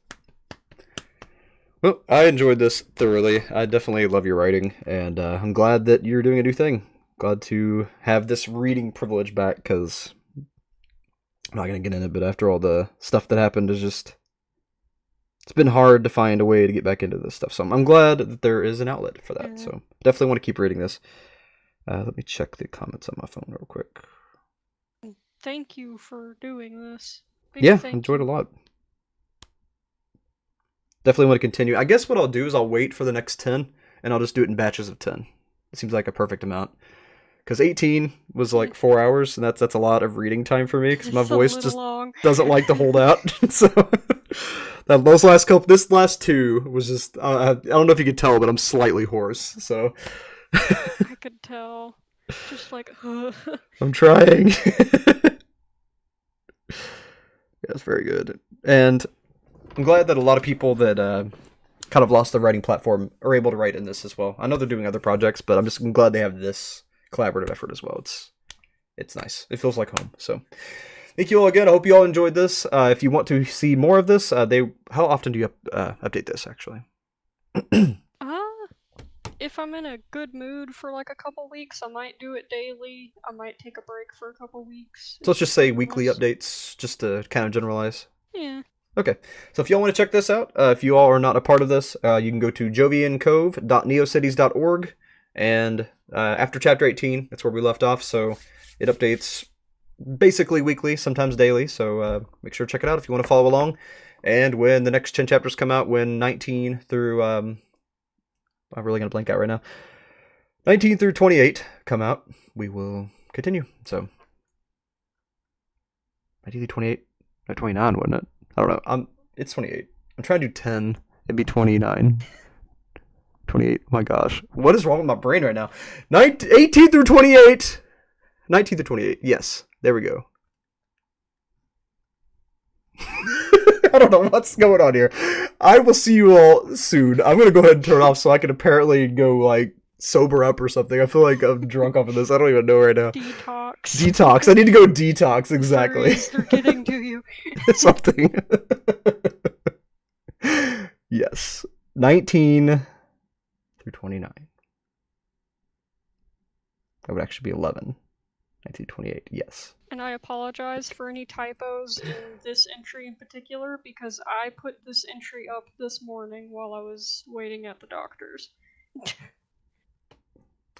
Well, I enjoyed this thoroughly. I definitely love your writing, and I'm glad that you're doing a new thing. Glad to have this reading privilege back, because I'm not going to get in it, but after all the stuff that happened, is just... it's been hard to find a way to get back into this stuff. So I'm glad that there is an outlet for that. So definitely want to keep reading this. Let me check the comments on my phone real quick. Thank you for doing this. Big Yeah, thank enjoyed you. a lot. Definitely want to continue. I guess what I'll do is I'll wait for the next 10, and I'll just do it in batches of 10. It seems like a perfect amount. Because 18 was like 4 hours, and that's a lot of reading time for me, because my It's a voice little just long. doesn't like to hold out. So this last two was just, I don't know if you could tell, but I'm slightly hoarse. So I could tell. Just like, I'm trying. Yeah, it's very good. And I'm glad that a lot of people that kind of lost the writing platform are able to write in this as well. I know they're doing other projects, but I'm glad they have this collaborative effort as well. It's nice. It feels like home. So thank you all again. I hope you all enjoyed this. If you want to see more of this, how often do you update this actually? if I'm in a good mood for like a couple weeks, I might do it daily. I might take a break for a couple weeks. So let's just say weekly updates, just to kind of generalize. Yeah. Okay, so if y'all want to check this out, if you all are not a part of this, you can go to joviancove.neocities.org, and after Chapter 18, that's where we left off, so it updates basically weekly, sometimes daily, so make sure to check it out if you want to follow along. And when the next 10 chapters come out, when 19 through, I'm really going to blank out right now, 19 through 28 come out, we will continue, so 19 through 28, no, 29, wouldn't it? I don't know. It's 28. I'm trying to do 10. It'd be 29. 28. My gosh. What is wrong with my brain right now? 18 through 28. 19 through 28. Yes. There we go. I don't know what's going on here. I will see you all soon. I'm going to go ahead and turn off so I can apparently go, like, sober up or something. I feel like I'm drunk off of this. I don't even know right now. Detox. I need to go detox, exactly. They're getting to you. Something. Yes. 19 through 29. That would actually be 11. 19 through 28, yes. And I apologize for any typos in this entry in particular, because I put this entry up this morning while I was waiting at the doctor's.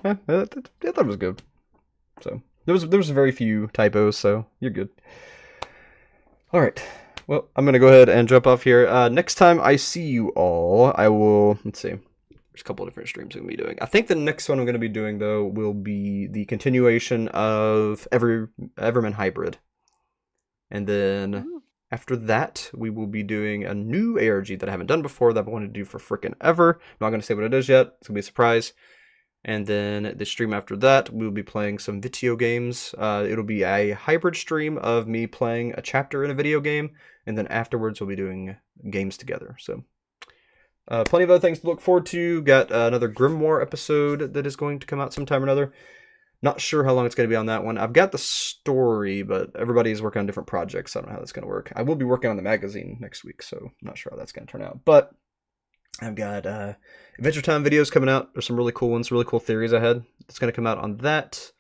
I thought it was good. So there was very few typos, so you're good. All right. Well, I'm gonna go ahead and jump off here. Next time I see you all, I will. Let's see. There's a couple of different streams I'm gonna be doing. I think the next one I'm gonna be doing though will be the continuation of Everman Hybrid, and then after that we will be doing a new ARG that I haven't done before that I wanted to do for frickin' ever. I'm not gonna say what it is yet. It's gonna be a surprise. And then the stream after that, we'll be playing some video games. It'll be a hybrid stream of me playing a chapter in a video game, and then afterwards we'll be doing games together. So, plenty of other things to look forward to. Got another Grimoire episode that is going to come out sometime or another. Not sure how long it's going to be on that one. I've got the story, but everybody's working on different projects. So I don't know how that's going to work. I will be working on the magazine next week, so I'm not sure how that's going to turn out. But I've got Adventure Time videos coming out. There's some really cool ones, really cool theories I had. It's going to come out on that.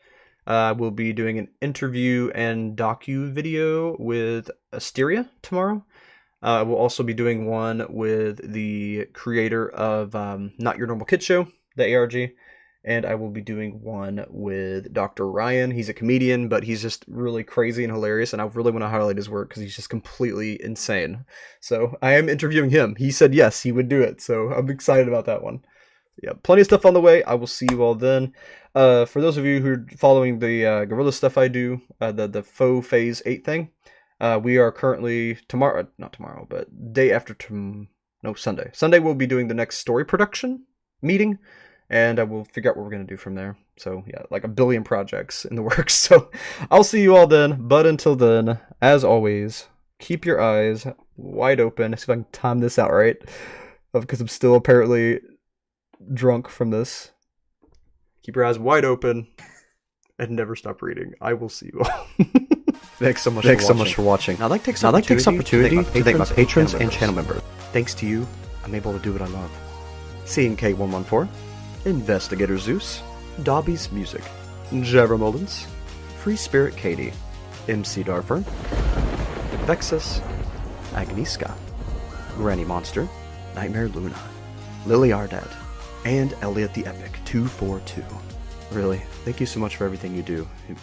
We'll be doing an interview and docu video with Asteria tomorrow. We'll also be doing one with the creator of Not Your Normal Kid Show, the ARG. And I will be doing one with Dr. Ryan. He's a comedian, but he's just really crazy and hilarious, and I really want to highlight his work because he's just completely insane. So I am interviewing him. He said yes, he would do it, so I'm excited about that one. Yeah, plenty of stuff on the way. I will see you all then. For those of you who are following the guerrilla stuff I do, the faux phase 8 thing, we are currently not tomorrow, but day after Sunday. Sunday we'll be doing the next story production meeting. And I will figure out what we're going to do from there. So, yeah, like a billion projects in the works. So, I'll see you all then. But until then, as always, keep your eyes wide open. Let's see if I can time this out right. Because I'm still apparently drunk from this. Keep your eyes wide open. And never stop reading. I will see you all. Thanks so much for watching. Now, I'd like to take this opportunity to thank my patrons and channel members. Thanks to you, I'm able to do what I love. Seeing K114. Investigator Zeus, Dobby's Music, Jabra Mullins, Free Spirit Katie, MC Darfer, Vexus, Agnieszka, Granny Monster, Nightmare Luna, Lily Ardat, and Elliot the Epic 242. Really, thank you so much for everything you do. It